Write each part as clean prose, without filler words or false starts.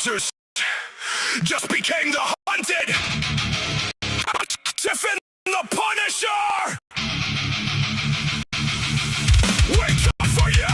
hunters just became the hunted. Tiff and The Punisher! Wait up for you!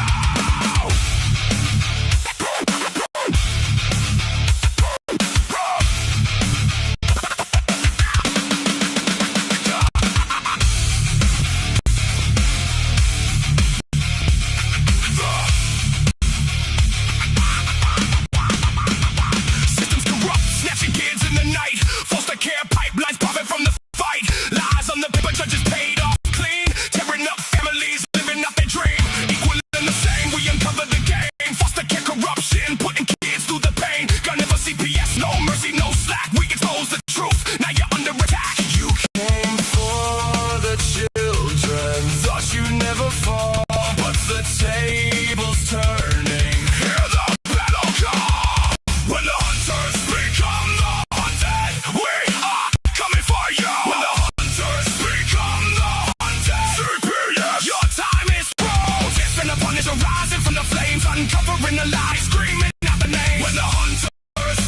CPS, no mercy, no slack. We expose the truth. Now you're under attack. You came for the children, thought you'd never fall, but the table's turning. Hear the battle call. When the hunters become the hunted, we are coming for you. When the hunters become the hunted, CPS, your time is through. Tiff and the Punisher rising from the flames, uncovering the lies, screaming out the names. When the hunters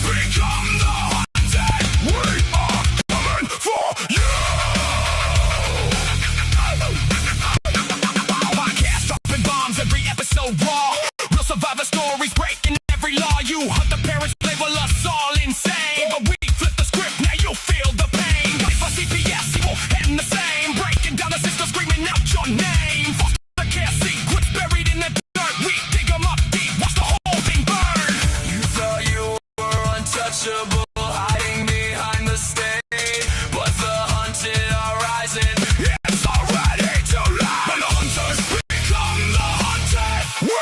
become the hunted, we are coming for you. Podcast dropping bombs every episode raw. Real survivor stories breaking every law. You hunt the parents, label us all insane, but we flip the script, now you feel the pain. For CPS, evil and the same, breaking down the system, screaming out your name. Foster care secrets buried in the dirt, we dig them up deep, watch the whole thing burn. You thought you untouchable, hiding behind the stage, but the hunted are rising. It's already too late. When the hunters become the hunted, we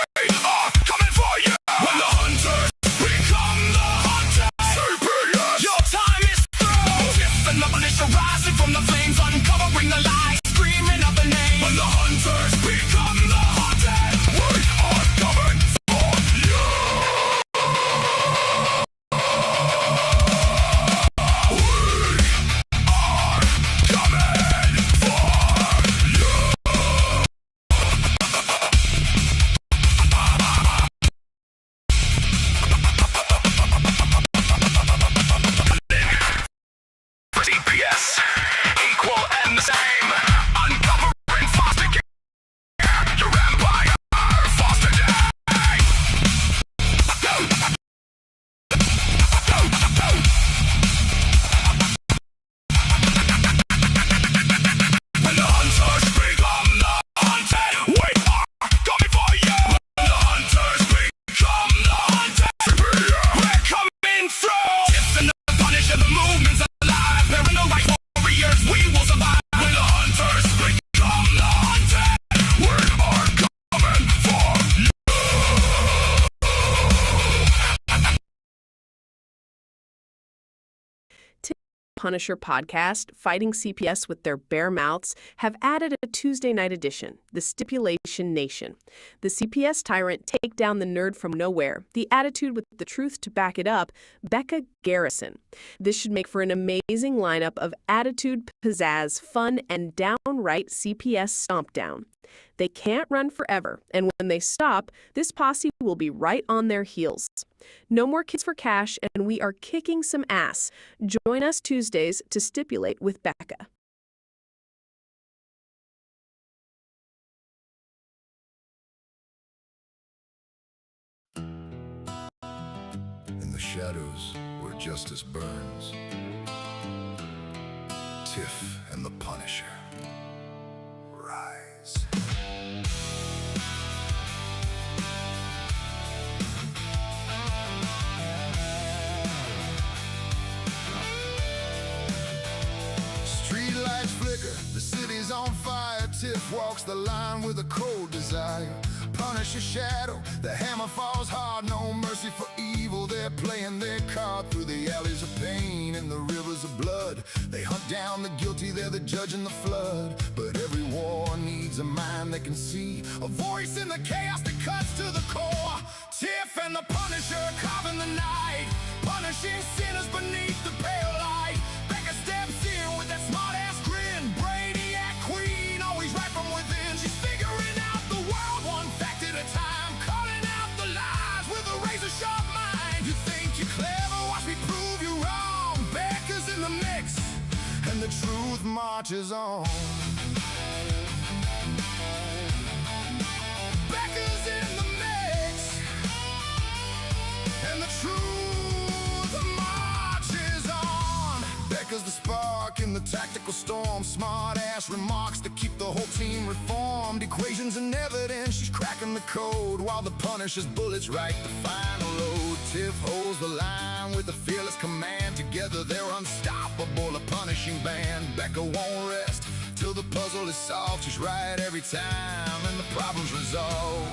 are coming for you. When the hunters become the hunted, CPS, your time is through. Tiff and the Punisher rising from the flames, uncovering the lies, screaming out the name. When the hunters become the hunted, we are coming for you. CPS, equal and the same. Uncovering foster care, your empire, foster day. When the hunters become the hunted, we are coming for you. When the hunters become the hunted, we're coming through. Tiff and the Punisher, the movement's alive. Parental right warriors, we will survive. When the hunters become the hunted, we are coming for you. Punisher podcast, fighting CPS with their bare mouths, have added a Tuesday night edition, The Stipulation Nation. The CPS tyrant take down the nerd from nowhere, the attitude with the truth to back it up, Becca Garrison. This should make for an amazing lineup of attitude, pizzazz, fun, and downright CPS stomp down. They can't run forever, and when they stop, this posse will be right on their heels. No more kids for cash, and we are kicking some ass. Join us Tuesdays to stipulate with Becca. In the shadows where justice burns, Tiff and the Punisher rise. Streetlights flicker, the city's on fire. Tiff walks the line with a cold desire. Punisher shadow, the hammer falls hard. No mercy for evil, they're playing their card. Through the alleys of pain and the rivers of blood, they hunt down the guilty, they're the judge in the flood. But every war needs a mind that can see, a voice in the chaos that cuts to the core. Tiff and the Punisher carving the night, punishing sinners beneath the pale light. Becca steps in with that smart-ass grin, Brainiac queen, always right from within. She's figuring out the world one fact at a time, calling out the lies with a razor-sharp mind. You think you're clever? marches on. Becca's in the mix, and the truth marches on. Becca's the spark in the tactical storm. Smart ass remarks to keep the whole team reformed. Equations and evidence, she's cracking the code, while the Punisher's bullets write the final load. Tiff holds the line with a fearless command. Together they're unstoppable, a punishing band. Becca won't rest till the puzzle is solved. She's right every time and the problem's resolved.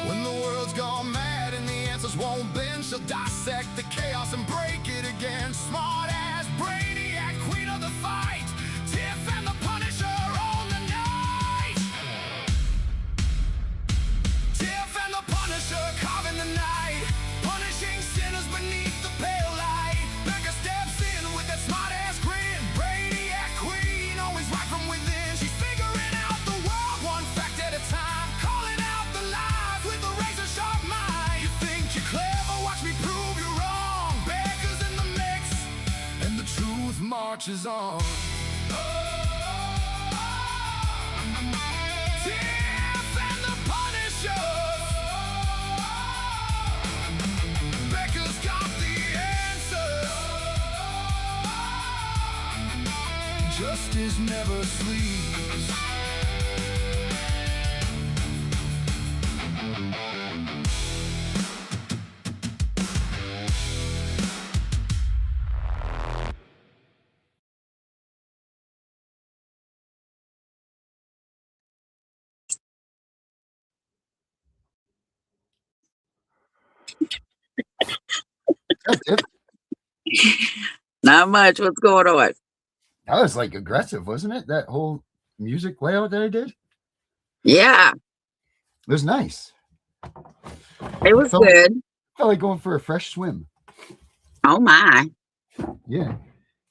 When the world's gone mad and the answers won't bend, she'll dissect the chaos and break it again. Smart ass brainiac, queen of the fight. Tiff and the Punisher on the night. Tiff and the Punisher carving the night, punishing sinners beneath the pale light. Becca steps in with that smart ass grin. Brainiac queen, always right from within. She's figuring out the world one fact at a time, calling out the lies with a razor sharp mind. You think you're clever, watch me prove you wrong. Becca's in the mix, and the truth marches on. Tiff and the Punisher. Becca's got the answer. Justice never sleeps. Not much. What's going on? That was like aggressive, wasn't it? That whole music layout that I did? Yeah, It was nice. it was Felt, good. felt like going for a fresh swim. Oh my. Yeah.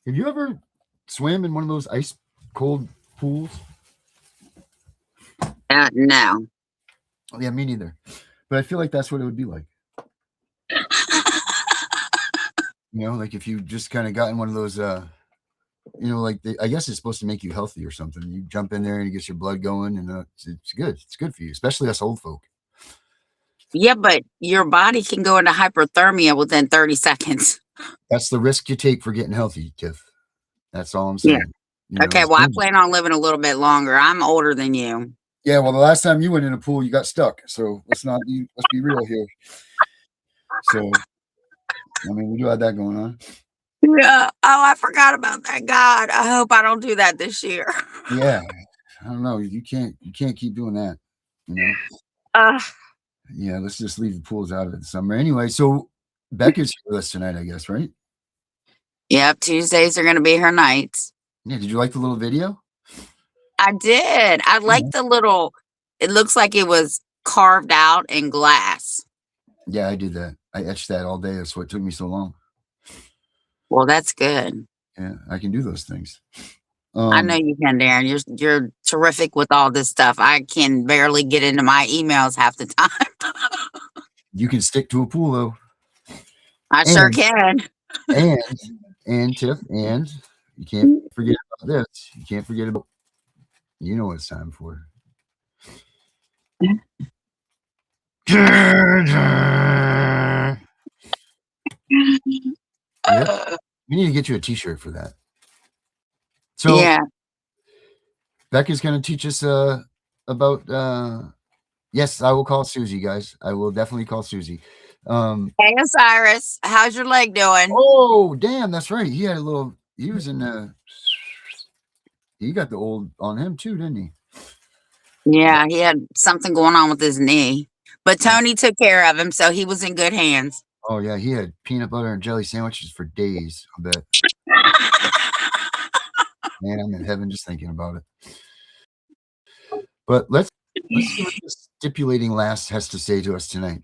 Have you ever swam in one of those ice cold pools? No. Yeah, me neither. But I feel like that's what it would be like. You know, like if you just kind of got in one of those, you know, like I guess it's supposed to make you healthy or something. You jump in there and it gets your blood going, and it's good. It's good for you, especially us old folk. Yeah, but your body can go into hyperthermia within 30 seconds. That's the risk you take for getting healthy, Tiff. That's all I'm saying. Yeah. You know, Okay, it's well, I good. plan on living a little bit longer. I'm older than you. Yeah, well, the last time you went in a pool, you got stuck. So let's be real here. So, I mean, we do have that going on. Yeah. Oh, I forgot about that. God, I hope I don't do that this year. Yeah, I don't know. You can't keep doing that. You know. Uh, Yeah, let's just leave the pools out of it this summer. Anyway, so Becca's here with us tonight, I guess, right? yep, Tuesdays are going to be her nights. Yeah. Did you like the little video? I did. I like the little, it looks like it was carved out in glass. Yeah, I did that. I etched that all day. That's what took me so long. Well, that's good. Yeah, I can do those things. I know you can, Darren. You're terrific with all this stuff. I can barely get into my emails half the time. You can stick to a pool though. I sure can. And Tiff, and you can't forget about this. You can't forget about, you know what it's time for. Yep. We need to get you a t-shirt for that. So Yeah. Becca's going to teach us about yes, I will call Susie, guys. I will definitely call Susie. Hey, Osiris, how's your leg doing? Oh, damn, that's right. He had a little, he was in he got the old on him too, didn't he? Yeah, he had something going on with his knee. But Tony took care of him, so he was in good hands. Oh yeah, he had peanut butter and jelly sandwiches for days, I bet. Man, I'm in heaven just thinking about it. But let's see what this stipulating last has to say to us tonight.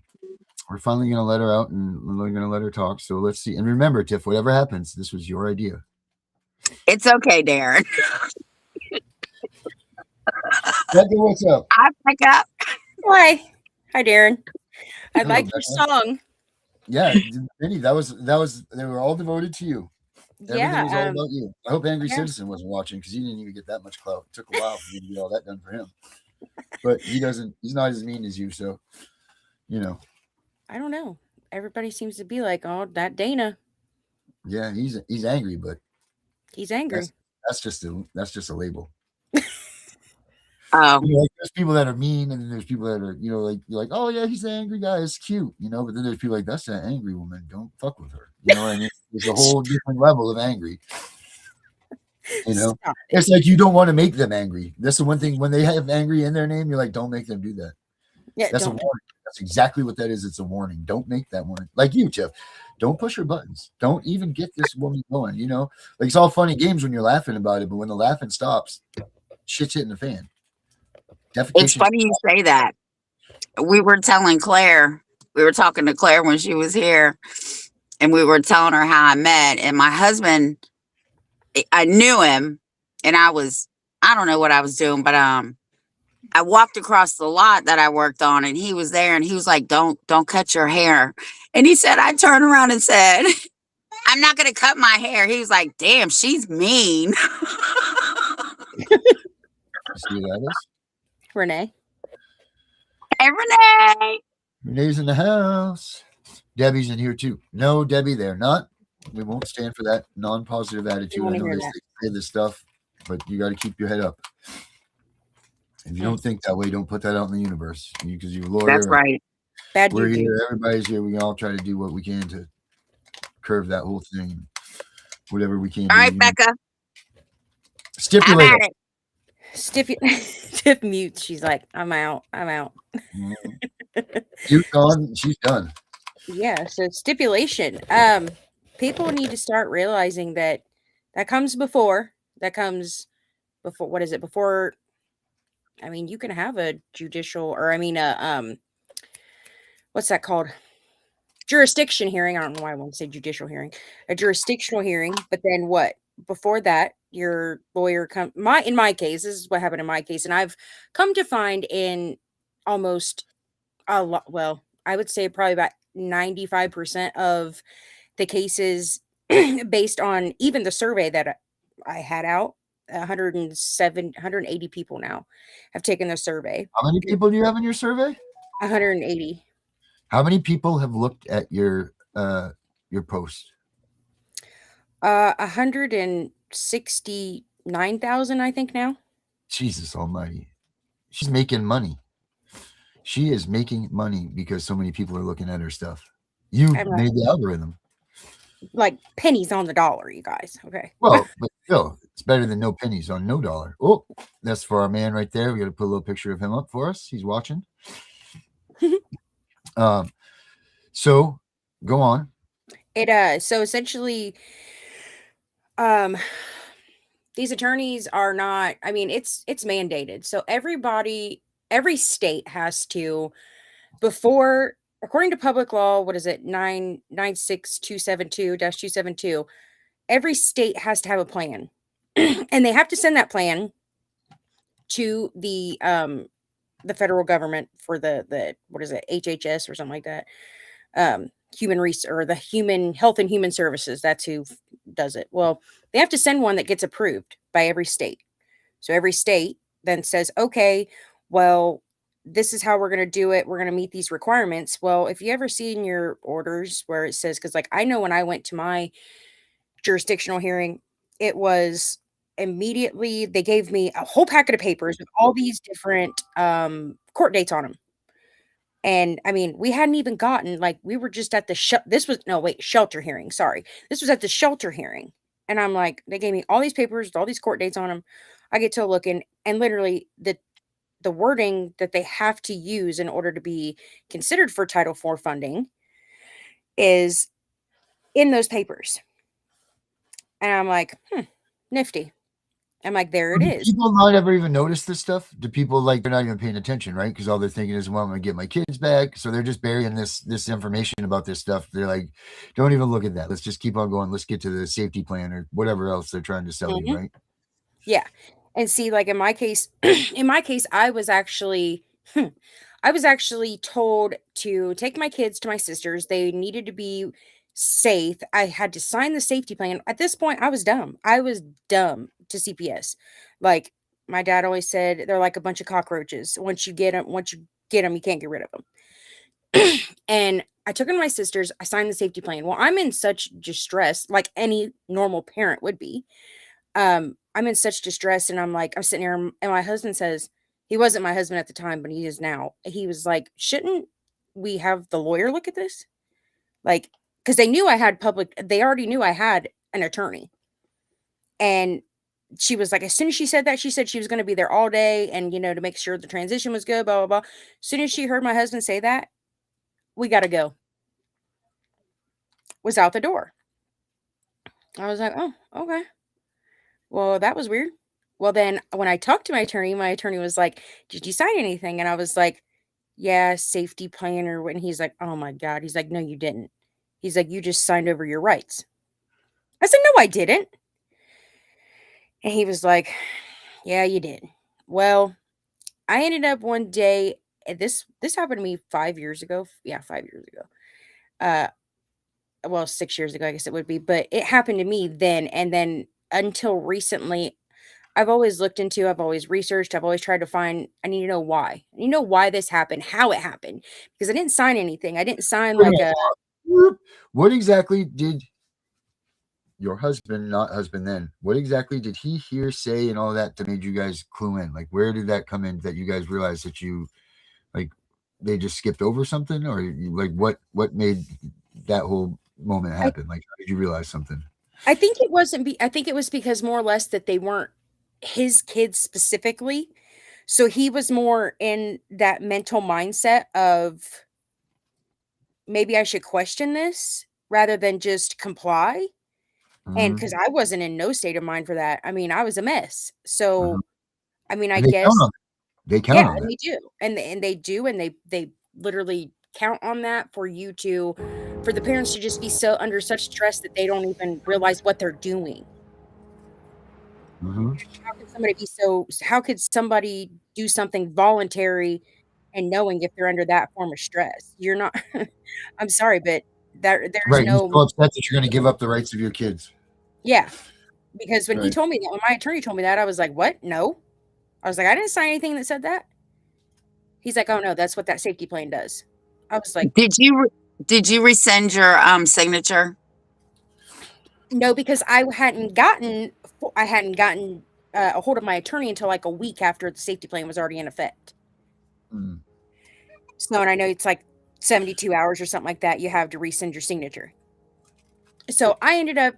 We're finally going to let her out and we're going to let her talk. So let's see. And remember, Tiff, whatever happens, this was your idea. It's okay, Darren. Becca, what's up? I pick up. Why? Hi, Darren. I Hello, like your Becca. song. Yeah, Vinny, that was they were all devoted to you. Everything was all Yeah, about you. I hope Angry yeah. Citizen wasn't watching because he didn't even get that much clout. It took a while for me to get all that done for him. But he's not as mean as you, so you know. I don't know. Everybody seems to be like, oh, that Dana, Yeah, he's angry, but he's angry. that's just a label. Oh, Like there's people that are mean, and then there's people that are, like you're like, oh yeah, he's the angry guy, it's cute, but then there's people like that's that angry woman, don't fuck with her. You know what I mean? There's a whole different level of angry. Stop. It's like you don't want to make them angry. That's the one thing when they have angry in their name, you're like, don't make them do that. Yeah, That's a don't. warning. That's exactly what that is. It's a warning. Don't make that warning. Like you, Tiff. Don't push her buttons. Don't even get this woman going. Like it's all funny games when you're laughing about it, but when the laughing stops, shit's hitting the fan. it's Defecation. funny you say that. We were talking to Claire when she was here, and we were telling her how I met. And my husband, I knew him, and I don't know what I was doing, but I walked across the lot that I worked on, and he was there, and he was like, don't cut your hair. And he said, I turned around and said, I'm not going to cut my hair. He was like, damn, she's mean. See who that is? Renee. Hey, Renee. Renee's in the house. Debbie's in here too. No, Debbie, they're not. We won't stand for that non-positive attitude. I wanna know hear they say this stuff, but you got to keep your head up. If you don't think that way, don't put that out in the universe. Because you're a lawyer. That's right. Bad We're juju. here. Everybody's here. We all try to do what we can to curve that whole thing. Whatever we can. All do, right, Becca. Stipulate How about it. Tiff mutes. She's like, I'm out. You're gone. She's done. Yeah. So stipulation. People need to start realizing that comes before. What is it? Before. I mean, you can have a judicial, or what's that called? Jurisdiction hearing. I don't know why I want to say judicial hearing. A jurisdictional hearing, but then what? Before that, your lawyer in my case, this is what happened in my case, and I've come to find in almost a lot. Well, I would say probably about 95% of the cases, based on even the survey that I had out. 180 people now have taken the survey. How many people do you have in your survey? 180. How many people have looked at your post? 169,000, I think now. Jesus almighty. She's making money. She is making money because so many people are looking at her stuff. You made the algorithm. Like pennies on the dollar, you guys. Okay. Well, but still, it's better than no pennies on no dollar. Oh, that's for our man right there. We got to put a little picture of him up for us. He's watching. So go on. So essentially, these attorneys are not, I mean, it's mandated. So every state has to, before, according to public law, what is it? 96272-272, every state has to have a plan. And they have to send that plan to the federal government for the what is it, HHS or something like that, the Human Health and Human Services. That's who does it. Well, they have to send one that gets approved by every state. So every state then says, okay, well, this is how we're going to do it. We're going to meet these requirements. Well, if you ever see in your orders where it says, because like I know when I went to my jurisdictional hearing, it was immediately they gave me a whole packet of papers with all these different court dates on them. And I mean, we hadn't even gotten, like, we were just at the shelter hearing. Sorry. This was at the shelter hearing. And I'm like, they gave me all these papers with all these court dates on them. I get to looking, and literally the wording that they have to use in order to be considered for Title IV funding is in those papers. And I'm like, nifty. I'm like, there it is. People not ever even notice this stuff? Do people they're not even paying attention, right? Because all they're thinking is, well, I'm going to get my kids back. So they're just burying this information about this stuff. They're like, don't even look at that. Let's just keep on going. Let's get to the safety plan or whatever else they're trying to sell you, right? Yeah. And see, like in my case, I was actually, I was actually told to take my kids to my sister's. They needed to be safe. I had to sign the safety plan. At this point, I was dumb. I was dumb to CPS. Like my dad always said, they're like a bunch of cockroaches. Once you get them, you can't get rid of them. And I took them to my sister's. I signed the safety plan. Well, I'm in such distress, like any normal parent would be. I'm in such distress, and I'm sitting here, and my husband says, he wasn't my husband at the time, but he is now. He was like, shouldn't we have the lawyer look at this? Like, because they already knew I had an attorney. And she was like, as soon as she said that, she said she was going to be there all day and, to make sure the transition was good, blah, blah, blah. As soon as she heard my husband say that, we got to go. Was out the door. I was like, oh, okay. Well, that was weird. Well, then when I talked to my attorney was like, did you sign anything? And I was like, yeah, safety plan. And he's like, oh my God. He's like, no, you didn't. He's like, you just signed over your rights. I said, no, I didn't. And he was like, yeah, you did. Well, I ended up one day, and this happened to me 5 years ago. Yeah, 5 years ago. Well, 6 years ago, I guess it would be, but it happened to me then. And then until recently, I've always researched, I've always tried to find, I need to know why. I need to know why this happened, how it happened, because I didn't sign anything. I didn't sign like a, What exactly did your husband, not husband then, what exactly did he hear, say, and all that made you guys clue in? Like, where did that come in that you guys realized that you, like, they just skipped over something? Or like, what made that whole moment happen? Like, how did you realize something? I think it was because more or less that they weren't his kids specifically. So he was more in that mental mindset of maybe I should question this rather than just comply. And because I wasn't in no state of mind for that. I mean, I was a mess. So, I mean, I And they guess, count on it. They count yeah, on and it. they do. And they do. And they literally count on that for the parents to just be so under such stress that they don't even realize what they're doing. How could somebody do something voluntary and knowing if they're under that form of stress? You're not, I'm sorry, but there's Right. You're no, so upset that you're going to give up the rights of your kids. yeah. Because when he Right. told me that, when my attorney told me that, I was like, what? No. I was like, I didn't sign anything that said that. He's like, oh no, that's what that safety plan does. I was like, Did you rescind your signature? no, because I hadn't gotten a hold of my attorney until like a week after the safety plan was already in effect. So, and I know it's like 72 hours or something like that. You have to rescind your signature. So I ended up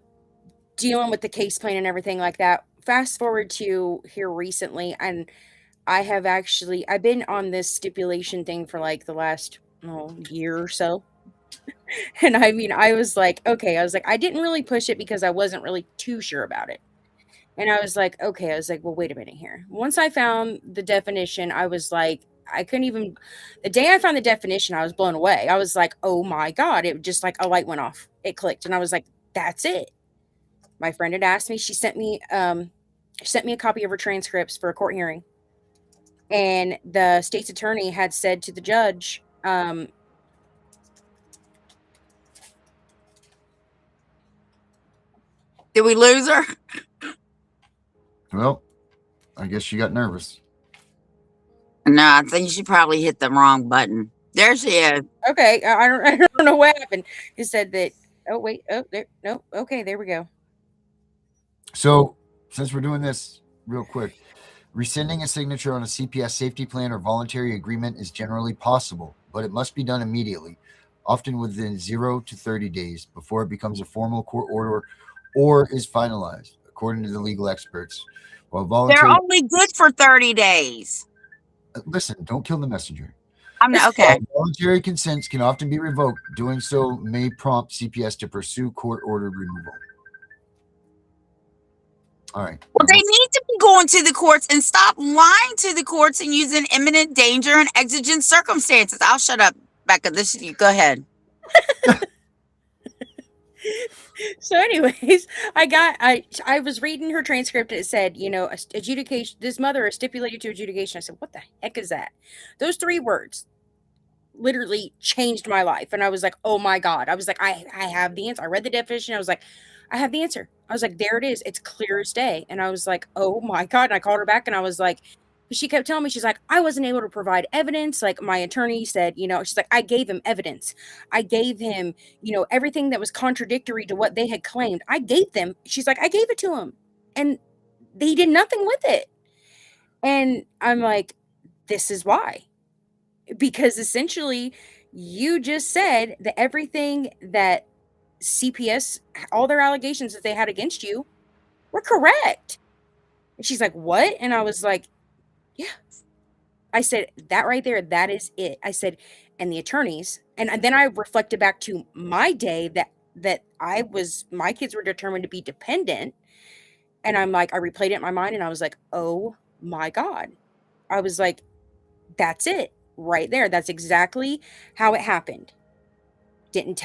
dealing with the case plan and everything like that. Fast forward to here recently, and I've been on this stipulation thing for like the last year or so. And I mean, I was like, I didn't really push it because I wasn't really too sure about it. And I was like, well, wait a minute here. Once I found the definition, I was like, the day I found the definition, I was blown away. I was like, oh my God, it just like a light went off. It clicked. And I was like, that's it. My friend had asked me, she sent me a copy of her transcripts for a court hearing. And the state's attorney had said to the judge, Did we lose her? Well, I guess she got nervous. No, I think she probably hit the wrong button. There she is. okay, I don't know what happened. It said that, oh, wait, oh, there, no, okay, there we go. So, since we're doing this real quick, rescinding a signature on a CPS safety plan or voluntary agreement is generally possible, but it must be done immediately, often within 0 to 30 days before it becomes a formal court order or is finalized, according to the legal experts. While They're voluntary, only good for 30 days. listen, don't kill the messenger. I'm not okay. Voluntary consents can often be revoked. Doing so may prompt CPS to pursue court-ordered removal. All right. Well, they need to be going to the courts and stop lying to the courts and using imminent danger and exigent circumstances. I'll shut up, Becca. This you go ahead. So anyways, I was reading her transcript. It said, adjudication, this mother is stipulated to adjudication. I said, what the heck is that? Those 3 words. literally changed my life. And I was like, oh my God. I was like, I have the answer. I read the definition. I was like, I have the answer. I was like, there it is. It's clear as day. And I was like, oh my God. And I called her back and I was like, she kept telling me, she's like, I wasn't able to provide evidence. Like my attorney said, she's like, I gave him evidence. I gave him, everything that was contradictory to what they had claimed. I gave them. She's like, I gave it to him. And they did nothing with it. And I'm like, this is why. Because essentially, you just said that everything that CPS, all their allegations that they had against you were correct. And she's like, what? And I was like, yeah. I said, that right there, that is it. I said, and the attorneys, and then I reflected back to my day that my kids were determined to be dependent. And I'm like, I replayed it in my mind and I was like, oh my God. I was like, that's it right there. That's exactly how it happened. Didn't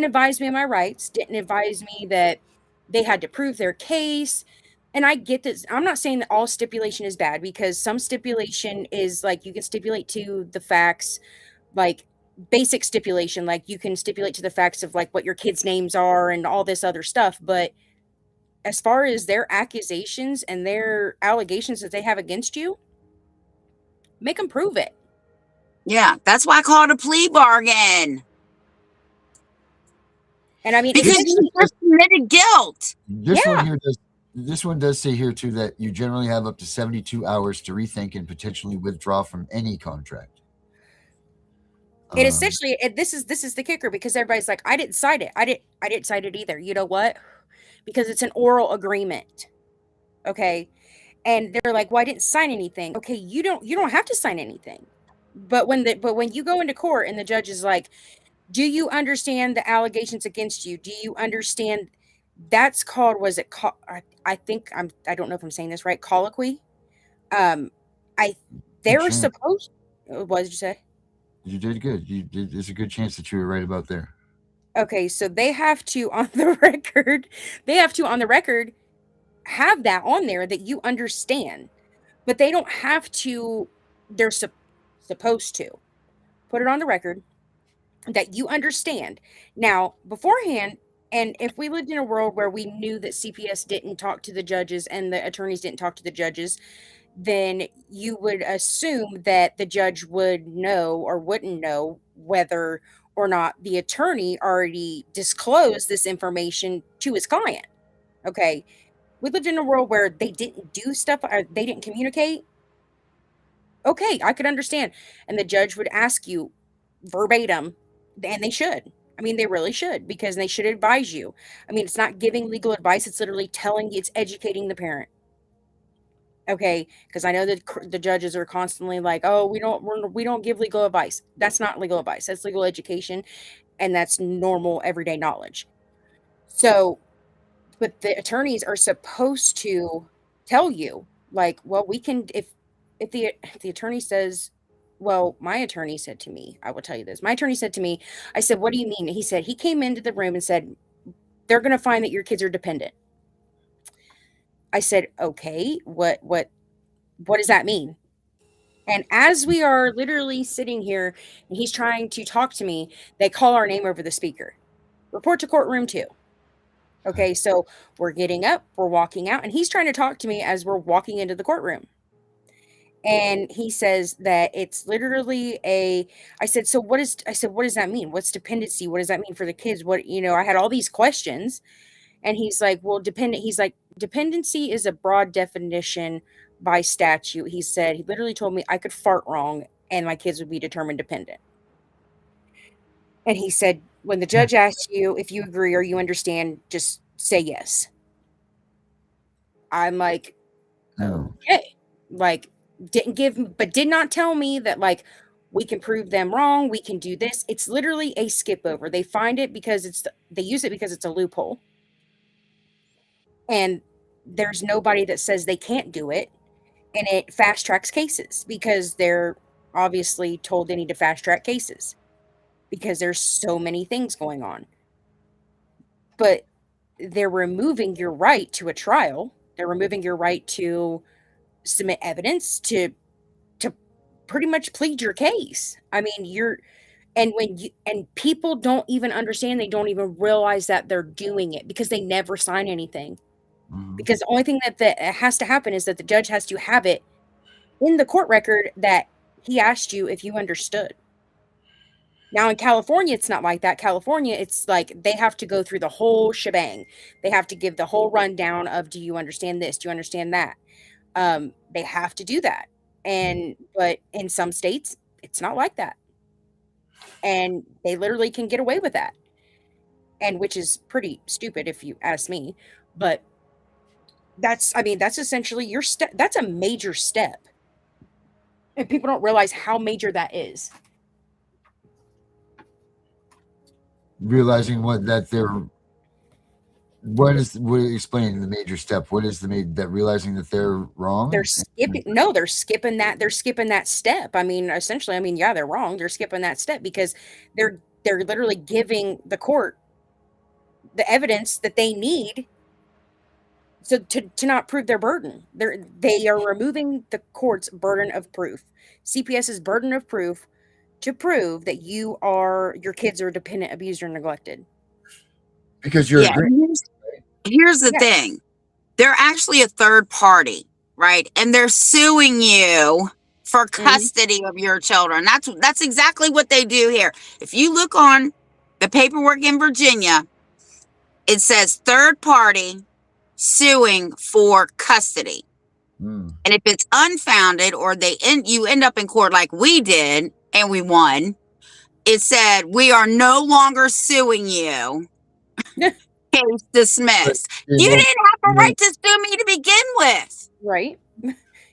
advise me of my rights, didn't advise me that they had to prove their case. And I get this. I'm not saying that all stipulation is bad, because some stipulation is like you can stipulate to the facts, like basic stipulation, like you can stipulate to the facts of like what your kids' names are and all this other stuff. But as far as their accusations and their allegations that they have against you, make them prove it. Yeah, that's why I call it a plea bargain. And I mean, because you just committed guilt. This one does say here too that you generally have up to 72 hours to rethink and potentially withdraw from any contract. It essentially, this is the kicker, because everybody's like, I didn't sign it. I didn't sign it either. You know what? Because it's an oral agreement. Okay. And they're like, well, I didn't sign anything. Okay, you don't have to sign anything. But when you go into court and the judge is like, do you understand the allegations against you? Do you understand? That's called, I think I don't know if I'm saying this right, colloquy. They were supposed, what did you say? You did good. There's a good chance that you were right about there. Okay, so they have to on the record have that on there that you understand, but they don't have to. They're supposed to put it on the record that you understand. Now, beforehand, and if we lived in a world where we knew that CPS didn't talk to the judges and the attorneys didn't talk to the judges, then you would assume that the judge would know or wouldn't know whether or not the attorney already disclosed this information to his client. Okay. We lived in a world where they didn't do stuff, or they didn't communicate. Okay, I could understand. And the judge would ask you verbatim, and they should. I mean, they really should, because they should advise you. I mean, it's not giving legal advice. It's literally telling you, it's educating the parent. Okay, because I know that the judges are constantly like, oh, we don't give legal advice. That's not legal advice. That's legal education, and that's normal everyday knowledge. So, but the attorneys are supposed to tell you, like, well, we can, if the attorney says, well, my attorney said to me, I will tell you this. My attorney said to me, I said, what do you mean? He said, he came into the room and said, they're going to find that your kids are dependent. I said, okay, what does that mean? And as we are literally sitting here and he's trying to talk to me, they call our name over the speaker. Report to courtroom 2. Okay, so we're getting up, we're walking out, and he's trying to talk to me as we're walking into the courtroom. And he says that it's literally I said, what does that mean? What's dependency? What does that mean for the kids? I had all these questions. And he's like, well, dependency is a broad definition by statute. He literally told me I could fart wrong and my kids would be determined dependent. And he said, when the judge asks you if you agree or you understand, just say yes. I'm like, okay. Like, did not tell me that, like, we can prove them wrong. We can do this. It's literally a skip over. They find it because they use it because it's a loophole. And there's nobody that says they can't do it. And it fast tracks cases because they're obviously told they need to fast track cases because there's so many things going on. But they're removing your right to a trial. They're removing your right to submit evidence, to pretty much plead your case. I mean, and people don't even understand, they don't even realize that they're doing it because they never sign anything. Mhm. Because the only thing that has to happen is that the judge has to have it in the court record that he asked you if you understood. Now in California, it's not like that. California, it's like they have to go through the whole shebang. They have to give the whole rundown of, do you understand this? Do you understand that? They have to do that. But in some states, it's not like that. And they literally can get away with that. And which is pretty stupid if you ask me. But that's essentially your step. That's a major step. And people don't realize how major that is. Realizing explaining the major step? What is that realizing that they're wrong? They're skipping that step. I mean, essentially, yeah, they're wrong. They're skipping that step because they're literally giving the court the evidence that they need to not prove their burden. They are removing the court's burden of proof. CPS's burden of proof to prove that your kids are dependent, abused, or neglected. Because you're agreeing. Here's the thing. They're actually a third party, right? And they're suing you for custody of your children. That's exactly what they do here. If you look on the paperwork in Virginia, it says third party suing for custody. And if it's unfounded or you end up in court like we did and we won, it said, we are no longer suing you. Case dismissed. You didn't have a right to sue me to begin with. Right.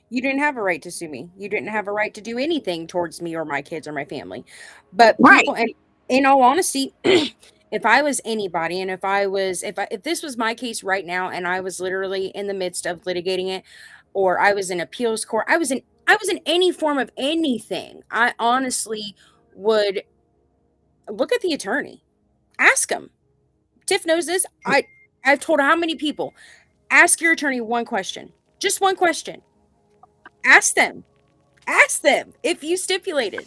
You didn't have a right to sue me. You didn't have a right to do anything towards me or my kids or my family. But people, and in all honesty, if I was anybody, and if this was my case right now, and I was literally in the midst of litigating it, or I was in appeals court, I was in any form of anything, I honestly would look at the attorney, ask him. Tiff knows this. I've told how many people, ask your attorney one question, just one question. Ask them if you stipulated.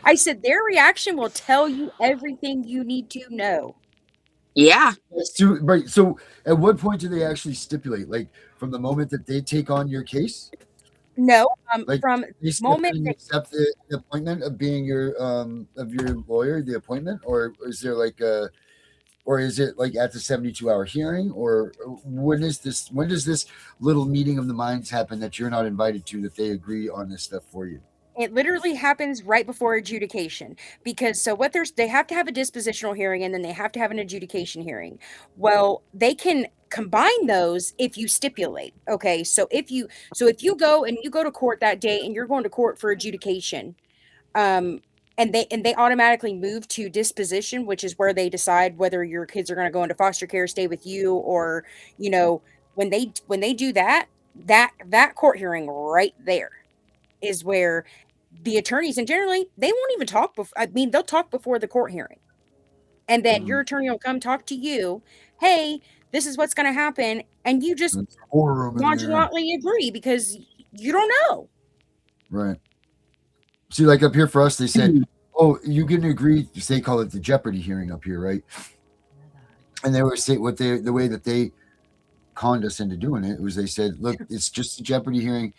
I said their reaction will tell you everything you need to know. Yeah. Right. So at what point do they actually stipulate? Like from the moment that they take on your case? No. Like from they moment they accept the appointment of being your lawyer, the appointment, or is there like or is it like at the 72-hour hearing, or when does this little meeting of the minds happen that you're not invited to, that they agree on this stuff for you? It literally happens right before adjudication, because they have to have a dispositional hearing and then they have to have an adjudication hearing. Well, they can combine those if you stipulate. Okay, so if you go to court that day and you're going to court for adjudication, and they automatically move to disposition, which is where they decide whether your kids are going to go into foster care, stay with you, or when they do that court hearing right there is where the attorneys, and generally they won't even talk they'll talk before the court hearing, and then your attorney will come talk to you. Hey, this is what's going to happen, and you just nonchalantly agree because you don't know. Right. See, like up here for us, they said, "Oh, you can agree." They call it the jeopardy hearing up here, right? And they were saying the way that they conned us into doing it was they said, "Look, it's just a jeopardy hearing.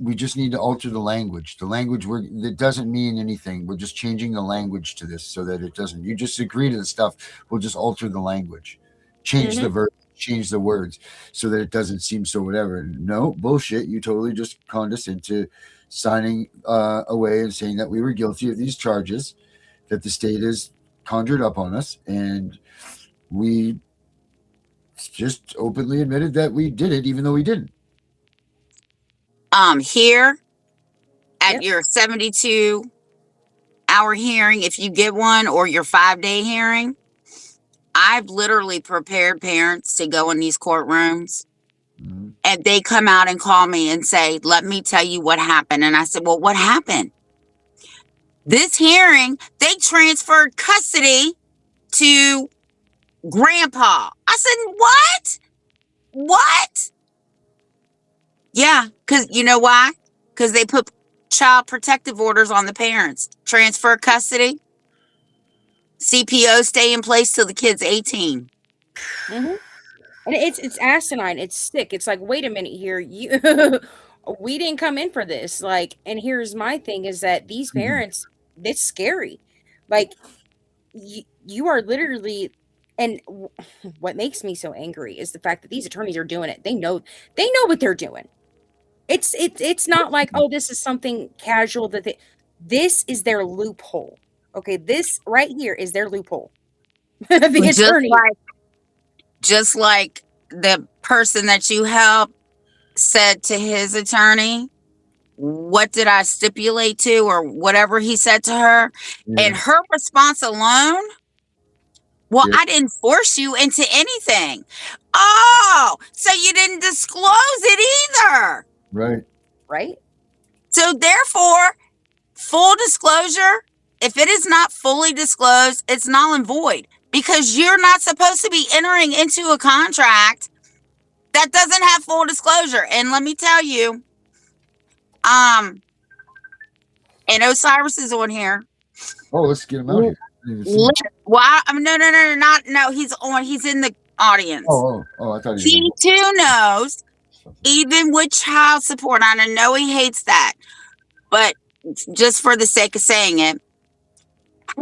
We just need to alter the language. The language that doesn't mean anything. We're just changing the language to this so that it doesn't. You just agree to the stuff. We'll just alter the language, change the verb, change the words so that it doesn't seem so whatever." No bullshit. You totally just conned us into signing away and saying that we were guilty of these charges that the state has conjured up on us, and we just openly admitted that we did it, even though we didn't. Here at your 72-hour hearing, if you get one, or your 5-day hearing, I've literally prepared parents to go in these courtrooms, and they come out and call me and say, "Let me tell you what happened." And I said, "Well, what happened?" This hearing, they transferred custody to grandpa. I said, "What? Yeah, because you know why? Because they put child protective orders on the parents. Transfer custody. CPO stay in place till the kid's 18. And it's asinine. It's sick. It's like, wait a minute here. You we didn't come in for this. Like, and here's my thing is that these parents, it's scary. Like, you are literally, and what makes me so angry is the fact that these attorneys are doing it. They know what they're doing. It's not like, oh, this is something casual that this is their loophole. Okay, this right here is their loophole. The attorney. Just like the person that you helped said to his attorney, what did I stipulate to, or whatever he said to her, and her response alone, well, I didn't force you into anything. Oh, so you didn't disclose it either. Right. So therefore, full disclosure, if it is not fully disclosed, it's null and void, because you're not supposed to be entering into a contract that doesn't have full disclosure. And let me tell you, and Osiris is on here. Oh, let's get him out here. Well, no. He's on. He's in the audience. Oh, I thought he too knows, even with child support. And I know he hates that, but just for the sake of saying it,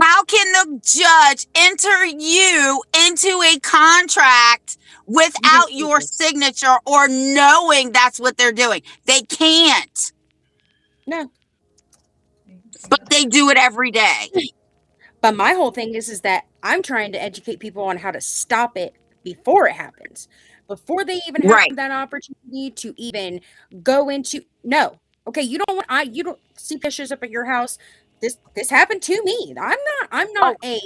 how can the judge enter you into a contract without your signature or knowing that's what they're doing? They can't. No. But they do it every day. But my whole thing is that I'm trying to educate people on how to stop it before it happens. Before they even have that opportunity to even go into Okay, you don't CPS shows up at your house. This happened to me. I'm not a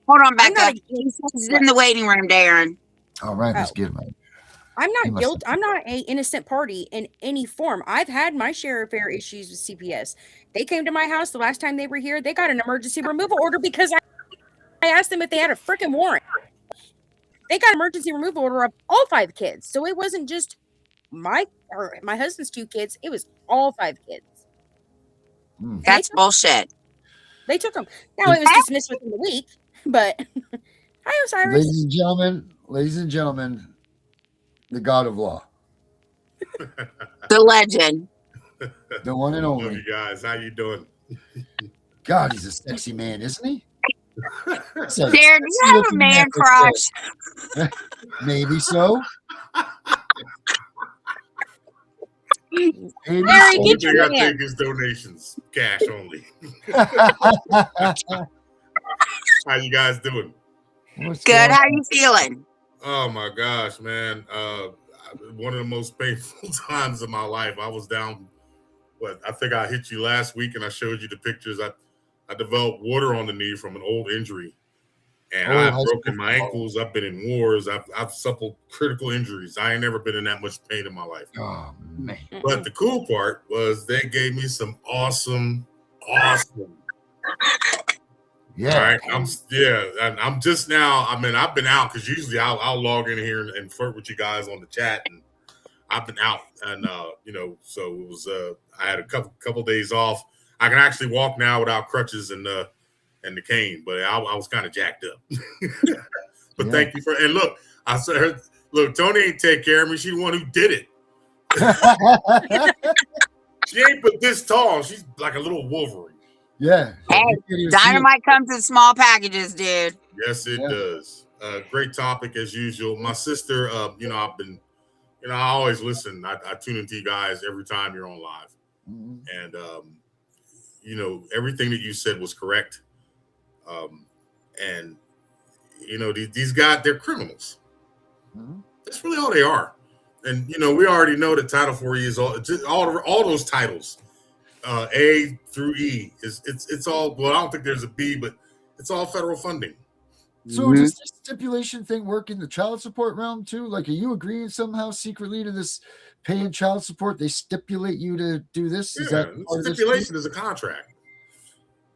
hold on, Becca. He's in the waiting room, Darren. All right, let's get him out. I'm not guilty. I'm not a innocent party in any form. I've had my share of fair issues with CPS. They came to my house the last time they were here. They got an emergency removal order because I asked them if they had a freaking warrant. They got an emergency removal order of all 5 kids. So it wasn't just my husband's 2 kids. It was all 5 kids. That's bullshit. They took them. Now it was dismissed within the week, but hi, Osiris. Ladies and gentlemen, the God of law. The legend. The one and only. Love you guys. How you doing? God, he's a sexy man, isn't he? Darren, do you have a man crush? Maybe so. Only thing I take is donations, cash only. How you guys doing? Good. How you feeling? Oh my gosh, man! One of the most painful times of my life. I was down. I think I hit you last week, and I showed you the pictures. I developed water on the knee from an old injury, and I've broken my ankles. I've been in wars. I've suffered critical injuries. I ain't never been in that much pain in my life. Oh man! But the cool part was they gave me some awesome. Yeah. All right. I'm just now. I mean, I've been out because usually I'll log in here and flirt with you guys on the chat, and I've been out, and so it was. I had a couple days off. I can actually walk now without crutches and the cane, but I was kind of jacked up. But thank you and look, I said, look, Tony ain't take care of me. She's the one who did it. She ain't but this tall. She's like a little Wolverine. Yeah. Hey, dynamite comes in small packages, dude. Yes, it does. Great topic as usual. My sister, I've been, I always listen. I tune into you guys every time you're on live. And, everything that you said was correct. And, these guys, they're criminals. That's really all they are. And, we already know that Title 4E is all those titles. A through E it's all, well, I don't think there's a B, but it's all federal funding. So does this stipulation thing work in the child support realm too? Like, are you agreeing somehow secretly to this paying child support? They stipulate you to do this? Is that stipulation is a contract.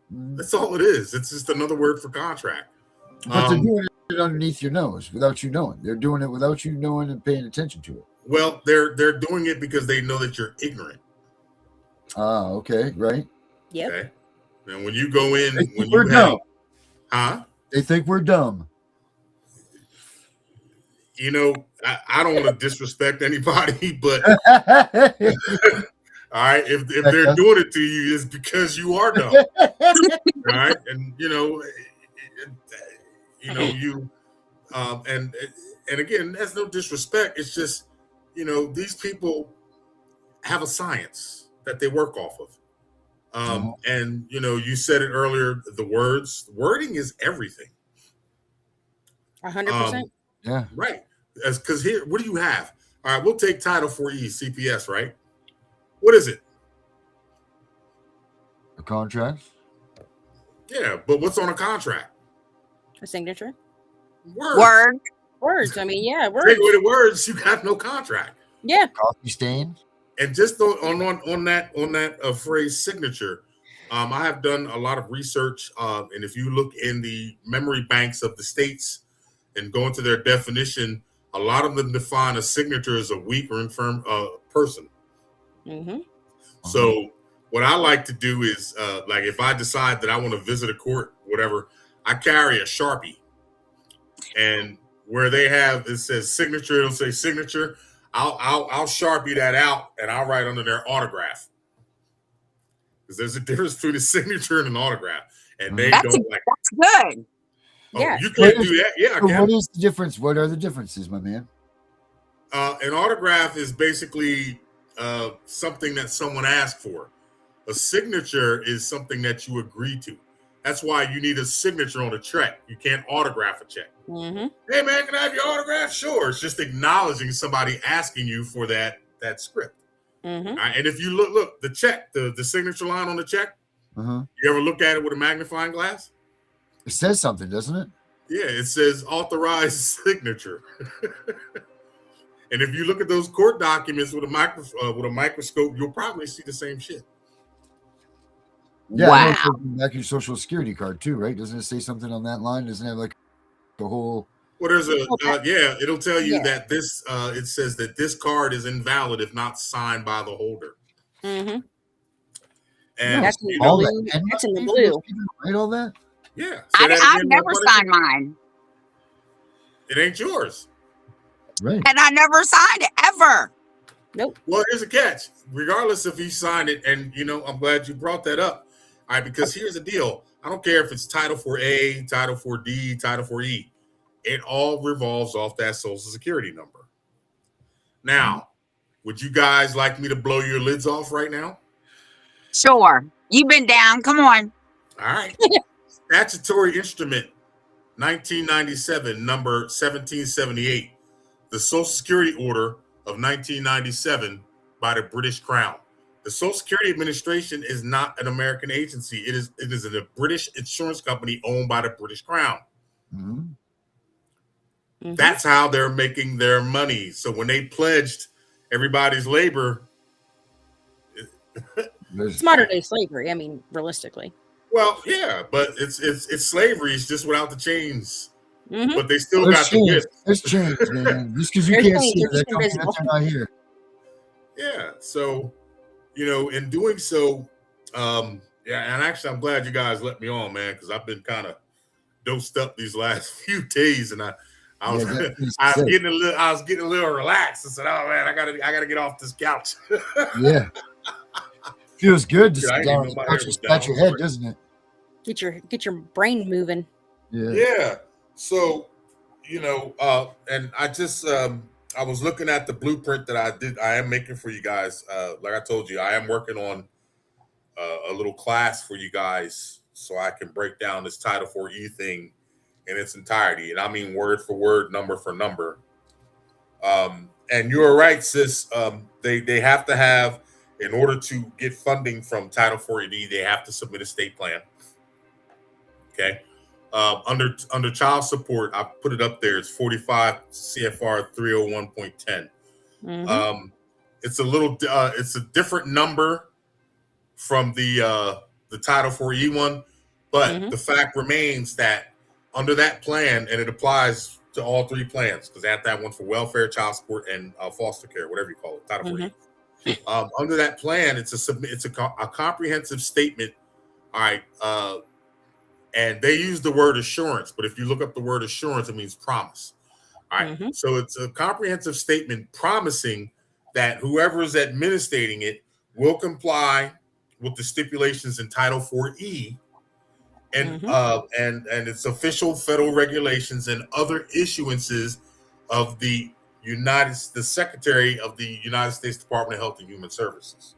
That's all it is. It's just another word for contract. But they're doing it underneath your nose without you knowing. They're doing it without you knowing and paying attention to it. Well, they're doing it because they know that you're ignorant. Ah, okay, right. Yep. Okay. And when you go in, They think when we're you have, dumb. huh? They think we're dumb. You know, I don't want to disrespect anybody, but all right, if they're doing it to you, it's because you are dumb. All right, and you and again, that's no disrespect. It's just these people have a science that they work off of. And you said it earlier. The wording is everything. 100%. Yeah. Right. Because here, what do you have? All right, we'll take Title 4E CPS. Right. What is it? A contract. Yeah, but what's on a contract? A signature. Words. Words. I mean, yeah, words. Take away the words, you got no contract. Yeah. Coffee stain. And just on that phrase signature, I have done a lot of research, and if you look in the memory banks of the states and go into their definition, a lot of them define a signature as a weak or infirm person. Mm-hmm. So what I like to do is, like, if I decide that I want to visit a court, whatever, I carry a Sharpie, and where they have it says signature, it'll say signature. I'll Sharpie that out and I'll write under their autograph, because there's a difference between a signature and an autograph, and they That's don't like. That's good. Oh, Yeah. you can't do that. Yeah, I So can. what is the difference? What are the differences, my man? An autograph is basically something that someone asked for. A signature is something that you agree to. That's why you need a signature on a check. You can't autograph a check. Mm-hmm. Hey man, can I have your autograph? Sure. It's just acknowledging somebody asking you for that script. Mm-hmm. All right? And if you look, the check, the signature line on the check, Uh-huh. you ever look at it with a magnifying glass? It says something, doesn't it? Yeah, it says authorized signature. And if you look at those court documents with a microscope, you'll probably see the same shit. Yeah. I know it Wow. says back your social security card too, right? Doesn't it say something on that line? Doesn't it have like the whole? Well, there's it'll tell you Yeah. that this it says that this card is invalid if not signed by the holder. Mm-hmm. And That's in the all blue. that. And That's in the these blue. people write all that. yeah, say that I've again, never Punisher. signed mine, It ain't yours. Right. and I never signed it ever. Nope. Well, here's a catch. Regardless if he signed it, and I'm glad you brought that up. All right, because here's the deal. I don't care if it's Title 4A, Title 4D, Title 4E. It all revolves off that Social Security number. Now, would you guys like me to blow your lids off right now? Sure. You've been down. Come on. All right. Statutory instrument 1997, number 1778. The Social Security Order of 1997 by the British Crown. The Social Security Administration is not an American agency. It is a British insurance company owned by the British Crown. Mm-hmm. Mm-hmm. That's how they're making their money. So when they pledged everybody's labor, It's modern day slavery. I mean, realistically. well, yeah, but it's slavery. It's just without the chains. Mm-hmm. But they still There's got the change. whip. There's change, man. Just because you There's can't change, see it, they're that don't mean invisible. that you're not here. Yeah. So, in doing so, yeah, and actually, I'm glad you guys let me on, man, because I've been kind of dosed up these last few days, and I was Yeah, that's I was sick. getting a little relaxed. I said, "Oh man, I gotta get off this couch." Yeah. Feels good to Yeah, I sit didn't down know and my scratch hair was scratch down. your head, doesn't it? Get your brain moving. Yeah. Yeah. So, and I just I was looking at the blueprint that I am making for you guys. Like I told you, I am working on a little class for you guys so I can break down this Title 4E thing in its entirety. And I mean word for word, number for number. And you're right, sis. They have to have, in order to get funding from Title 4E, they have to submit a state plan. Okay. Under child support, I put it up there. It's 45 CFR 301.10. Mm-hmm. It's a different number from the Title 4E one, but the fact remains that under that plan, and it applies to all three plans, because they have that one for welfare, child support, and foster care, whatever you call it, Title 4E. Under that plan, it's a comprehensive statement. All right. And they use the word assurance, but if you look up the word assurance, it means promise. All right. Mhm. So it's a comprehensive statement promising that whoever is administrating it will comply with the stipulations in Title 4E and and its official federal regulations and other issuances of the Secretary of the United States Department of Health and Human Services.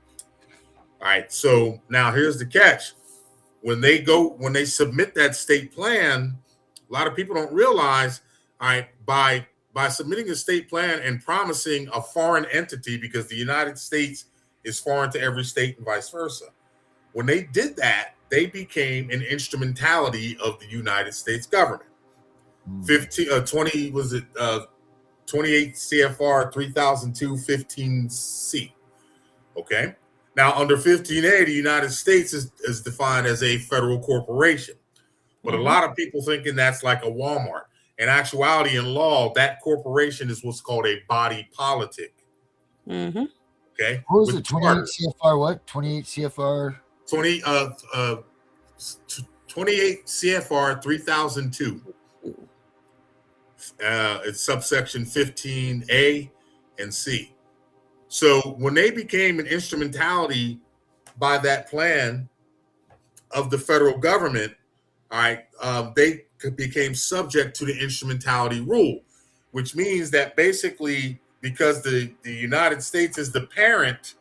All right. So now here's the catch. When they submit that state plan, a lot of people don't realize, all right, by submitting a state plan and promising a foreign entity, because the United States is foreign to every state and vice versa. When they did that, they became an instrumentality of the United States government. 28 CFR 3002-15C. Okay. Now, under 15A, the United States is defined as a federal corporation. But a lot of people thinking that's like a Walmart. In actuality, in law, that corporation is what's called a body politic. Mm-hmm. Okay. What was it? 28 CFR what? 28 CFR? 28 CFR 3002. It's subsection 15A and C. So when they became an instrumentality by that plan of the federal government, all right, they became subject to the instrumentality rule, which means that basically because the United States is the parent,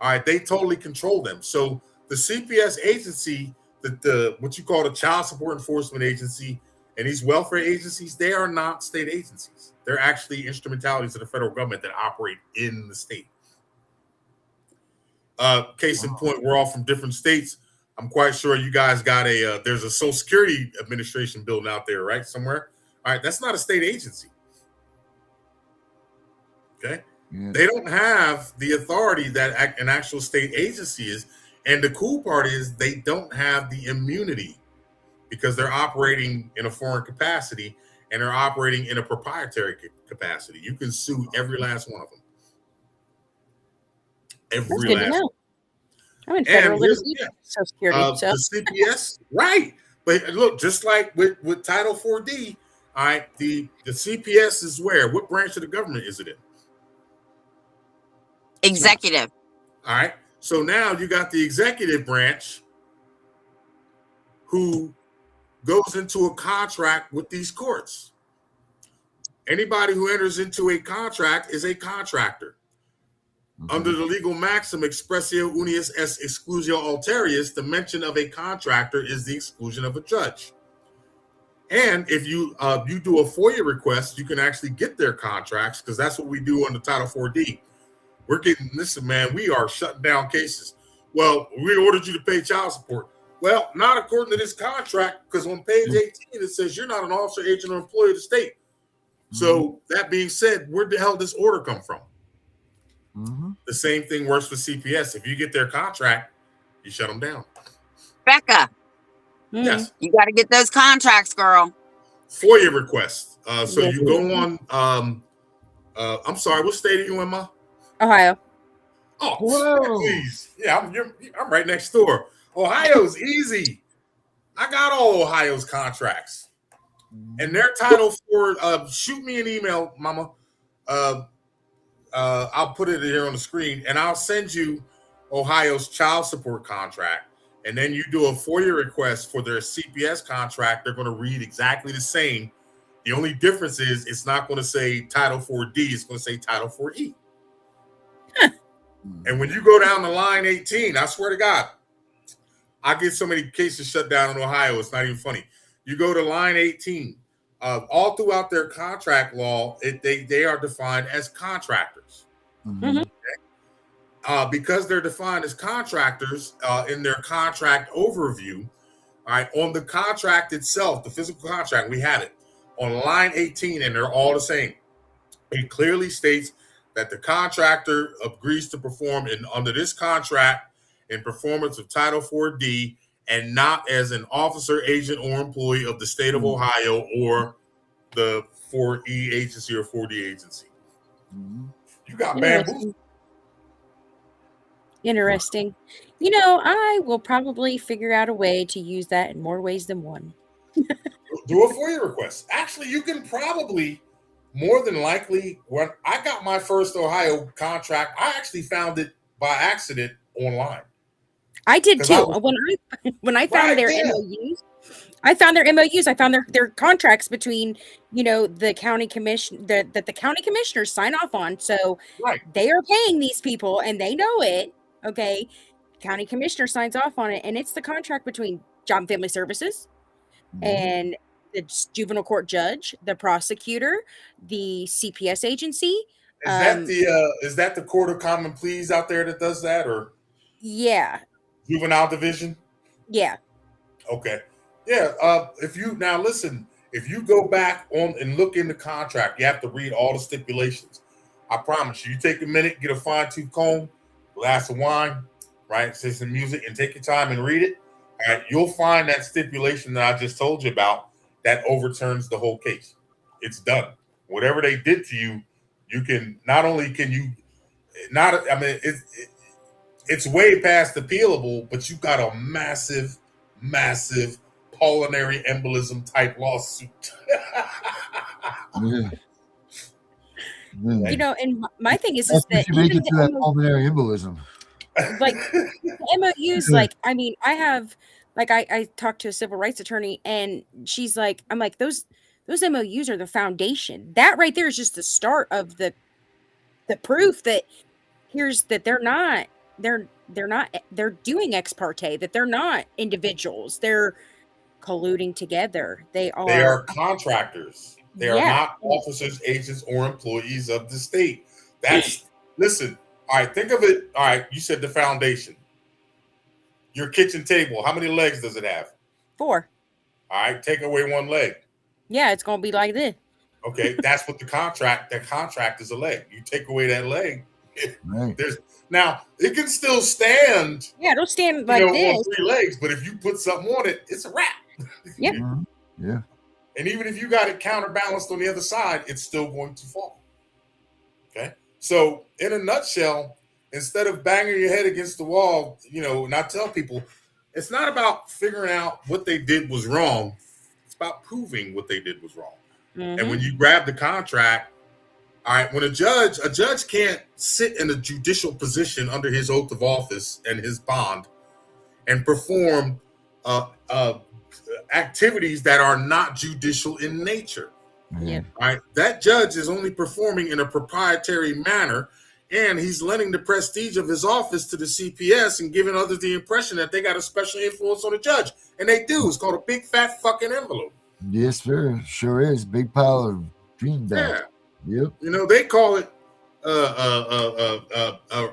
all right, they totally control them. So the CPS agency, the what you call the Child Support Enforcement Agency, and these welfare agencies, they are not state agencies. They're actually instrumentalities of the federal government that operate in the state. Case in point, we're all from different states. I'm quite sure you guys got there's a Social Security Administration building out there, right? Somewhere. All right, that's not a state agency. Okay. Yeah. They don't have the authority that an actual state agency is. And the cool part is they don't have the immunity because they're operating in a foreign capacity and they're operating in a proprietary capacity. You can sue every last one of them. That's good to know. I'm in federal Social Security. The CPS, right. But look, just like with Title 4D, all right, the CPS is where? What branch of the government is it in? Executive. All right. So now you got the executive branch who goes into a contract with these courts. Anybody who enters into a contract is a contractor. Under the legal maxim expressio unius est exclusio alterius, the mention of a contractor is the exclusion of a judge. And if you do a FOIA request, you can actually get their contracts, because that's what we do under Title 4D. We're getting, listen, man, we are shutting down cases. Well, we ordered you to pay child support. Well, not according to this contract, because on page 18, it says you're not an officer, agent, or employee of the state. So that being said, where the hell did this order come from? The same thing works for CPS. If you get their contract, you shut them down. Becca. Yes. You got to get those contracts, girl. FOIA request. So you go on, I'm sorry, what state are you in, Ma? Ohio. Oh, whoa. Please. Yeah, I'm right next door. Ohio's easy. I got all Ohio's contracts. And their Title 4, shoot me an email, Mama. I'll put it here on the screen, and I'll send you Ohio's child support contract. And then you do a FOIA request for their CPS contract. They're going to read exactly the same. The only difference is it's not going to say Title 4D. It's going to say Title 4E. And when you go down to line 18, I swear to God, I get so many cases shut down in Ohio, it's not even funny. You go to line 18, all throughout their contract law, they are defined as contractors. Okay? Because they're defined as contractors in their contract overview, all right, on the contract itself, the physical contract, we have it on line 18, and they're all the same. It clearly states that the contractor agrees to perform under this contract in performance of Title 4D and not as an officer, agent, or employee of the state of Ohio or the 4E agency or 4D agency. You got bamboozled. Interesting. You know, I will probably figure out a way to use that in more ways than one. Do a FOIA request. Actually, you can probably more than likely. When I got my first Ohio contract, I actually found it by accident online. I did 'Cause too. I was- When I found Right, their yeah. MOUs, I found their MOUs. I found their contracts between, you know, the county commission that the county commissioners sign off on. So Right. they are paying these people and they know it. Okay. County commissioner signs off on it, and it's the contract between Job and Family Services and the juvenile court judge, the prosecutor, the CPS agency. Is that the Court of Common Pleas out there that does that, or Yeah. juvenile division? Yeah. Okay. Yeah. If you now listen, if you go back on and look in the contract, you have to read all the stipulations. I promise you, you take a minute, get a fine-tooth comb, glass of wine, right? Say some music and take your time and read it. All right, you'll find that stipulation that I just told you about that overturns the whole case. It's done. Whatever they did to you, you can not only can you not. I mean, it's way past appealable, but you got a massive pulmonary embolism type lawsuit. Yeah. You know, and my thing is That's that if you make even it to that the pulmonary embolism. like the MOUs, like, I mean, I have, like, I talked to a civil rights attorney, and she's like, I'm like, those MOUs are the foundation. That right there is just the start of the proof that here's that they're doing ex parte, that they're not individuals, they're colluding together. They They are are contractors. They are Yeah. not officers, agents, or employees of the state. That's listen. All right, think of it. All right, you said the foundation. Your kitchen table. How many legs does it have? 4. All right, take away one leg. Yeah, it's gonna be like this. Okay, that's what the contract. That contract is a leg. You take away that leg. Right. There's now it can still stand. Yeah, don't stand You like know, this. on 3 legs, but if you put something on it, it's a wrap. Yep. Yeah. And even if you got it counterbalanced on the other side, it's still going to fall. Okay. So, in a nutshell, instead of banging your head against the wall, you know, and I tell people, it's not about figuring out what they did was wrong. It's about proving what they did was wrong. And when you grab the contract, all right, when a judge can't sit in a judicial position under his oath of office and his bond and perform activities that are not judicial in nature. Yeah. All right, that judge is only performing in a proprietary manner, and he's lending the prestige of his office to the CPS and giving others the impression that they got a special influence on the judge, and they do. It's called a big fat fucking envelope. Yes, sir. Sure is. Big pile of greenbacks. Yeah, Yep. you know they call it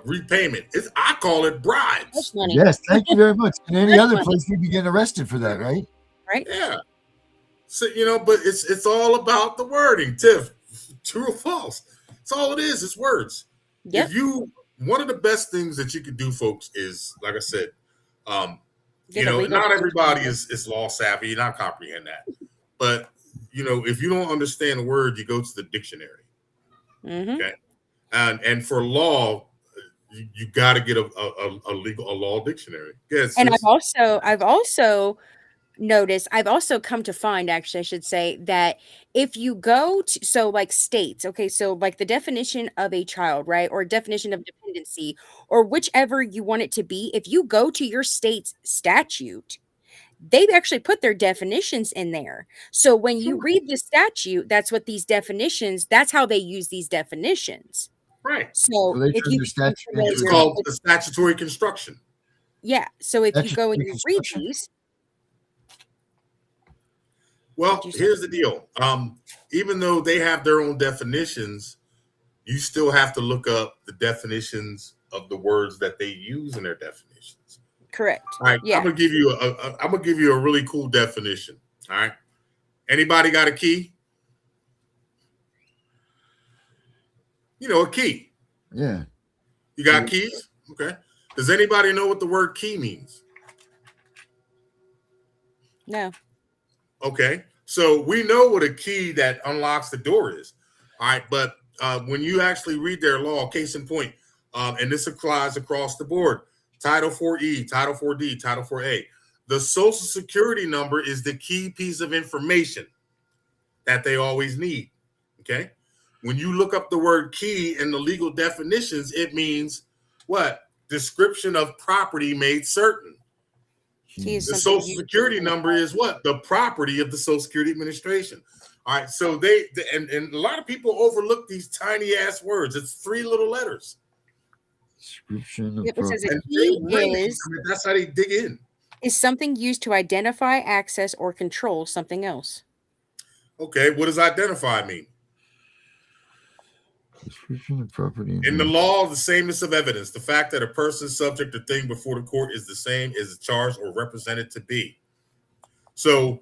repayment. I call it bribes. That's money. Yes, thank you very much. In any other Money. place, we'd be getting arrested for that, right? Right? Yeah. So you know, but it's all about the wording, Tiff. True or false? It's all it is. It's words. Yep. One of the best things that you could do, folks, is like I said, Get you a know, legal not everybody person. is law savvy. You not comprehend that, but you know, if you don't understand a word, you go to the dictionary. Mhm. Okay, and for law, you got to get a law dictionary. Yes, And I've also noticed, I've also come to find, actually, I should say, that if you go to, so like states, okay, so like the definition of a child, right, or definition of dependency, or whichever you want it to be, if you go to your state's statute, they've actually put their definitions in there. So when you read the statute, that's what these definitions, that's how they use these definitions. right. So So they if turn you their statute become It's into familiar called the statutory construction. yeah, so if you go and Statutory you read construction. these, Well, What'd you say? here's the deal. Even though they have their own definitions, you still have to look up the definitions of the words that they use in their definitions. correct. All right, Yeah. I'm gonna give you a really cool definition. All right, anybody got a key? You know, a key. Yeah. You got keys? Okay. Does anybody know what the word key means? No. Okay, so we know what a key that unlocks the door is. All right, but when you actually read their law, case in point, And this applies across the board. Title 4E, Title 4D, Title 4A. The Social Security number is the key piece of information that they always need. Okay? When you look up the word key in the legal definitions, it means what? Description of property made certain. Key is The something Social used to Security identify- number is what? The property of the Social Security Administration. All right, so and a lot of people overlook these tiny ass words. It's 3 little letters. Description of It says a And key really, is I mean, that's how they dig in. something used to identify, access, or control something else. Okay, what does identify mean? description of property. In the law, the sameness of evidence, the fact that a person subject or thing before the court is the same as charged or represented to be. So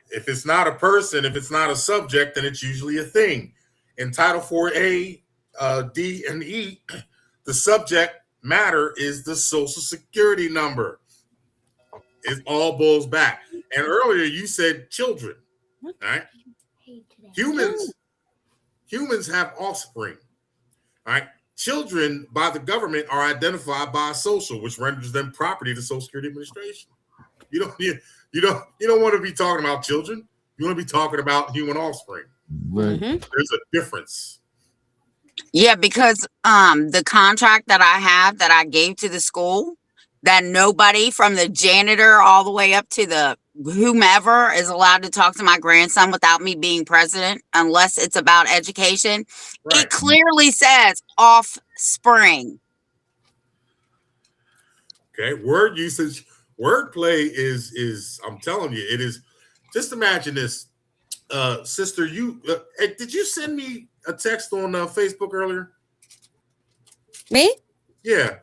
if it's not a person, if it's not a subject, then it's usually a thing. In Title 4A, D, and E, the subject matter is the Social Security number. It all boils back. And earlier you said children, all right? Humans have offspring, all right? Children by the government are identified by a social, which renders them property of the Social Security Administration. You don't want to be talking about children. You want to be talking about human offspring. Right. There's a difference. Yeah, because the contract that I have that I gave to the school, that nobody from the janitor all the way up to the whomever is allowed to talk to my grandson without me being president, unless it's about education. Right. It clearly says offspring. Okay, word usage, wordplay is I'm telling you, it is. Just imagine this, sister. Did you send me a text on Facebook earlier? Me? Yeah.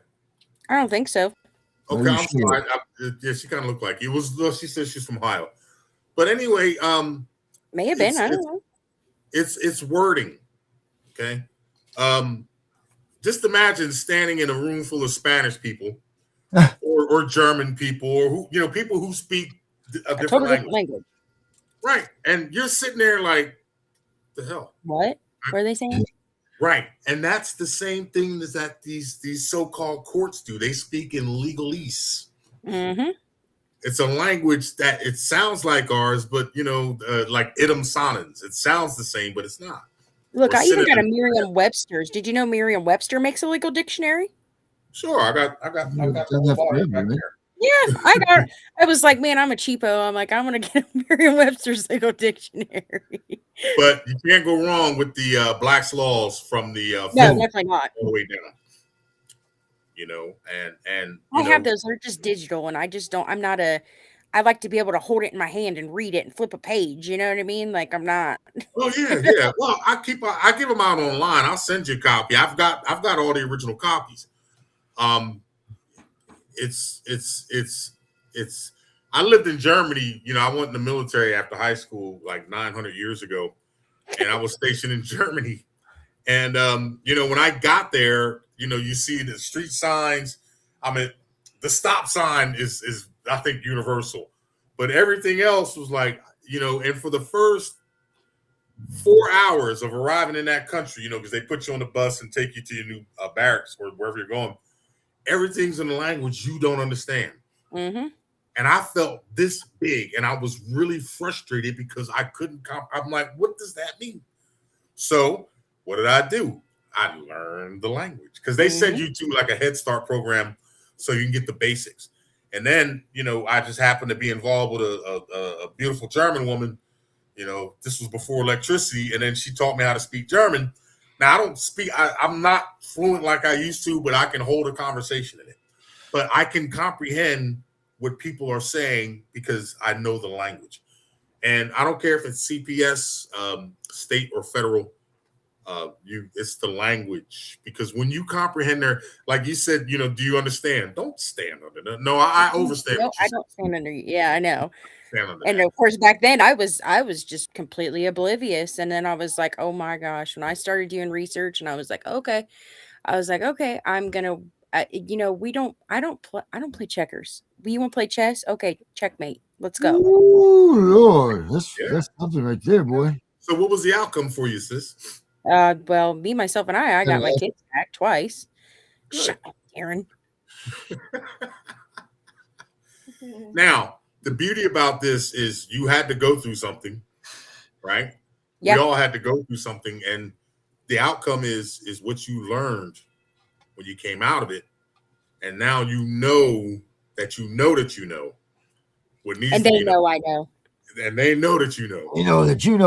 I don't think so. Okay, I'm sorry. Yeah, she kind of looked like it was. She said she's from Ohio, but anyway, May have been. I don't know. It's wording. Okay, just imagine standing in a room full of Spanish people, or German people, or people who speak a different Totally language. different language. Right, and you're sitting there like, the hell? What? What are they saying? Right, and that's the same thing that these so-called courts do. They speak in legalese. Mm-hmm. It's a language that it sounds like ours, but like idem sonans. It sounds the same, but it's not. Look, Or I even got a synonym. Merriam-Webster's. Did you know Merriam-Webster makes a legal dictionary? Sure, I got Done the that whole volume forever, back man. there. Yeah, I was like, man, I'm a cheapo. I'm like, I'm gonna get a Merriam-Webster's legal dictionary. But you can't go wrong with the Black's Laws from the No, film definitely not. all the way down. And I have those. They're just digital, and I just don't. I'm not a. I like to be able to hold it in my hand and read it and flip a page. You know what I mean? Like I'm not. Oh yeah. Well, I give them out online. I'll send you a copy. I've got all the original copies. It's I lived in Germany. I went in the military after high school like 900 years ago, and I was stationed in Germany. And when I got there, you see the street signs. I mean, the stop sign is I think universal, but everything else was like, and for the first 4 hours of arriving in that country, because they put you on the bus and take you to your new barracks or wherever you're going, everything's in a language you don't understand. Mm-hmm. And I felt this big, and I was really frustrated because I couldn't. I'm like, what does that mean? So what did I do? I learned the language because they send you to like a Head Start program so you can get the basics. And then, I just happened to be involved with a beautiful German woman. This was before electricity, and then she taught me how to speak German. Now, I don't speak, I'm not fluent like I used to, but I can hold a conversation in it. But I can comprehend what people are saying because I know the language. And I don't care if it's CPS, state or federal, it's the language. Because when you comprehend like you said, do you understand? Don't stand under that. No, I overstand. No, I don't stand under you. Yeah, I know. Stand And of course, back then I was just completely oblivious. And then I was like, oh my gosh, when I started doing research, and I was like, okay, I'm gonna, I don't play checkers. You want to play chess? Okay, checkmate. Let's go. Ooh, Lord, that's something right there, boy. So, what was the outcome for you, sis? Well, me, myself, and I got my kids back twice. Shut up, Karen. Now, the beauty about this is you had to go through something, right? Yeah. We all had to go through something, and the outcome is what you learned when you came out of it, and now you know that you know that you know what needs And to they be know known, I know. and they know that you know, You know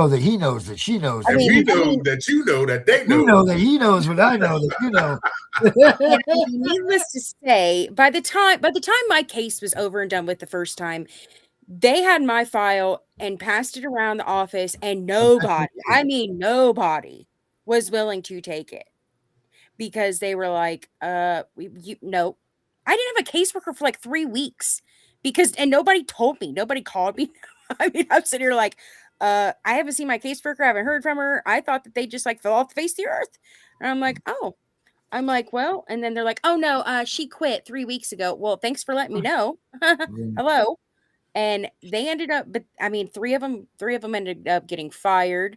that he knows that she knows. I and mean- we know that you know that they know. You know that he knows what I know that you know. And needless to say, by the time my case was over and done with the first time, they had my file and passed it around the office, and nobody, I mean nobody, was willing to take it because they were like, no. I didn't have a caseworker for like 3 weeks and nobody told me, nobody called me. I mean, I'm sitting here like, I haven't seen my caseworker, I haven't heard from her. I thought that they just like fell off the face of the earth. And I'm like, oh. I'm like, well, and then they're like, oh no, she quit 3 weeks ago. Well, thanks for letting me know. Hello. And they ended up, but I mean, three of them ended up getting fired.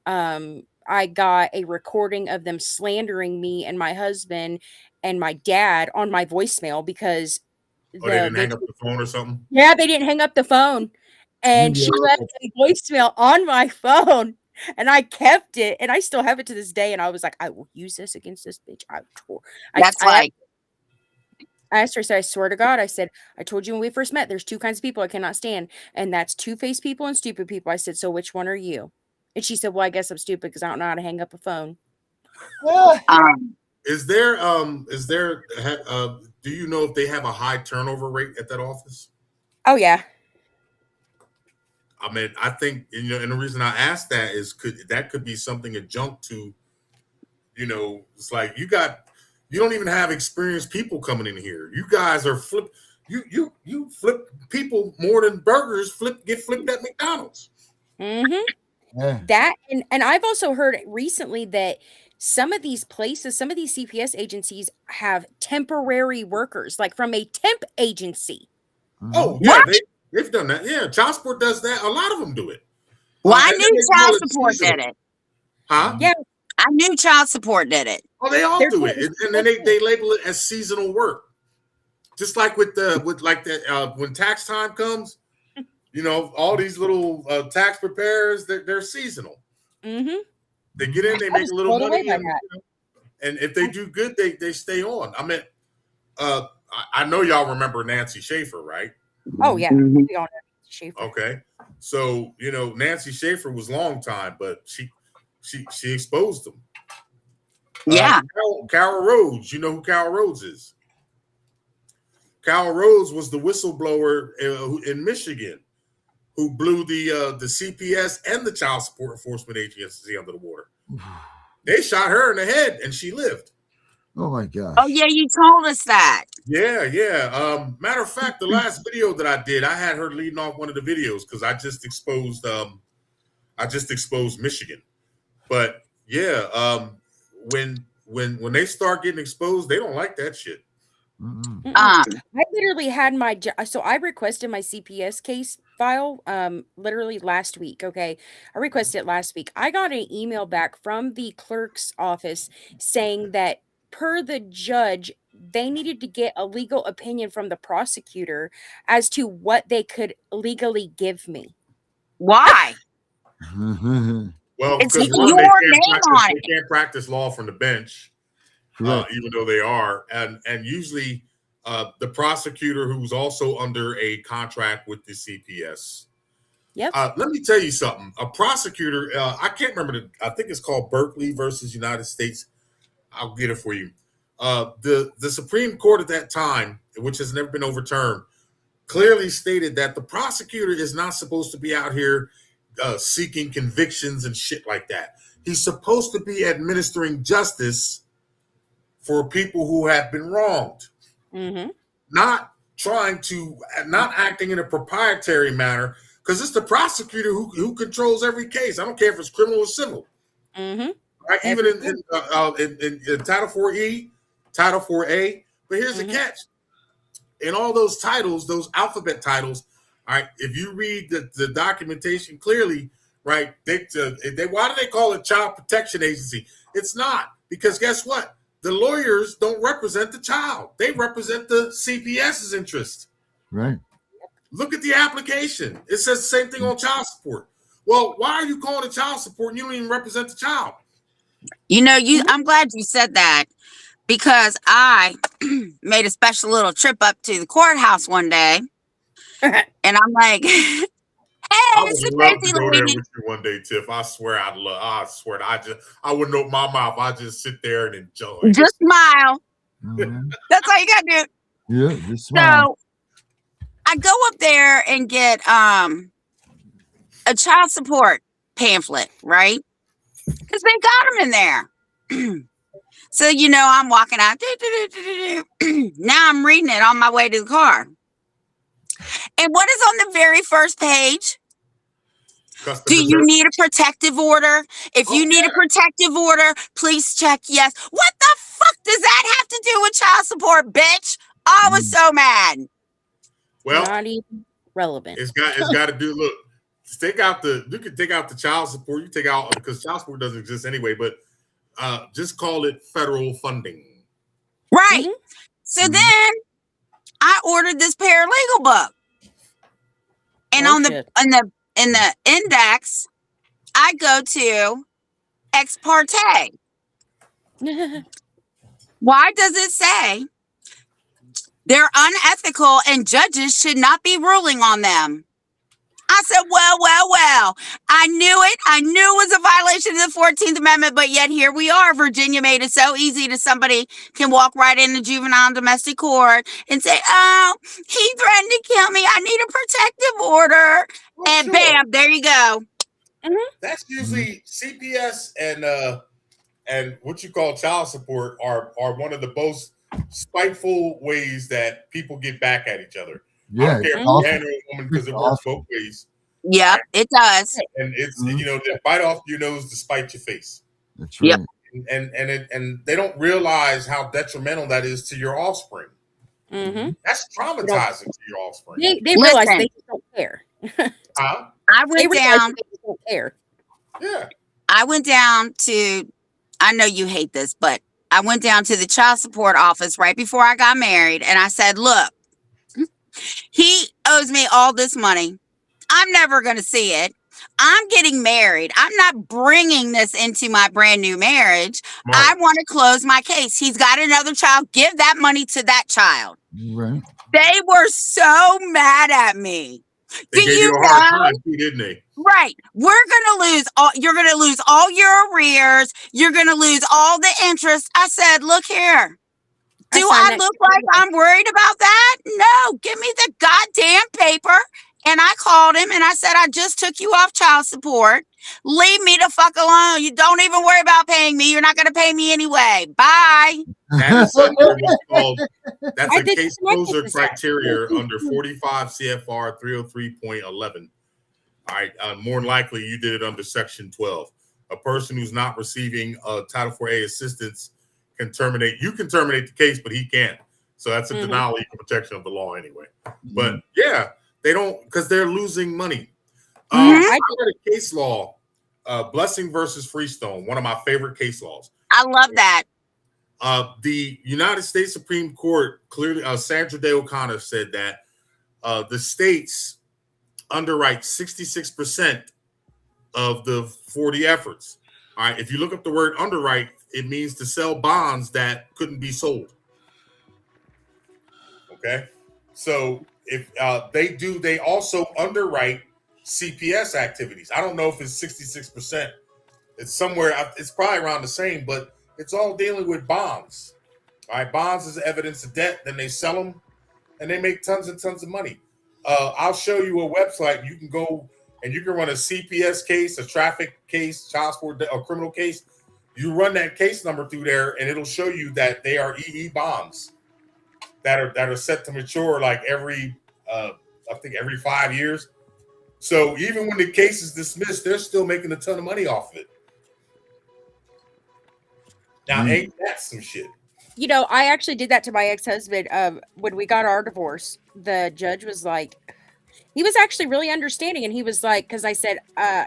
I got a recording of them slandering me and my husband and my dad on my voicemail because Or they didn't hang up the phone or something. yeah, they didn't hang up the phone. And she left a voicemail on my phone. And I kept it, and I still have it to this day. And I was like, I will use this against this bitch. I asked her, I said, I swear to God, I said, I told you when we first met, there's two kinds of people I cannot stand. And that's two-faced people and stupid people. I said, so which one are you? And she said, well, I guess I'm stupid because I don't know how to hang up a phone. Is there do you know if they have a high turnover rate at that office? Oh, yeah. I mean, I think, and the reason I asked that is could be something adjunct to, it's like you don't even have experienced people coming in here. You guys are you flip people more than burgers get flipped at McDonald's. Mm-hmm. Yeah. That and I've also heard recently that some of these places, some of these CPS agencies have temporary workers, like from a temp agency. Oh, yeah, they've done that. Yeah, child support does that. A lot of them do it. Well, I knew child support did it. Huh? Yeah. I knew child support did it. Oh, they all do it, and then they label it as seasonal work, just like when tax time comes. All these little tax preparers, they're seasonal. Mm-hmm. They get in, they make a little money, and if they do good, they stay on. I mean, I know y'all remember Nancy Schaefer, right? Oh yeah, Mhm. we all know Schaefer. Okay, so Nancy Schaefer was long time, but she exposed them. Yeah. Carol Rhodes, you know who Carol Rhodes is? Carol Rhodes was the whistleblower in Michigan who blew the CPS and the Child Support Enforcement Agency under the water. They shot her in the head, and she lived. Oh my gosh. Oh yeah, you told us that. Yeah. Matter of fact, the last video that I did, I had her leading off one of the videos because I just exposed Michigan. But yeah, when they start getting exposed, they don't like that shit. I literally had I requested my CPS case file literally last week. Okay, I requested it last week. I got an email back from the clerk's office saying that per the judge, they needed to get a legal opinion from the prosecutor as to what they could legally give me. Why? Well, It's because your name on it. they can't practice law from the bench, even though they are, and usually the prosecutor who's also under a contract with the CPS. Yep. Let me tell you something. A prosecutor, I can't remember I think it's called Berkeley versus United States. I'll get it for you. The Supreme Court at that time, which has never been overturned, clearly stated that the prosecutor is not supposed to be out here seeking convictions and shit like that. He's supposed to be administering justice for people who have been wronged, not acting in a proprietary manner, because it's the prosecutor who controls every case. I don't care if it's criminal or civil. Right? Even in Title 4E, Title 4A. But here's the catch. In all those titles, those alphabet titles, all right, if you read the documentation clearly, right, why do they call it Child Protection Agency? It's not, because guess what? the lawyers don't represent the child. They represent the CPS's interest. Right. Look at the application. It says the same thing on child support. Well, why are you calling it child support and you don't even represent the child? You know, I'm glad you said that, because I made a special little trip up to the courthouse one day, and I'm like, hey, I it's would the love to crazy go there lady. with you one day, Tiff. I swear I wouldn't open my mouth. I just sit there and enjoy. Just smile. Mhm. That's all you gotta do. Yeah, just smile. So I go up there and get a child support pamphlet, right? Because they got them in there. So, you know, I'm walking out. Now I'm reading it on my way to the car. And what is on the very first page? Do you need a protective order? If you need a protective order, please check yes. What the fuck does that have to do with child support, bitch? I was so mad. Well, Not even relevant. it's got to do. Look, you can take out the child support. You take out, because child support doesn't exist anyway. But just call it federal funding. Right. So then I ordered this paralegal book, and in the index, I go to ex parte. Why does it say they're unethical and judges should not be ruling on them? I said, well, I knew it. I knew it was a violation of the 14th Amendment, but yet here we are. Virginia made it so easy that somebody can walk right into juvenile and domestic court and say, oh, he threatened to kill me. I need a protective order. Well, and sure. Bam, there you go. That's usually CPS and what you call child support are one of the most spiteful ways that people get back at each other. Yeah, I don't care if you're a man or a woman, because it works both ways. Yep, it does. And it's they bite off your nose to spite your face. That's right. Yep. And they don't realize how detrimental that is to your offspring. That's traumatizing to your offspring. They realize they just don't care. Huh? I went down. They just don't care. Yeah. I went down to, I know you hate this, but I went down to the child support office right before I got married. And I said, look, he owes me all this money. I'm never going to see it. I'm getting married. I'm not bringing this into my brand new marriage. I want to close my case. He's got another child. Give that money to that child. Right. They were so mad at me. They gave you a hard time too, didn't they? Right. We're going to lose all, you're going to lose all your arrears. You're going to lose all the interest. I said, look here. Do I look like I'm worried about that? No, give me the goddamn paper. And I called him and I said, I just took you off child support. Leave me the fuck alone. You don't even worry about paying me. You're not going to pay me anyway. Bye. That is what's called, that's a case closure criteria under 45 CFR 303.11. All right. More than likely, you did it under Section 12. A person who's not receiving Title 4A assistance can terminate. You can terminate the case, but he can't. So that's a denial of equal protection of the law anyway. But yeah, they don't, because they're losing money. I read a case law, Blessing versus Freestone, one of my favorite case laws. I love that. The United States Supreme Court clearly, Sandra Day O'Connor said that the states underwrite 66% of the 40 efforts. All right. If you look up the word underwrite, it means to sell bonds that couldn't be sold. Okay. So if they also underwrite CPS activities. I don't know if it's 66%. It's somewhere, it's probably around the same, but it's all dealing with bonds. All right. Bonds is evidence of debt. Then they sell them and they make tons and tons of money. I'll show you a website. You can go and you can run a CPS case, a traffic case, child support, a criminal case. You run that case number through there and it'll show you that they are EE bonds that are set to mature like every 5 years. So even when the case is dismissed, they're still making a ton of money off of it. Now, ain't that some shit? You know, I actually did that to my ex-husband. When we got our divorce, the judge was like, he was actually really understanding. And he was like, because I said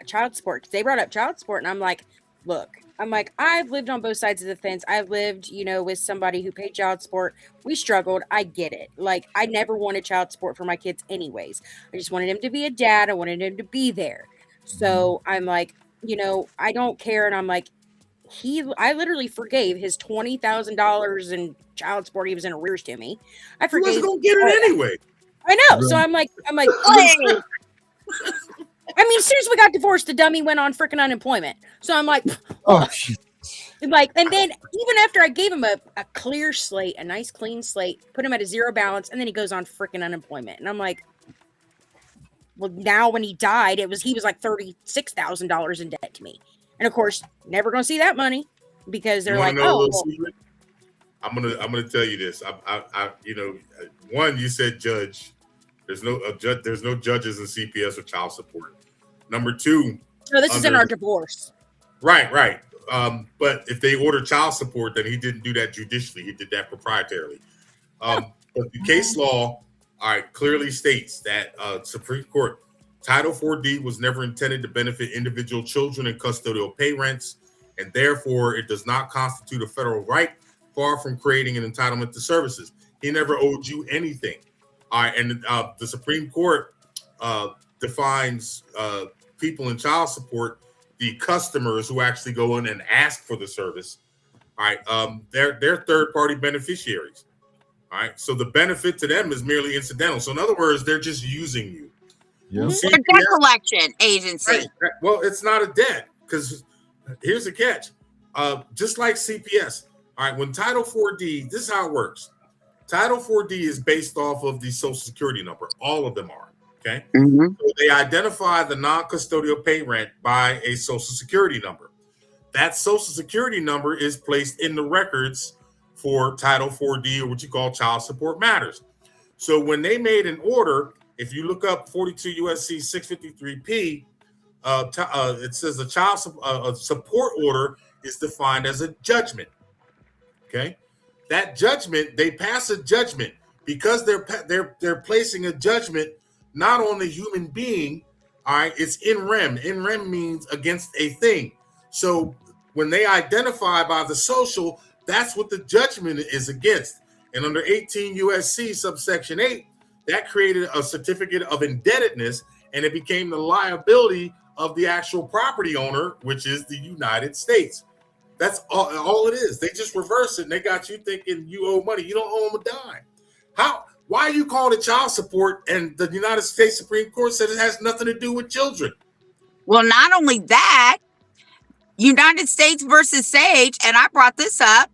child support. They brought up child support. And I'm like, look, I'm like, I've lived on both sides of the fence. I've lived, with somebody who paid child support. We struggled. I get it. Like, I never wanted child support for my kids anyways. I just wanted him to be a dad. I wanted him to be there. So I'm like, I don't care. And I'm like, I literally forgave his $20,000 in child support he was in arrears to me. I He wasn't forgave. gonna get it anyway. I know. So I'm like, Hey, I mean, as soon as we got divorced, the dummy went on freaking unemployment. So I'm like, Oh, shit. and then even after I gave him a clear slate, a nice clean slate, put him at a zero balance, and then he goes on freaking unemployment. And I'm like, well, now when he died, he was like $36,000 in debt to me. And of course, never gonna see that money because they're like, know a oh, little secret? I'm gonna tell you this. One, you said judge. There's no judges in CPS or child support. Number two, no, this is in our divorce. Right. But if they order child support, then he didn't do that judicially. He did that proprietarily. But the case law, clearly states that Supreme Court Title 4D was never intended to benefit individual children and custodial parents, and therefore it does not constitute a federal right, far from creating an entitlement to services. He never owed you anything. And the Supreme Court defines people in child support, the customers who actually go in and ask for the service. They're third-party beneficiaries. All right, so the benefit to them is merely incidental. So in other words, they're just using you. Yeah. they're a debt collection agency. Right. Well, it's not a debt because here's the catch. Just like CPS, all right, when Title 4D, this is how it works. Title 4D is based off of the Social Security number. All of them are, okay? Mm-hmm. So they identify the non-custodial pay rent by a Social Security number. That Social Security number is placed in the records for Title 4D, or what you call child support matters. So when they made an order, if you look up 42 USC 653P, it says a child support order is defined as a judgment, okay? That judgment, they pass a judgment because they're placing a judgment not on the human being. All right, it's in rem. In rem means against a thing. So when they identify by the social, that's what the judgment is against. And under 18 USC subsection 8, that created a certificate of indebtedness, and it became the liability of the actual property owner, which is the United States. That's all it is. They just reverse it, and they got you thinking you owe money. You don't owe them a dime. Why are you calling it child support? And the United States Supreme Court said it has nothing to do with children. Well, not only that, United States versus Sage, and I brought this up,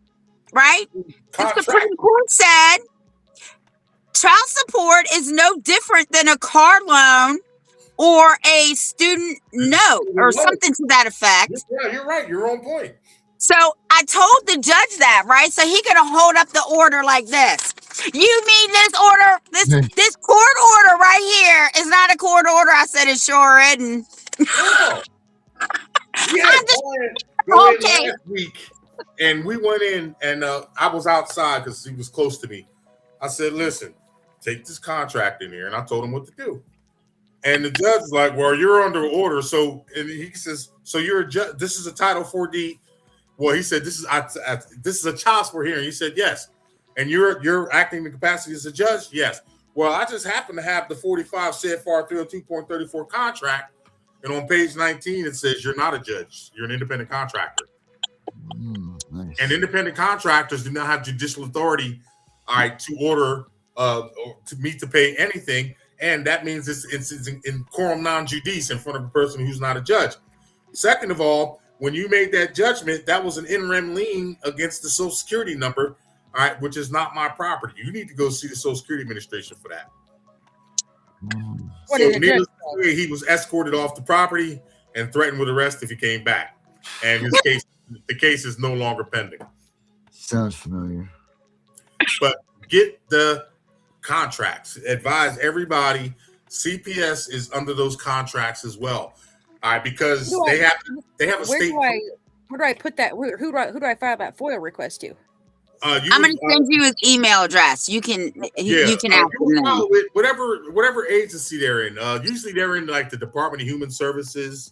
right? The Supreme Court said child support is no different than a car loan or a student note or something to that effect. Yeah, you're right. You're on point. So I told the judge that, right? So he gonna hold up the order like this. You mean this order, this court order right here is not a court order? I said it sure isn't. Last week, and we went in, and I was outside because he was close to me. I said, "Listen, take this contract in here," and I told him what to do. And the judge is like, "Well, you're under order." So, and he says, "So you're a judge? This is a Title 4D." Well, he said, "This is a child support hearing." He said, "Yes." And you're acting in the capacity as a judge? Yes. Well, I just happen to have the 45 CFR 302.34 contract, and on page 19 it says you're not a judge. You're an independent contractor. Nice. And independent contractors do not have judicial authority, all right, to order to me to pay anything, and that means it's in quorum non judice in front of a person who's not a judge. Second of all, when you made that judgment, that was an in rem lien against the Social Security number, all right, which is not my property. You need to go see the Social Security Administration for that. So needless to say, he was escorted off the property and threatened with arrest if he came back. And the case is no longer pending. Sounds familiar. But get the contracts. Advise everybody. CPS is under those contracts as well. All right, because they have a state. Where do I put that? Who do I file that FOIL request to? I'm going to send you his email address. You can ask them. Whatever agency they're in. Usually they're in like the Department of Human Services.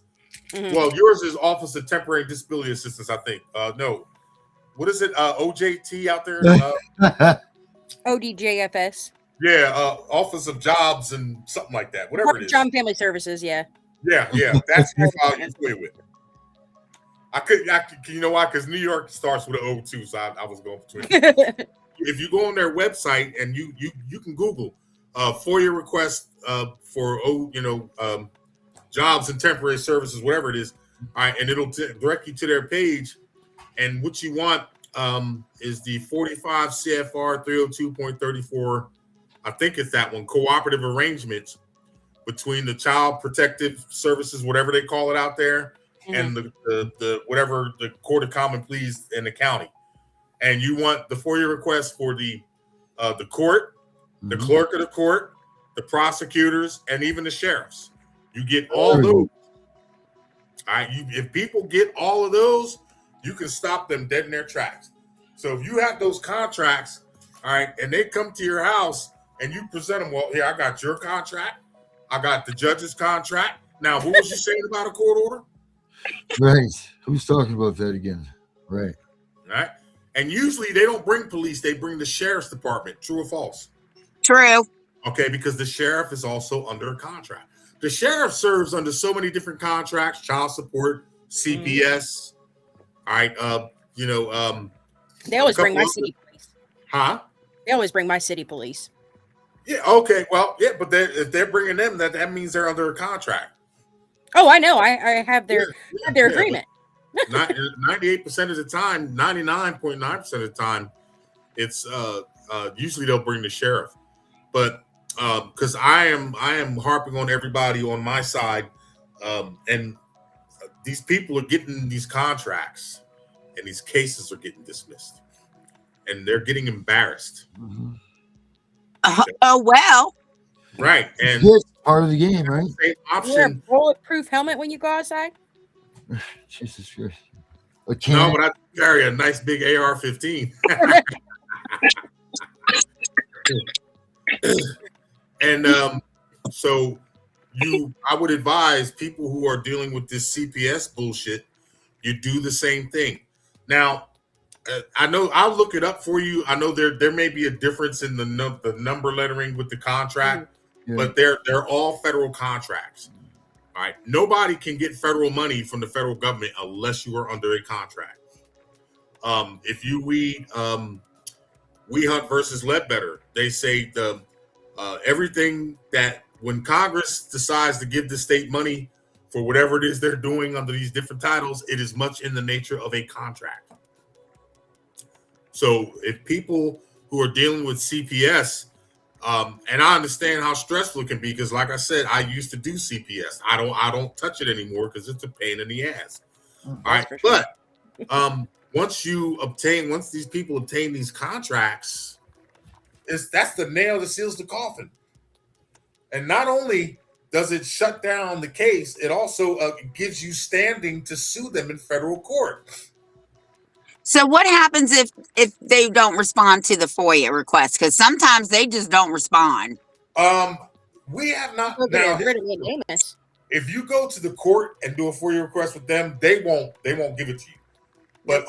Mhm. Well, yours is Office of Temporary Disability Assistance, I think. No, what is it? OJT out there? ODJFS. Yeah, Office of Jobs and something like that. Whatever it is. Job and Family Services, yeah. Yeah. That's you file your FOIA with. I could, you know why? Because New York starts with an O too, so I was going between. If you go on their website and you can Google FOIA request for jobs and temporary services, whatever it is, all right, and it'll direct you to their page. And what you want is the 45 CFR 302.34. I think it's that one. Cooperative arrangements between the Child Protective Services, whatever they call it out there, and the whatever the Court of Common Pleas in the county. And you want the FOIA request for the court, the clerk of the court, the prosecutors, and even the sheriffs. You get all those. All right. If people get all of those, you can stop them dead in their tracks. So if you have those contracts, all right, and they come to your house and you present them, well, here, I got your contract. I got the judge's contract. Now, what was you saying about a court order? Right. Who's talking about that again? Right. All right. And usually they don't bring police. They bring the sheriff's department. True or false? True. Okay, because the sheriff is also under a contract. The sheriff serves under so many different contracts, child support, CPS. All right. They always bring my city police. Huh? They always bring my city police. Yeah. Okay. Well, yeah, but if they're bringing them, that means they're under a contract. Oh, I know. I have their agreement. 98% of the time, 99.9% of the time, it's usually they'll bring the sheriff. But because I am harping on everybody on my side, and these people are getting these contracts, and these cases are getting dismissed, and they're getting embarrassed. Oh well. Right, and it's part of the game, right? Same You wear a option. bulletproof helmet when you go outside? Jesus Christ. No, but I carry a nice big AR-15. And so I would advise people who are dealing with this CPS bullshit, you do the same thing. Now, I know I'll look it up for you. I know there may be a difference in the number lettering with the contract, but they're all federal contracts. All right. Nobody can get federal money from the federal government unless you are under a contract. If you read We Hunt versus Ledbetter, they say everything that when Congress decides to give the state money for whatever it is they're doing under these different titles, it is much in the nature of a contract. So if people who are dealing with CPS, and I understand how stressful it can be, because like I said, I used to do CPS. I don't touch it anymore because it's a pain in the ass. All right. But once these people obtain these contracts, that's the nail that seals the coffin. And not only does it shut down the case, it also gives you standing to sue them in federal court. So what happens if they don't respond to the FOIA request? Because sometimes they just don't respond. We have not. Now, Now, if you go to the court and do a FOIA request with them, they won't give it to you. But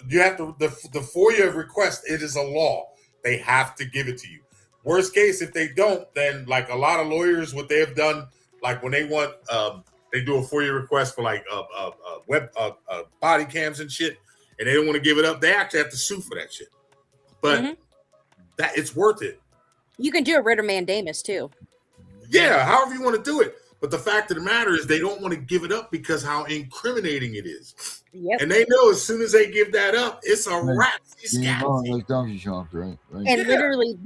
you have to the FOIA request. It is a law. They have to give it to you. Worst case, if they don't, then like a lot of lawyers, what they have done, like when they want, they do a FOIA request for like web body cams and shit, and they don't want to give it up. They actually have to sue for that shit. But that it's worth it. You can do a writ of mandamus too. Yeah, however you want to do it. But the fact of the matter is they don't want to give it up because how incriminating it is. Yep. And they know as soon as they give that up, it's a wrap. Like donkey shocked, right? And literally,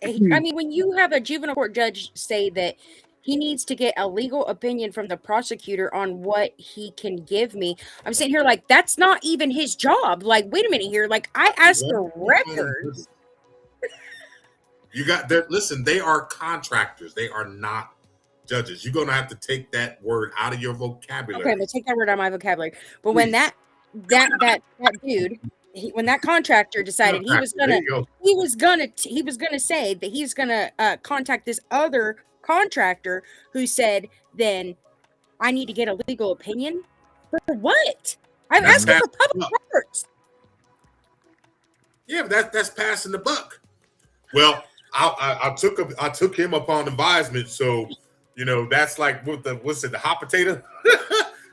when you have a juvenile court judge say that he needs to get a legal opinion from the prosecutor on what he can give me, I'm sitting here like, that's not even his job. Like, wait a minute here. Like, I asked the records. You got there. Listen, they are contractors. They are not judges. You're gonna have to take that word out of your vocabulary. Okay, I'm gonna take that word out of my vocabulary. But when that dude, when that contractor decided he was gonna say that he's gonna contact this other contractor who said, then I need to get a legal opinion for what? I'm That's asking for passing the public buck. records. Yeah, that's passing the buck. Well, I took him upon advisement, so that's like the hot potato.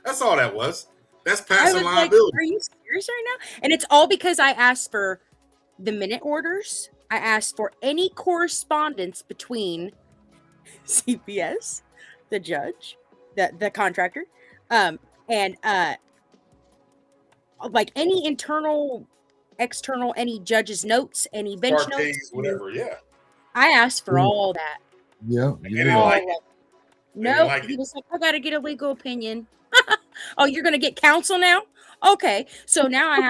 That's all that was. That's I passing was like, liability. are you serious right now? And it's all because I asked for the minute orders. I asked for any correspondence between CPS, the judge, the contractor, and like any internal, external, any judge's notes, any bench Parquet, notes. whatever. Yeah, I asked for all that. Yeah. they didn't like it. No, like he it. was like, I got to get a legal opinion. Oh, you're gonna get counsel now? Okay, so now I'm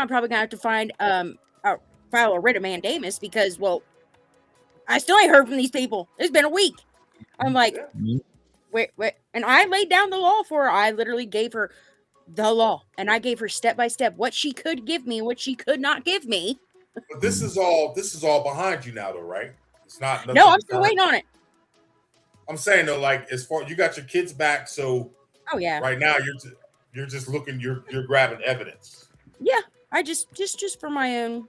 probably gonna have to file a writ of mandamus because, well, I still ain't heard from these people. It's been a week. I'm like, wait, and I laid down the law for her. I literally gave her the law, and I gave her step by step what she could give me and what she could not give me. But this is all behind you now, though, right? It's not. No, I'm still waiting on it. I'm saying though, like as far you got your kids back, so Oh yeah, right now you're just looking, you're grabbing evidence. yeah. I just for my own.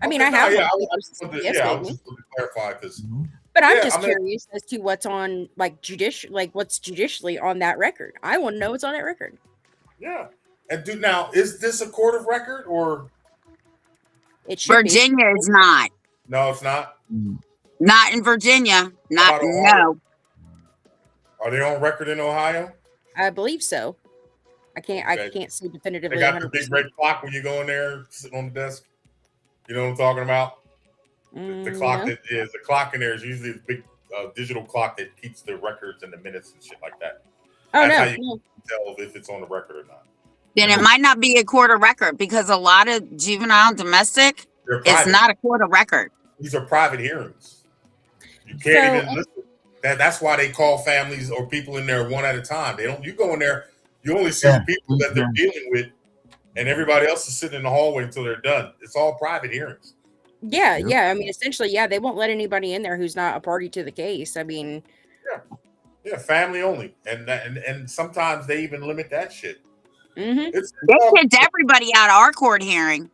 I mean, Okay, I have. I one was just paper looking CPS to, I was statement. just looking to clarify because But I'm Yeah, just I mean- curious as to what's on what's judicially on that record. I want to know what's on that record. yeah. And now, is this a court of record or It should Virginia is not. no? It's not. Not in Virginia. Not How about Ohio? no. Are they on record in Ohio? be. I believe so. I can't say They definitively. got the 100%. big red clock when you go in there, sitting on the desk. You know what I'm talking about? The clock No. that is the clock in there is usually the big digital clock that keeps the records and the minutes and shit like that. Oh That's how no, you no. tell if it's on the record or not. Then it might not be a court of record because a lot of juvenile domestic They're is private. not a court of record. These are private hearings. You can't So- even listen. That's why they call families or people in there one at a time. They don't. You go in there, you only see the people that they're dealing with, and everybody else is sitting in the hallway until they're done. It's all private hearings. Yeah, Yep. yeah. I mean, essentially, yeah, they won't let anybody in there who's not a party to the case. I mean, Yeah, family only, and sometimes they even limit that shit. mhm. It's They kicked everybody out of our court hearing.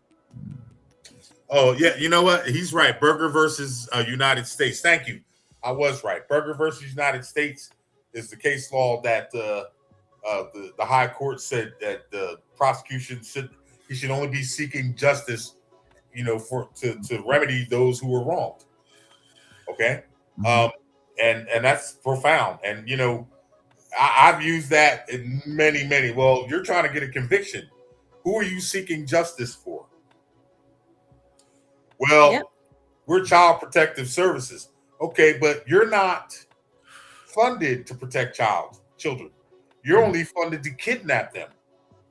Oh yeah, you know what? He's right. Berger versus United States. Thank you. I was right. Berger versus United States is the case law that the high court said that the prosecution should only be seeking justice, to remedy those who were wronged. Okay, and that's profound. And I've used that in many. Well, you're trying to get a conviction. Who are you seeking justice for? Well, Yep. we're Child Protective Services. Okay, but you're not funded to protect children. You're only funded to kidnap them.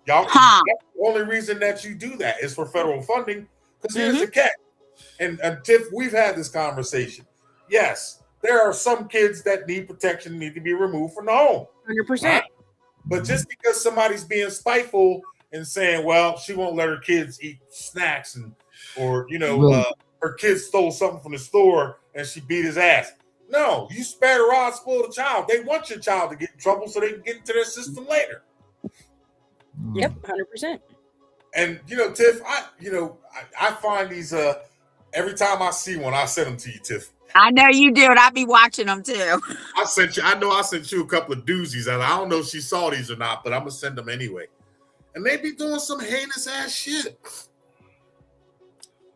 Y'all, Huh. that's the only reason that you do that is for federal funding. Because here's the catch. And Tiff, we've had this conversation. Yes, there are some kids that need protection, need to be removed from the home. 100%. But just because somebody's being spiteful and saying, well, she won't let her kids eat snacks or her kids stole something from the store and she beat his ass. No, you spare the rod, spoil the child. They want your child to get in trouble so they can get into their system later. Yep, 100%. And Tiff, I find these every time I see one, I send them to you, Tiff. I know you do, and I be watching them too. I sent you a couple of doozies, and I don't know if she saw these or not, but I'm gonna send them anyway. And they be doing some heinous ass shit.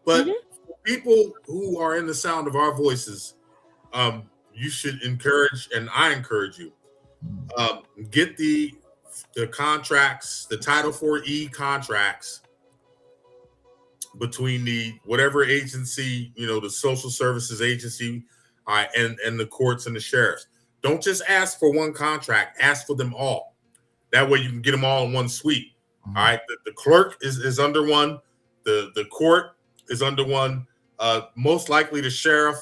But people who are in the sound of our voices, you should encourage, and I encourage you, get the contracts, the Title 4E contracts between the whatever agency, the social services agency, and the courts and the sheriffs. Don't just ask for one contract, ask for them all. That way you can get them all in one suite. All right. The clerk is under one, the court is under one, most likely the sheriff,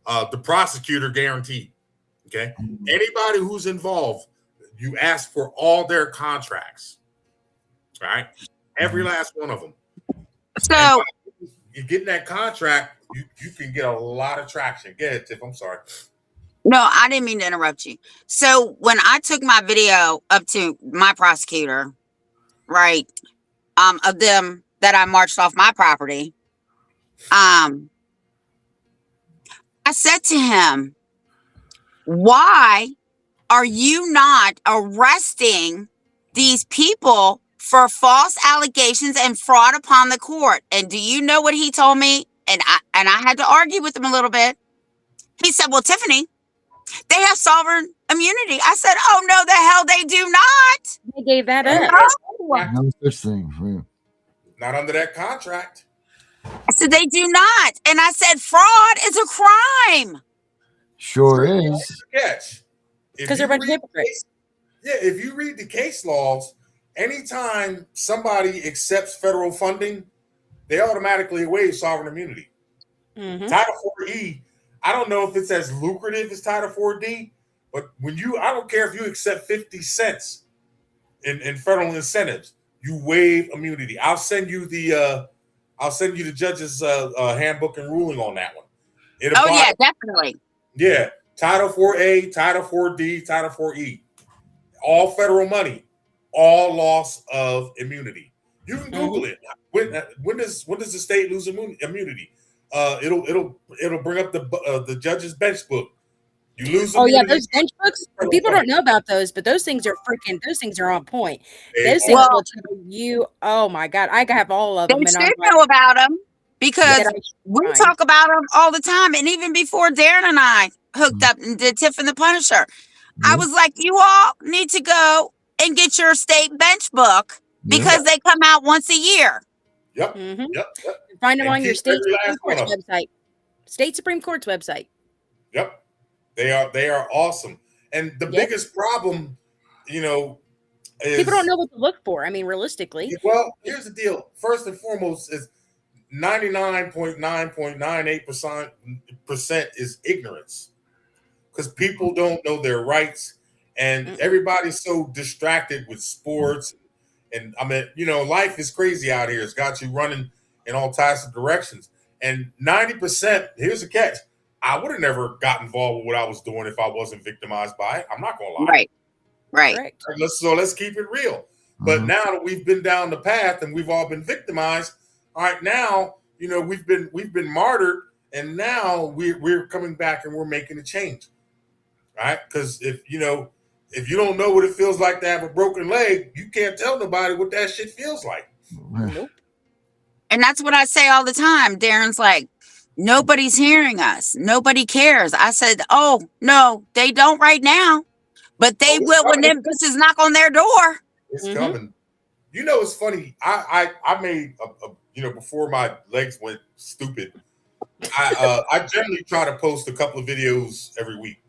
the prosecutor guaranteed. Okay. Anybody who's involved, you ask for all their contracts. All right. Every last one of them. So You get that contract, you can get a lot of traction. Get it, Tiff. I'm sorry. No, I didn't mean to interrupt you. So when I took my video up to my prosecutor, right, of them that I marched off my property, I said to him, why are you not arresting these people for false allegations and fraud upon the court? And do you know what he told me? And I had to argue with him a little bit. He said, well, Tiffany, they have sovereign immunity. I said, oh, no, the hell they do not. They gave that up. No such thing. Right. Not under that contract. I said, they do not. And I said, fraud is a crime. Sure is. Catch. Because they're a bunch of hypocrites. Yeah, if you read the case laws, anytime somebody accepts federal funding, they automatically waive sovereign immunity. Mm-hmm. Title 4E, I don't know if it's as lucrative as Title 4D, but I don't care if you accept 50 cents in federal incentives, you waive immunity. I'll send you the judge's handbook and ruling on that one. Oh yeah, definitely. Yeah, Title 4A, Title 4D, Title 4E, all federal money, all loss of immunity. You can Google it. When does the state lose immunity? It'll bring up the judge's bench book. You lose. Oh yeah, those bench books. People don't know about those, but those things are on point. Those things will tell you. Oh my God, I have all of them. They should know about them because we talk about them all the time. And even before Darren and I hooked up and did Tiff and The Punisher, I was like, you all need to go and get your state bench book because they come out once a year. Yep. Mm-hmm. Yep. Find them on your state Supreme Court's website. State Supreme Court's website. Yep. They are awesome. And the biggest problem, is people don't know what to look for. I mean, realistically. Well, here's the deal. First and foremost is 99.9.98% is ignorance. Because people don't know their rights and everybody's so distracted with sports. And I mean, life is crazy out here. It's got you running in all types of directions. And 90%, here's the catch. I would have never got involved with what I was doing if I wasn't victimized by it. I'm not going to lie. Right. Let's keep it real. But now that we've been down the path and we've all been victimized, all right, now, we've been martyred, and now we're coming back and we're making a change. Right? Because if you don't know what it feels like to have a broken leg, you can't tell nobody what that shit feels like. Nope. And that's what I say all the time. Darren's like, nobody's hearing us. Nobody cares. I said, oh, no, they don't right now. But they will when them bitches knock on their door. It's coming. It's funny. I made, before my legs went stupid, I generally try to post a couple of videos every week.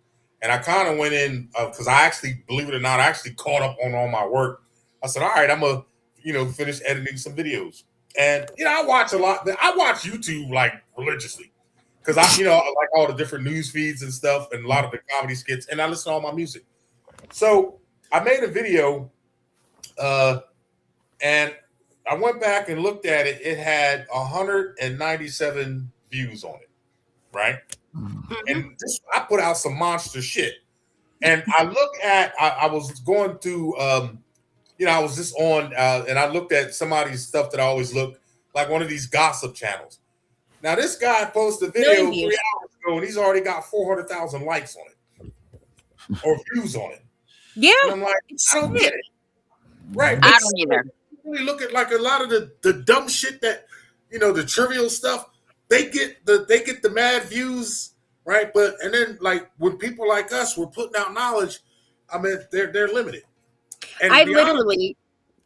And I kind of went in because I actually, believe it or not, I actually caught up on all my work. I said, all right, I'm going to, finish editing some videos. And, I watch a lot. I watch YouTube like religiously because I like all the different news feeds and stuff and a lot of the comedy skits, and I listen to all my music. So I made a video and I went back and looked at it. It had 197 views on it, right? And I put out some monster shit. And I was going through, I was just on, and I looked at somebody's stuff that I always look, like one of these gossip channels. Now, this guy posted a video 3 hours ago, and he's already got 400,000 likes on it or views on it. Yeah. And I'm like, I don't get it. Right. I don't either. Really look at like a lot of the dumb shit that, the trivial stuff, they get the mad views, right? But and then like when people like us were putting out knowledge, I mean they're limited. And I literally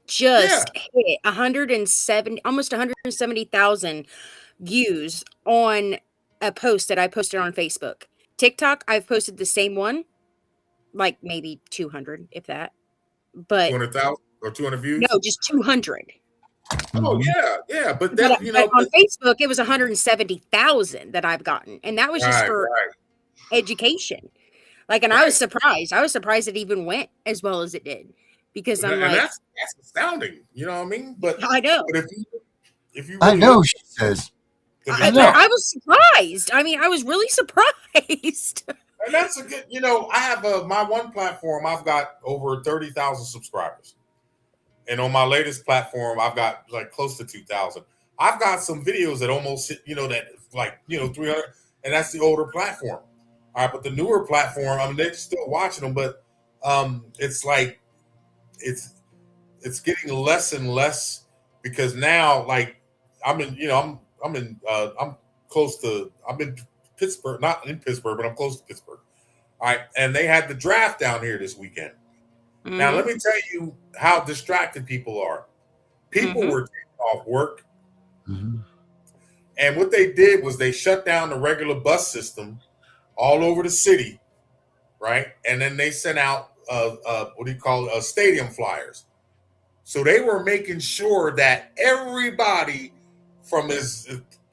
just hit 170,000 views on a post that I posted on Facebook. TikTok, I've posted the same one, like maybe 200, if that. But 200,000 or 200 views? No, just 200. Oh yeah, but that on Facebook it was 170,000 that I've gotten, and that was just for education. Like, and I was surprised. I was surprised it even went as well as it did, because I'm like, that's astounding. You know what I mean? But I know. But if you, I know, she says. I was surprised. I mean, I was really surprised. And that's a good, I have my one platform, I've got over 30,000 subscribers. And on my latest platform, I've got like close to 2,000. I've got some videos that almost hit, that like, 300, and that's the older platform. All right, but the newer platform, I mean, they're still watching them, but it's like, it's getting less and less because now, like, I'm in Pittsburgh, not in Pittsburgh, but I'm close to Pittsburgh. All right, and they had the draft down here this weekend. Mm-hmm. Now, let me tell you how distracted people are. People were taking off work. Mhm. And what they did was they shut down the regular bus system all over the city, right? And then they sent out, stadium flyers. So they were making sure that everybody from as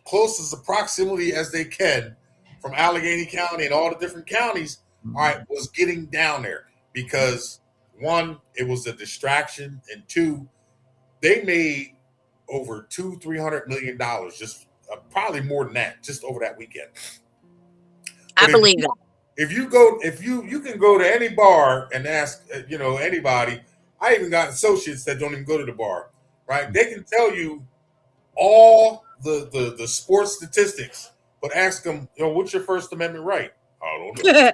close as the proximity as they can from Allegheny County and all the different counties, all right, was getting down there because one, it was a distraction, and two, they made over $200-300 million, just probably more than that, just over that weekend. I believe that. If you can go to any bar and ask, anybody. I even got associates that don't even go to the bar, right? They can tell you all the sports statistics, but ask them, what's your First Amendment right? I don't know.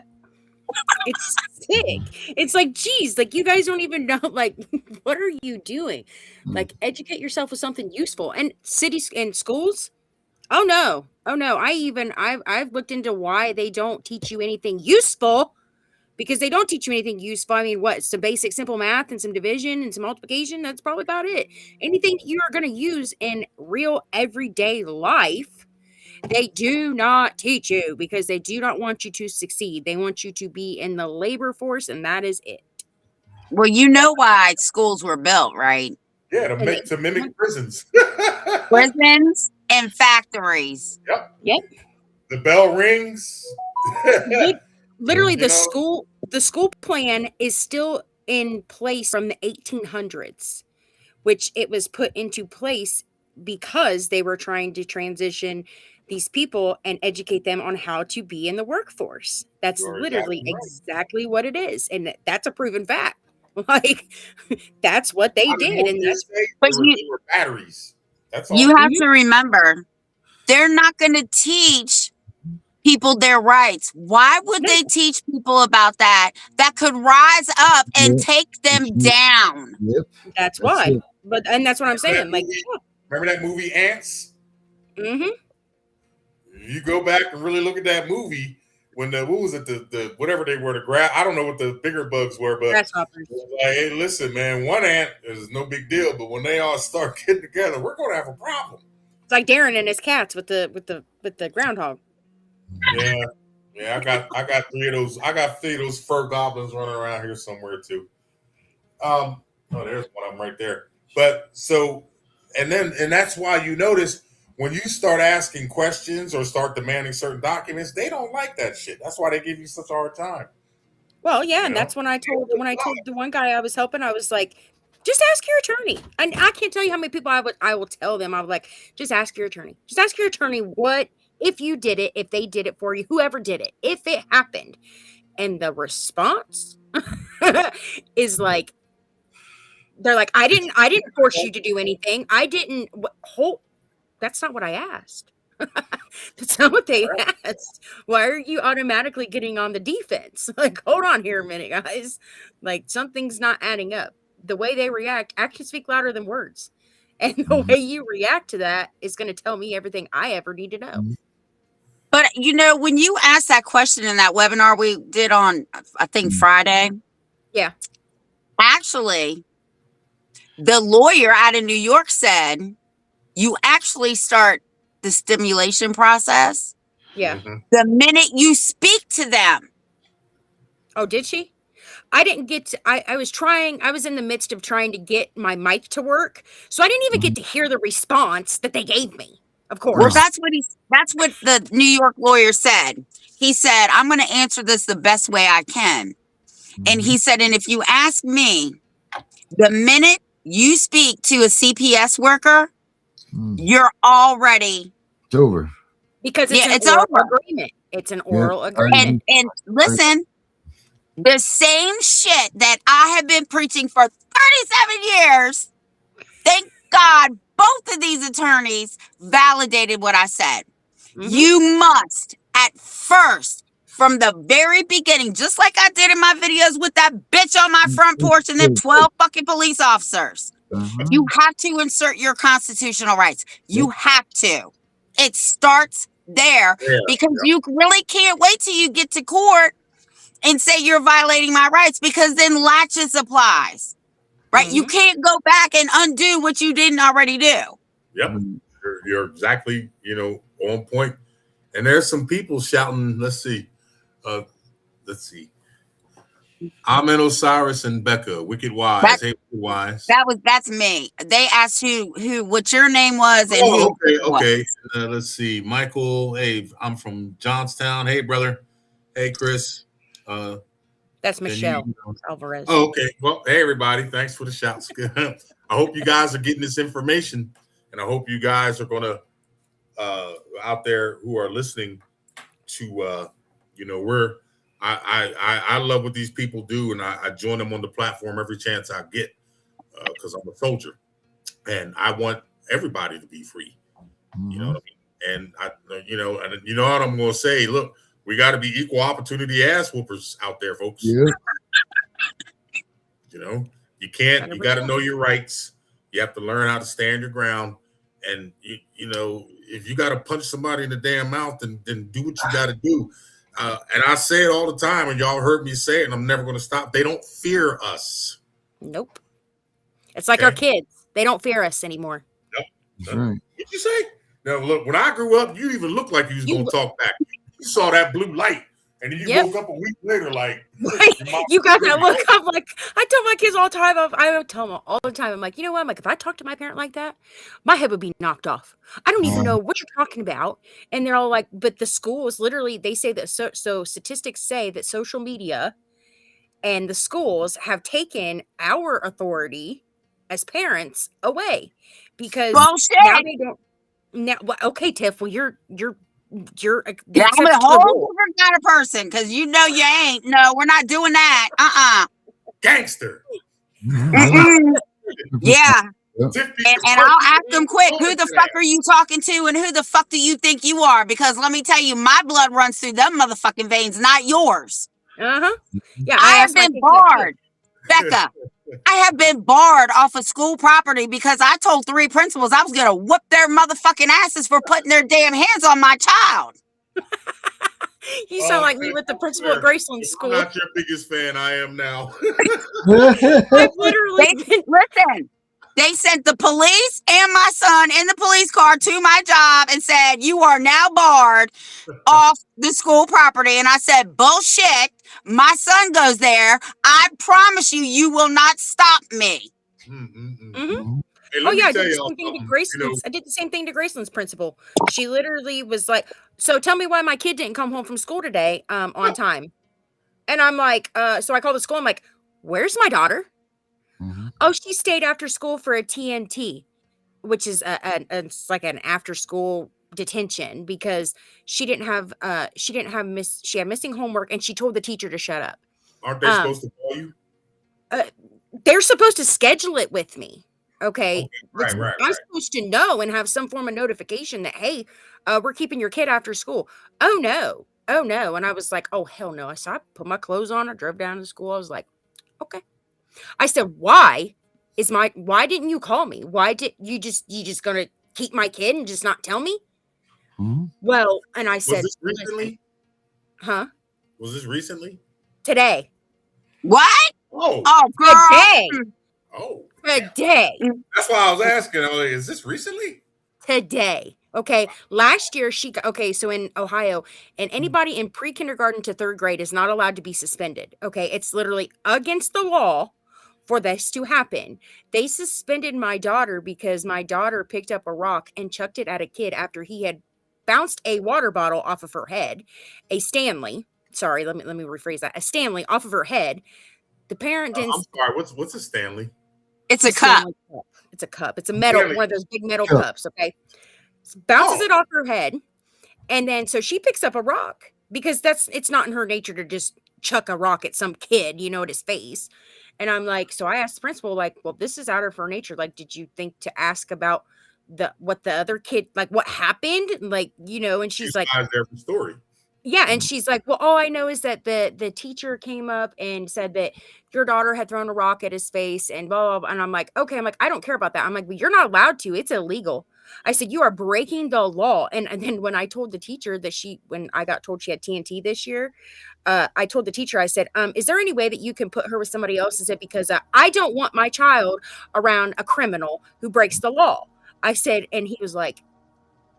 It's sick. It's like, geez, like you guys don't even know, like, what are you doing? Like, educate yourself with something useful. And cities and schools, oh no. I've looked into why they don't teach you anything useful, because they don't teach you anything useful. I mean, what? Some basic simple math and some division and some multiplication. That's probably about it. Anything that you are going to use in real everyday life, they do not teach you because they do not want you to succeed. They want you to be in the labor force, and that is it. Well, you know why schools were built, right? Yeah, to mimic prisons. Prisons and factories. Yep. The bell rings. Literally, the school plan is still in place from the 1800s, which it was put into place because they were trying to transition these people and educate them on how to be in the workforce. That's literally exactly what it is. And that's a proven fact. Like, that's what they did. And but they were batteries. That's all. You have to remember, they're not going to teach people their rights. Why would they teach people about that could rise up and take them down? Yep. That's why. It. And that's what I'm saying. Like, remember that movie Ants? Mm-hmm. You go back and really look at that movie when what was it, the whatever they were, I don't know what the bigger bugs were, but grasshoppers. Like, hey, listen, man, one ant is no big deal, but when they all start getting together, we're gonna have a problem. It's like Darren and his cats with the groundhog. Yeah. I got three of those. I got three of those fur goblins running around here somewhere too. Oh, there's one of them right there. But and that's why you notice when you start asking questions or start demanding certain documents, they don't like that shit. That's why they give you such a hard time. Well, yeah, and that's when I told the one guy I was helping, I was like, just ask your attorney. And I can't tell you how many people I will tell them. I was like, just ask your attorney. Just ask your attorney what if you did it, if they did it for you, whoever did it, if it happened. And the response is like, they're like, I didn't force you to do anything. I didn't that's not what I asked. That's not what they asked. Why are you automatically getting on the defense? Like, hold on here a minute, guys. Like, something's not adding up. The way they react, actions speak louder than words. And the way you react to that is going to tell me everything I ever need to know. But, when you asked that question in that webinar we did on, I think, Friday. Yeah. Actually, the lawyer out of New York said, you actually start the stimulation process. Yeah. The minute you speak to them. Oh, did she? I didn't get to, I was in the midst of trying to get my mic to work. So I didn't even get to hear the response that they gave me. Of course. Well, that's what the New York lawyer said. He said, I'm going to answer this the best way I can. And he said, and if you ask me, the minute you speak to a CPS worker, you're already it's over. Because it's over. Agreement. It's an oral I- agreement. And listen, the same shit that I have been preaching for 37 years. Thank God both of these attorneys validated what I said. Mhm. You must, at first, from the very beginning, just like I did in my videos with that bitch on my front porch and then 12 fucking police officers, you have to insert your constitutional rights. You have to. It starts there because you really can't wait till you get to court and say you're violating my rights, because then latches applies. Right? You can't go back and undo what you didn't already do. Yep. You're exactly, on point. And there's some people shouting, let's see. Ahmed Osiris and Becca, Wicked Wise. Hey, Wicked Wise. That's me. They asked who what your name was and who. Okay. Let's see. Michael, hey, I'm from Johnstown. Hey, brother. Hey, Chris. That's Michelle Alvarez. Oh, okay. Well, hey, everybody. Thanks for the shouts. I hope you guys are getting this information, and I hope you guys are going to, out there who are listening to, I love what these people do, and I join them on the platform every chance I get, because I'm a soldier, and I want everybody to be free. You know what I mean? And you know what I'm going to say. Look, we got to be equal opportunity ass whoopers out there, folks. Yeah. You can't. You got to know your rights. You have to learn how to stand your ground, and if you got to punch somebody in the damn mouth, then do what you got to do. And I say it all the time, and y'all heard me say it, and I'm never going to stop. They don't fear us. Nope. It's like our kids. They don't fear us anymore. That's right. What'd you say? Now, look, when I grew up, you even looked like you was going to talk back. You saw that blue light, and then you woke up a week later like, you got that look. I'm like, I tell my kids all the time. I tell them all the time. I'm like, you know what? I'm like, if I talked to my parent like that, my head would be knocked off. I don't even know what you're talking about. And they're all like, but the schools literally, they say that. So statistics say that social media and the schools have taken our authority as parents away, because now they don't. Now, okay, Tiff. Well, you're I'm a whole different kind of person, because you ain't. No, we're not doing that. Gangster. Yeah. And I'll ask them quick, who the fuck are you talking to, and who the fuck do you think you are? Because let me tell you, my blood runs through them motherfucking veins, not yours. Yeah, I have been barred, Becca. I have been barred off of school property because I told 3 principals I was going to whoop their motherfucking asses for putting their damn hands on my child. You sound like me with the principal at Graceland School. I'm not your biggest fan. I am now. I've literally listen. They sent the police and my son in the police car to my job and said, you are now barred off the school property. And I said, bullshit. My son goes there. I promise you, you will not stop me. Hey, I did the same thing to Graceland's. I did the same thing to Graceland's principal. She literally was like, so tell me why my kid didn't come home from school today on time. And I'm like, so I called the school. I'm like, where's my daughter? Oh, she stayed after school for a TNT, which is it's like an after school detention, because she had missing homework, and she told the teacher to shut up. Aren't they supposed to call you? They're supposed to schedule it with me. Okay. Right. I'm supposed to know and have some form of notification that, hey, we're keeping your kid after school. Oh no. And I was like, oh hell no. So I put my clothes on. I drove down to school. I was like, okay. I said, why didn't you call me? Why did you just gonna keep my kid and just not tell me? Well, and I said, was this recently? Huh? Was this recently? Today. What? Oh, girl. Today. Oh. Today. That's why I was asking. I was like, is this recently? Today. Okay. Last year, so in Ohio, and anybody in pre-kindergarten to 3rd grade is not allowed to be suspended. Okay. It's literally against the law for this to happen. They suspended my daughter because my daughter picked up a rock and chucked it at a kid after he had bounced a water bottle off of her head. A Stanley. Sorry, let me rephrase that. A Stanley off of her head. The parent didn't. I'm sorry. What's a Stanley? It's a cup. It's a cup. It's a metal, one of those big metal cups. Okay. So bounces it off her head. And then, so she picks up a rock because it's not in her nature to just chuck a rock at some kid, at his face. And I'm like, so I asked the principal, like, well, this is out of her nature. Like, did you think to ask about what the other kid, like, what happened? Like, and she's like, every story. yeah. And she's like, well, all I know is that the teacher came up and said that your daughter had thrown a rock at his face and blah, blah, blah. And I'm like, okay. I'm like, I don't care about that. I'm like, well, you're not allowed to. It's illegal. I said, you are breaking the law. And then when I told the teacher that when I got told she had TNT this year, I told the teacher, I said, is there any way that you can put her with somebody else? I said, because I don't want my child around a criminal who breaks the law. I said, and he was like,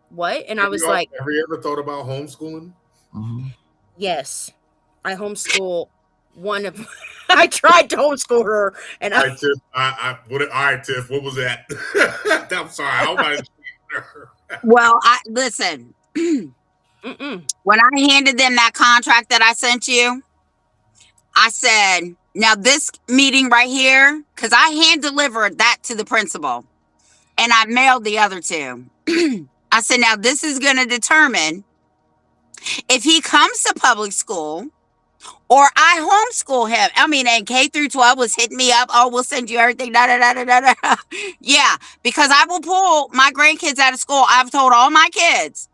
what? And I was like, have you ever thought about homeschooling? Mm-hmm. Yes, I homeschool I tried to homeschool her, and all right, Tiff. All right, Tiff. What was that? I'm sorry. Well, listen. When I handed them that contract that I sent you, I said, now this meeting right here, because I hand delivered that to the principal, and I mailed the other two. I said, now this is going to determine if he comes to public school or I homeschool him. I mean, and K through 12 was hitting me up. Oh, we'll send you everything. Da, da, da, da, da, da. Yeah, because I will pull my grandkids out of school. I've told all my kids,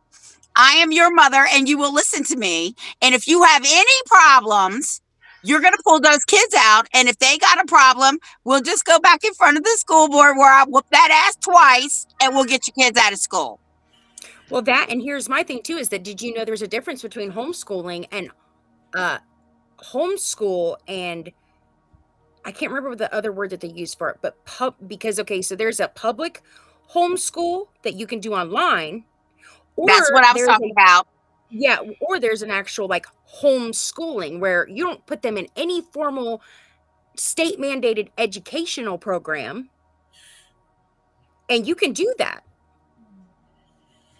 I am your mother and you will listen to me. And if you have any problems, you're going to pull those kids out. And if they got a problem, we'll just go back in front of the school board where I whoop that ass twice and we'll get your kids out of school. Well, and here's my thing too, is that, did you know there's a difference between homeschooling and homeschool, and I can't remember the other word that they use for it, but because, okay, so there's a public homeschool that you can do online. That's what I was talking about. Yeah, or there's an actual like homeschooling where you don't put them in any formal state mandated educational program, and you can do that.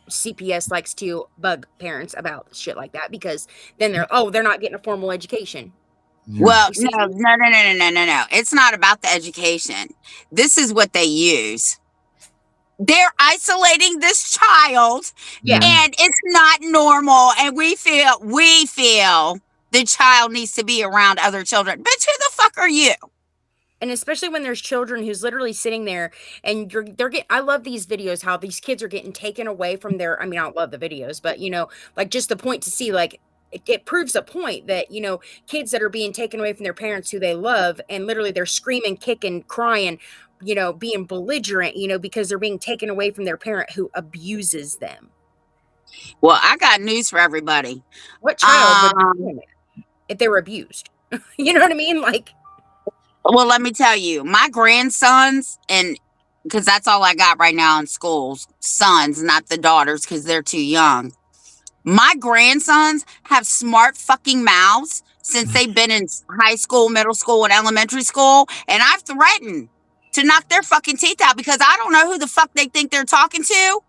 CPS likes to bug parents about shit like that because then they're not getting a formal education. Well, no. It's not about the education. This is what they use. They're isolating this child, and it's not normal. And we feel the child needs to be around other children. Bitch, who the fuck are you? And especially when there's children who's literally sitting there and I love these videos, how these kids are getting taken away from I don't love the videos, but like just the point to see, like, it proves a point that, kids that are being taken away from their parents who they love, and literally they're screaming, kicking, crying, being belligerent, because they're being taken away from their parent who abuses them. Well, I got news for everybody. What child would be doing it if they were abused? You know what I mean? Like, well, let me tell you, my grandsons, and because that's all I got right now in schools, sons, not the daughters, because they're too young. My grandsons have smart fucking mouths since they've been in high school, middle school, and elementary school. And I've threatened to knock their fucking teeth out because I don't know who the fuck they think they're talking to.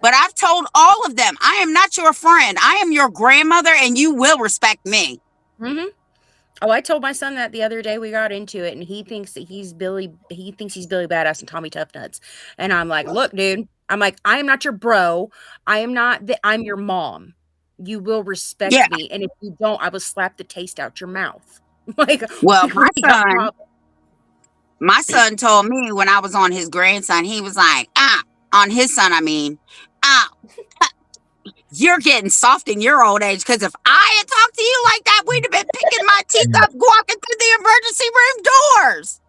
But I've told all of them, I am not your friend. I am your grandmother, and you will respect me. Mm-hmm. Oh, I told my son that the other day. We got into it, and he thinks that he's Billy Badass and Tommy Tough Nuts. And I'm like, look, dude, I'm like, I am not your bro. I'm your mom. You will respect me. And if you don't, I will slap the taste out your mouth. Like, well, my son told me when I was on his grandson, he was like, on his son, I mean, you're getting soft in your old age, because if I had talked to you like that, we'd have been picking my teeth up walking through the emergency room doors.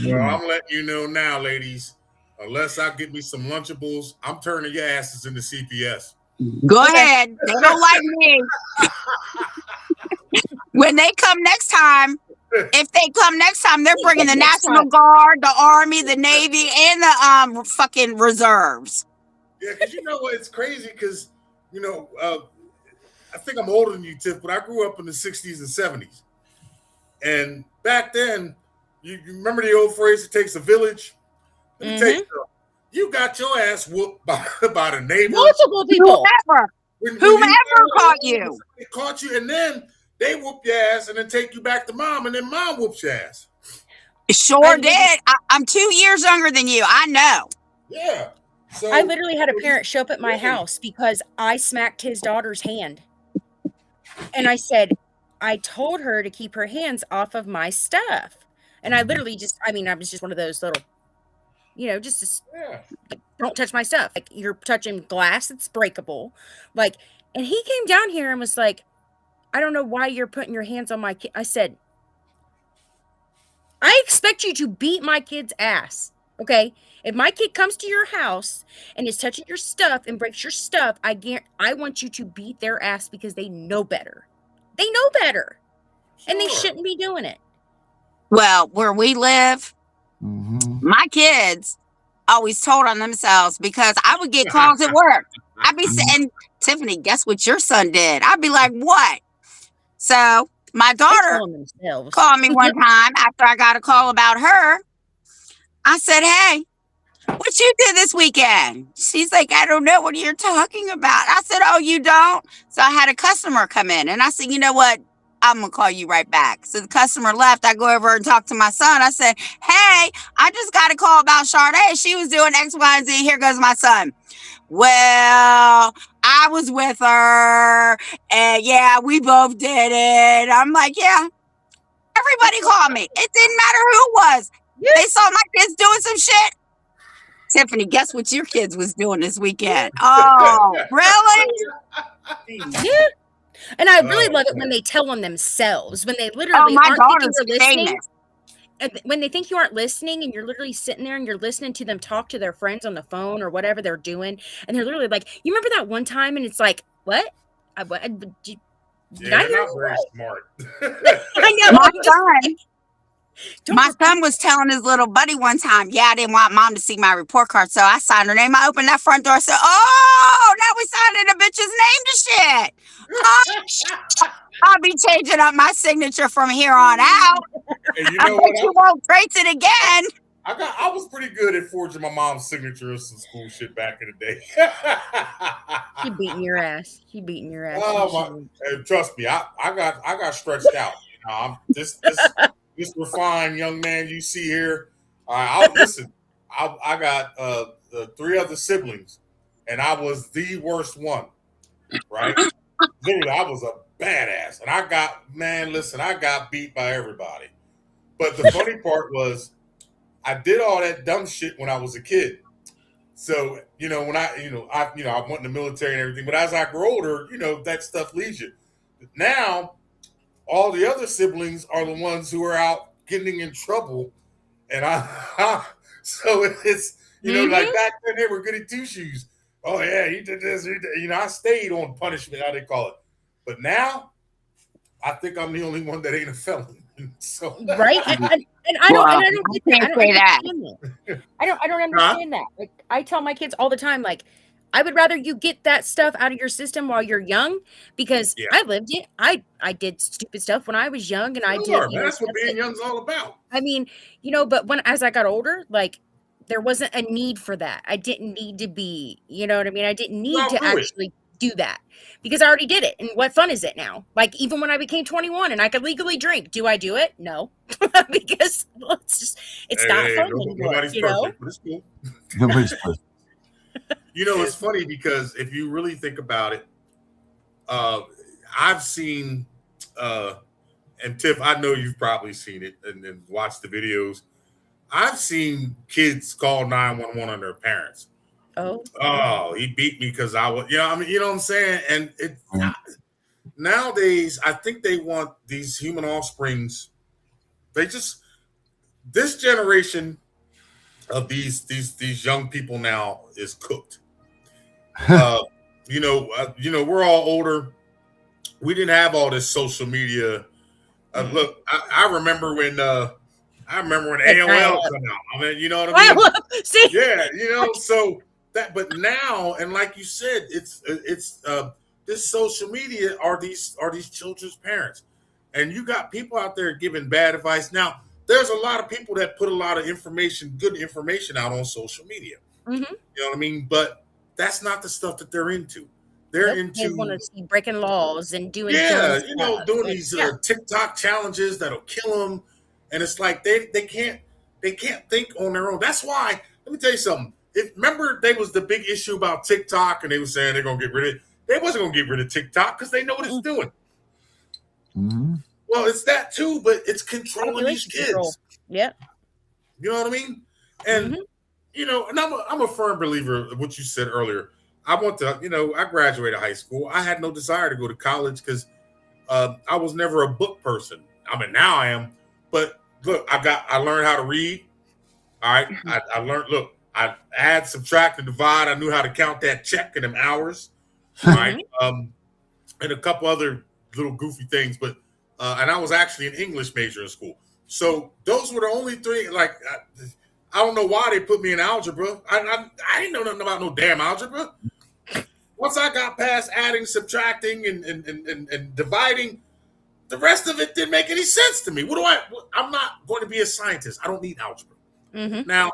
Well, I'm letting you know now, ladies, unless I get me some Lunchables, I'm turning your asses into CPS. Go ahead. They don't like me. When they come next time, if they come next time, they're bringing the National Guard, the Army, the Navy, and the fucking reserves. Yeah, because you know what? It's crazy because, I think I'm older than you, Tiff, but I grew up in the 60s and 70s. And back then, you remember the old phrase, it takes a village? Let me tell you something. You got your ass whooped by the neighbors. Multiple people. Whomever caught you. They caught you, and then they whoop your ass and then take you back to mom, and then mom whoops your ass. Sure did. I'm 2 years younger than you. I know. Yeah. So, I literally had a parent show up at my house because I smacked his daughter's hand. And I said, I told her to keep her hands off of my stuff. And I literally I was just one of those little, just Yeah. don't touch my stuff. Like, you're touching glass that's breakable. Like, and he came down here and was like, I don't know why you're putting your hands on my kid. I said, I expect you to beat my kid's ass. Okay. If my kid comes to your house and is touching your stuff and breaks your stuff, I want you to beat their ass because they know better. They know better. And they Sure. shouldn't be doing it. Well, where we live, Mhm. my kids always told on themselves because I would get calls at work. I'd be saying, Tiffany, guess what your son did? I'd be like, what? So my They daughter tell on themselves. called me one time after I got a call about her. I said, hey, what you did this weekend? She's like, I don't know what you're talking about. I said, oh, you don't? So I had a customer come in and I said, you know what? I'm going to call you right back. So the customer left. I go over and talk to my son. I said, hey, I just got a call about Sade. She was doing X, Y, and Z. Here goes my son. Well, I was with her and yeah, we both did it. I'm like, yeah, everybody called me. It didn't matter who it was. They saw my kids doing some shit. Tiffany, guess what your kids was doing this weekend? Oh, really? Yeah. And I really love it when they tell on themselves, when they Oh, literally my aren't thinking daughter's you're listening. famous. And when they think you aren't listening and you're literally sitting there and you're listening to them talk to their friends on the phone or whatever they're doing. And they're literally like, you remember that one time? And it's like, what? Did Yeah, I they're hear not very smart. I know. My I'm just son, like, don't my repeat son was telling his little buddy one time, yeah, I didn't want mom to see my report card, so I signed her name. I opened that front door and said, oh, now we signed a bitch's name to shit. Oh, I'll be changing up my signature from here on out. And you I know bet you what? won't trace it again. I was pretty good at forging my mom's signature of some school shit back in the day. She beating your ass. She beating your ass. Oh my! Trust me, I got stretched out. I'm this refined young man you see here. I'll listen. I got the 3 other siblings, and I was the worst one. Right? Literally, I was a badass, and I got beat by everybody. But the funny part was, I did all that dumb shit when I was a kid. So, when I went in the military and everything, but as I grow older, that stuff leaves you. Now, all the other siblings are the ones who are out getting in trouble. And so it's, like back then they were good at 2 shoes. Oh yeah, he did this. He did. I stayed on punishment, how they call it. But now, I think I'm the only one that ain't a felon. So right? And I don't get that. I don't understand that. I don't understand that. Like, I tell my kids all the time, like, I would rather you get that stuff out of your system while you're young, because I lived it. I did stupid stuff when I was young, and I did. That's what being young's all about. I mean, but as I got older, like, there wasn't a need for that. I didn't need to be, you know what I mean? I didn't need to actually do that because I already did it. And what fun is it now? Like, even when I became 21 and I could legally drink, do I do it? No, because it's not fun anymore. Nobody's perfect, but it's cool. Nobody's perfect. It's funny because if you really think about it, I've seen, and Tiff, I know you've probably seen it and watched the videos. I've seen kids call 911 on their parents. Oh, he beat me because I was, you know what I'm saying? And nowadays, I think they want these human offsprings. This generation of these young people now is cooked. We're all older. We didn't have all this social media. Look, I remember when AOL came out. I mean, you know what I mean? See? Yeah, so that. But now, and like you said, it's this social media are these children's parents, and you got people out there giving bad advice. Now, there's a lot of people that put a lot of good information out on social media. Mm-hmm. You know what I mean? But that's not the stuff that they're into. They're into. They want to see breaking laws and doing doing these TikTok challenges that'll kill them, and it's like they can't think on their own. That's why. Let me tell you something. Remember, there was the big issue about TikTok, and they were saying they're gonna get rid of it. They wasn't gonna get rid of TikTok because they know what it's doing. Mm-hmm. Well, it's that too, but it's controlling these Population control. kids. Yep. You know what I mean? And you know, and I'm a firm believer of what you said earlier. I want to, you know, I graduated high school. I had no desire to go to college because I was never a book person. I mean, now I am. But look, I learned how to read. All right. I learned, look, I add, subtract, and divide. I knew how to count that check in them hours. All right. And a couple other little goofy things. But, and I was actually an English major in school. So those were the only three, like, I don't know why they put me in algebra. I didn't know nothing about no damn algebra. Once I got past adding, subtracting, and dividing, the rest of it didn't make any sense to me. I'm not going to be a scientist. I don't need algebra. Now,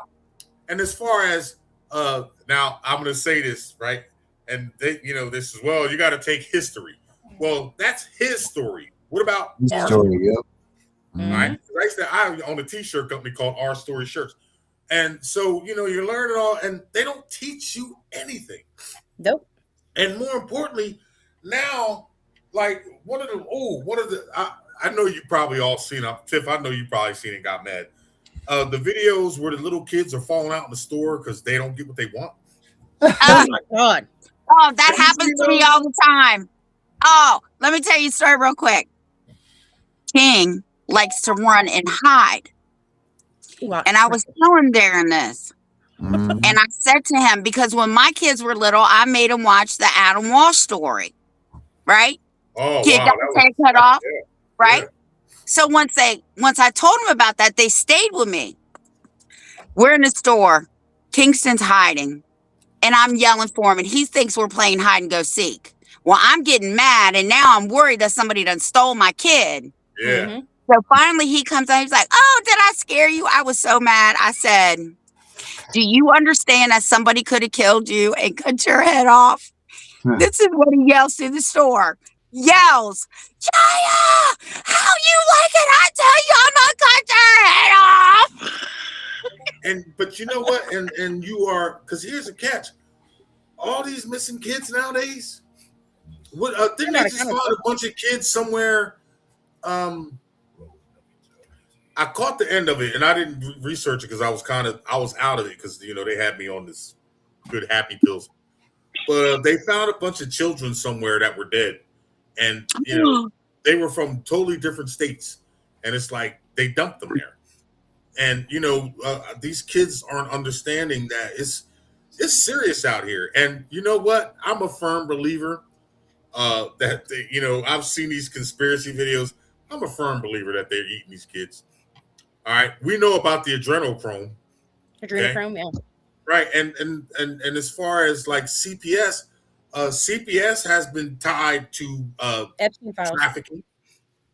and as far as, now I'm going to say this, right? And they, you know, this is, well, you got to take history. Well, that's his story. What about our story? Yep. Right? I own a t-shirt company called Our Story Shirts. And so, you know, you learn it all, and they don't teach you anything. Nope. And more importantly, now, like, I know you probably all seen it. Tiff, I know you probably seen it and got mad. The videos where the little kids are falling out in the store because they don't get what they want. Oh my God. Oh, that happens to me all the time. Oh, let me tell you a story real quick. King likes to run and hide. And I was telling Darren this. And I said to him, because when my kids were little, I made them watch the Adam Walsh story. Right? Oh, Kid wow. got his head cut off. Yeah, right? yeah. So once I told them about that, they stayed with me. We're in the store. Kingston's hiding. And I'm yelling for him. And he thinks we're playing hide and go seek. Well, I'm getting mad. And now I'm worried that somebody done stole my kid. Yeah. So finally he comes out. He's like, oh, did I scare you? I was so mad. I said, do you understand that somebody could have killed you and cut your head off? This is what he yells through the store. Yells, Jaya, how you like it? I tell you, I'm gonna cut your head off. But you know what? And you are, because here's a catch. All these missing kids nowadays, didn't they just find a bunch of kids somewhere? I caught the end of it, and I didn't research it because I was out of it because, you know, they had me on this good happy pills. But they found a bunch of children somewhere that were dead, and you know they were from totally different states, and it's like they dumped them there. And you know these kids aren't understanding that it's serious out here. And you know what? I'm a firm believer that you know, I've seen these conspiracy videos. I'm a firm believer that they're eating these kids. All right, we know about the adrenochrome. Adrenochrome, yeah. Right, and as far as like CPS, CPS has been tied to Epstein files. trafficking.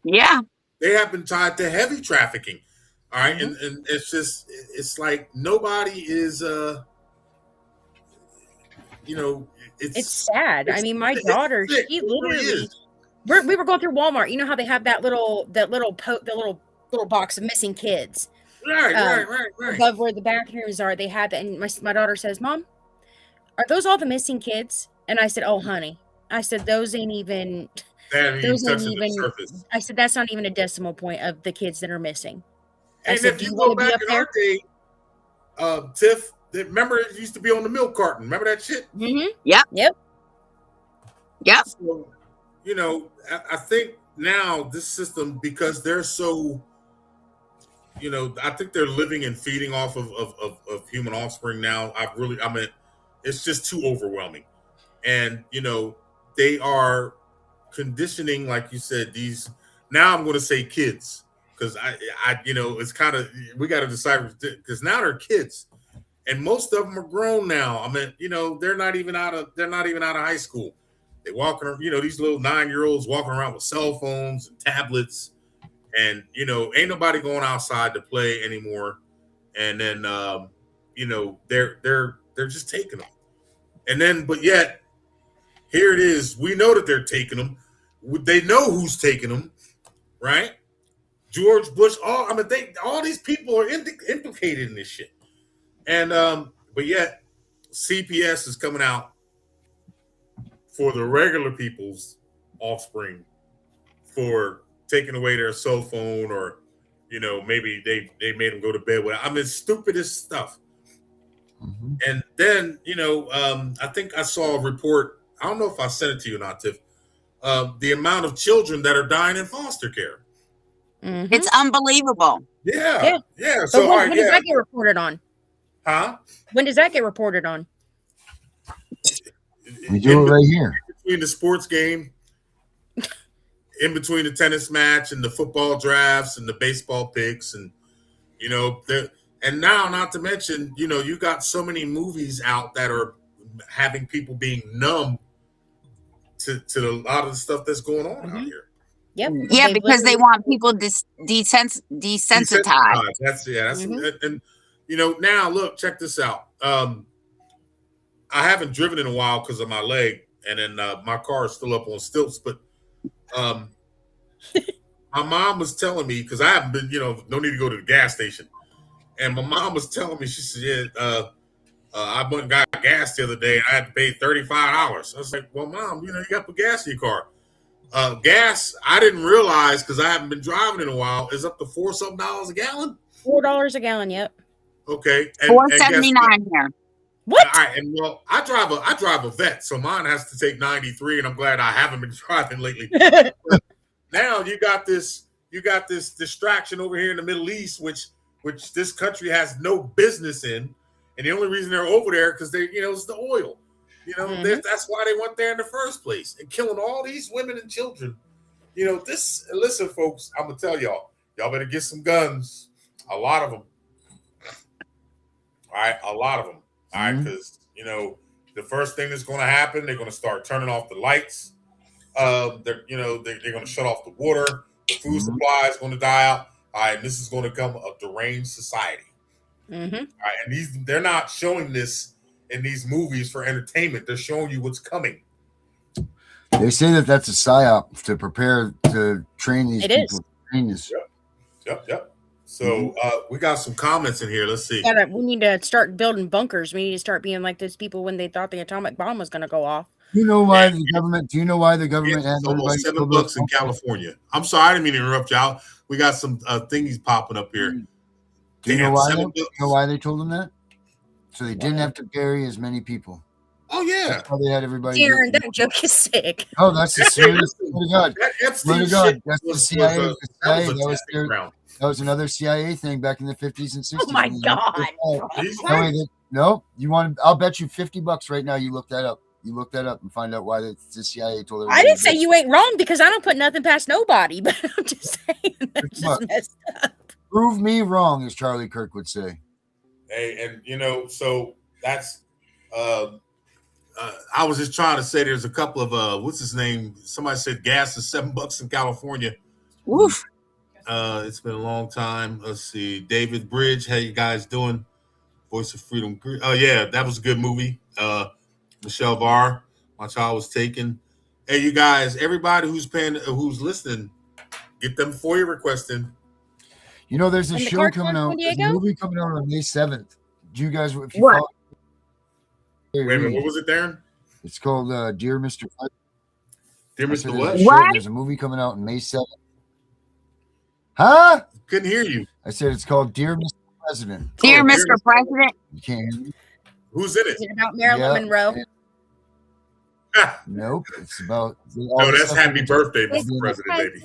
Yeah, They have been tied to heavy trafficking. All right, and it's like nobody is you know, it's sad. I mean, my daughter, she literally, we were going through Walmart. You know how they have that little box of missing kids. Right. Above where the bathrooms are, they had that, and my daughter says, "Mom, are those all the missing kids?" And I said, "Oh, honey," I said, "Those ain't even. Those ain't even." The I said, "That's not even a decimal point of the kids that are missing." And if you go back in our day, Tiff, remember it used to be on the milk carton. Remember that shit? Yep. So, you know, I think now this system, because they're so, you know, I think they're living and feeding off of human offspring now. I mean, it's just too overwhelming. And, you know, they are conditioning, like you said, these, now I'm going to say kids, because I you know, it's kind of, we got to decide, because now they're kids. And most of them are grown now. I mean, you know, they're not even out of high school. They walking around, you know, these little 9-year-olds walking around with cell phones and tablets. And, you know, ain't nobody going outside to play anymore. And then, you know, they're just taking them. And then, but yet, here it is. We know that they're taking them. They know who's taking them, right? George Bush. All these people are implicated in this shit. And, but yet, CPS is coming out for the regular people's offspring for taking away their cell phone, or maybe they made them go to bed with. I mean, stupidest stuff. Mhm. And then I think I saw a report. I don't know if I sent it to you or not, Tiff. The amount of children that are dying in foster care. Mhm. It's unbelievable. Yeah. So So all when right, does that get reported on? huh? When does that get reported on? We do it right here. Between the sports game, in between the tennis match and the football drafts and the baseball picks, and and now, not to mention, you got so many movies out that are having people being numb to a lot of the stuff that's going on out here. Yep. Yeah, because they want people desensitized. That's Mhm. and now look, check this out. I haven't driven in a while because of my leg, and then my car is still up on stilts. But my mom was telling me, because I haven't been, no need to go to the gas station, and my mom was telling me, she said, I went and got gas the other day, and I had to pay $35. I was like, well, Mom, you got to put gas in your car. Gas, I didn't realize, because I haven't been driving in a while, is up to $4-something a gallon. $4 a gallon. Yep. Okay, and $4.79 here. What? All right, and well, I drive a vet, so mine has to take 93, and I'm glad I haven't been driving lately. Now you got this distraction over here in the Middle East, which this country has no business in, and the only reason they're over there because they, it's the oil. That's why they went there in the first place, and killing all these women and children. Listen, folks, I'm gonna tell y'all better get some guns, a lot of them. All right, a lot of them. All right, because the first thing that's going to happen, they're going to start turning off the lights. They're going to shut off the water. The food supply is going to die out. All right, and this is going to become a deranged society. Mm-hmm. All right, and they're not showing this in these movies for entertainment. They're showing you what's coming. They say that that's a psyop to prepare to train these people. Is. Train this. Yep. So we got some comments in here. Let's see. Yeah, we need to start building bunkers. We need to start being like those people when they thought the atomic bomb was going to go off. You know why the government? Do you know why the government It's had almost everybody $7 in California? I'm sorry, I didn't mean to interrupt y'all. We got some thingies popping up here. Do you know why? $7. You know why they told them that? So they didn't have to bury as many people. Oh yeah. That's how they had everybody. Darren, that joke is sick. Oh, that's the serious. Swear to God. Epstein God, that's the CIA. That was a another CIA thing back in the 50s and 60s. Oh my God. No, you want? I'll bet you $50 right now. You look that up. You look that up and find out why the CIA told everybody. I didn't say you ain't wrong because I don't put nothing past nobody, but I'm just saying that's just messed up. Prove me wrong, as Charlie Kirk would say. Hey, and so that's. I was just trying to say there's a couple of what's his name? Somebody said gas is $7 in California. Woof. It's been a long time. Let's see. David Bridge, how you guys doing? Voice of Freedom. Oh yeah, that was a good movie. Michelle Varr, My Child Was Taken. Hey, you guys, everybody who's listening, get them FOIA requests in. There's a show coming out. There's a movie coming out on May 7th. Do you guys? If you What? follow, Wait a minute, what was it, Darren? It's called Dear Mr. President. Dear Mr. What? What? There's a movie coming out on May 7th. Huh? Couldn't hear you. I said it's called Dear Mr. President. Dear Mr. President. You can't hear me? Who's in it? Is it about Marilyn Monroe? Nope. It's about. No, that's Happy Birthday, Mr. President, baby.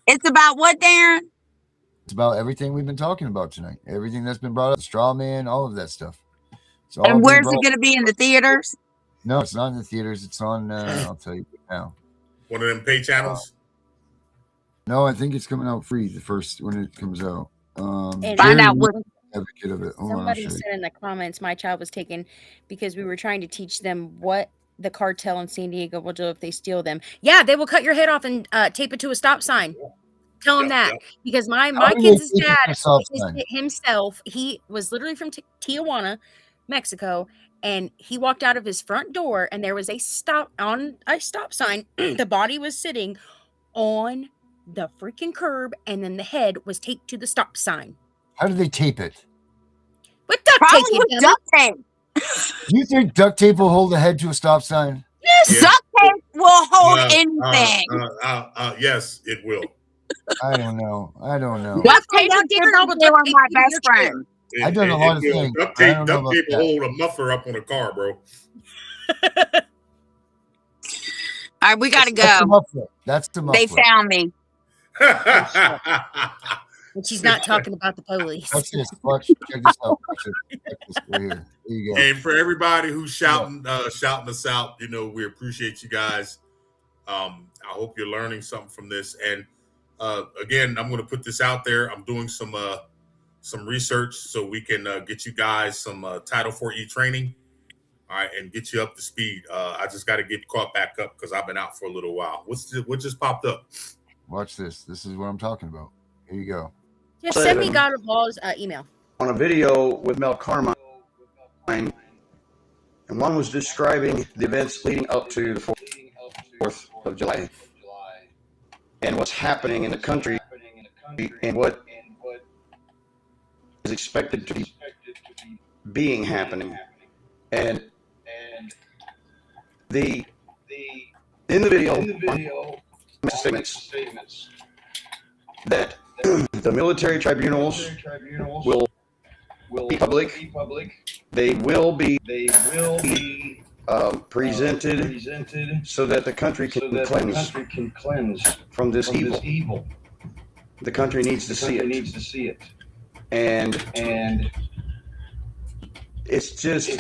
It's about what, Darren? It's about everything we've been talking about tonight. Everything that's been brought up. The straw man, all of that stuff. And where's it going to be in the theaters? No, it's not in the theaters. It's on. I'll tell you now. One of them pay channels. No, I think it's coming out free the first when it comes out. Find out what. Advocate of it. Somebody said in the comments, my child was taken because we were trying to teach them what the cartel in San Diego will do if they steal them. Yeah, they will cut your head off and tape it to a stop sign. Tell them that because my kid's dad himself, he was literally from Tijuana, Mexico, and he walked out of his front door and there was a stop sign. The body was sitting on the freaking curb and then the head was taped to the stop sign. How do they tape it? With duct tape. Duct tape. Do you think duct tape will hold the head to a stop sign? Yes. Duct tape will hold Uh, anything. Yes, it will. I don't know. Duct Find tape out, is David, all the they duct were tape my in your best chair. friend. I've done a lot of will. things. Duct I tape, don't know about will that. hold a muffler up on a car, bro. All right, we got to That's the go. muffler. That's the muffler. They found me. And she's not talking about the police. Watch this. Watch. Check this out. Watch it. Check this right here. There you go. And for everybody who's shouting us out, you know, we appreciate you guys. I hope you're learning something from this. And again, I'm going to put this out there. I'm doing some research so we can get you guys some Title 4E training. All right, and get you up to speed. I just got to get caught back up because I've been out for a little while. What just popped up? Watch this. This is what I'm talking about. Here you go. Just send me God of Law's email. On a video with Mel Carmine, and one was describing the events leading up to the 4th of July and what's happening in the country and what is expected to be happening. And in the video statements that the military tribunals will be public. They will be presented so that the country can cleanse from this evil. The country needs to see it. And it's just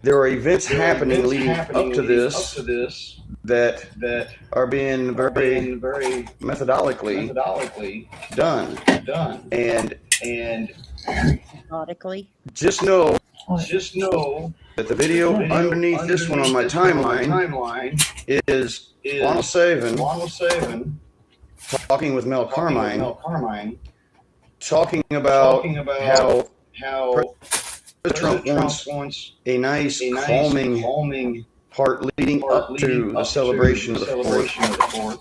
there are events happening leading up to this that are being very methodically done. And Methodically. just know that the video underneath this one on my timeline is Juan 7 talking with Mel Carmine, talking about how Trump wants a nice calming part leading up to the celebration of the 4th.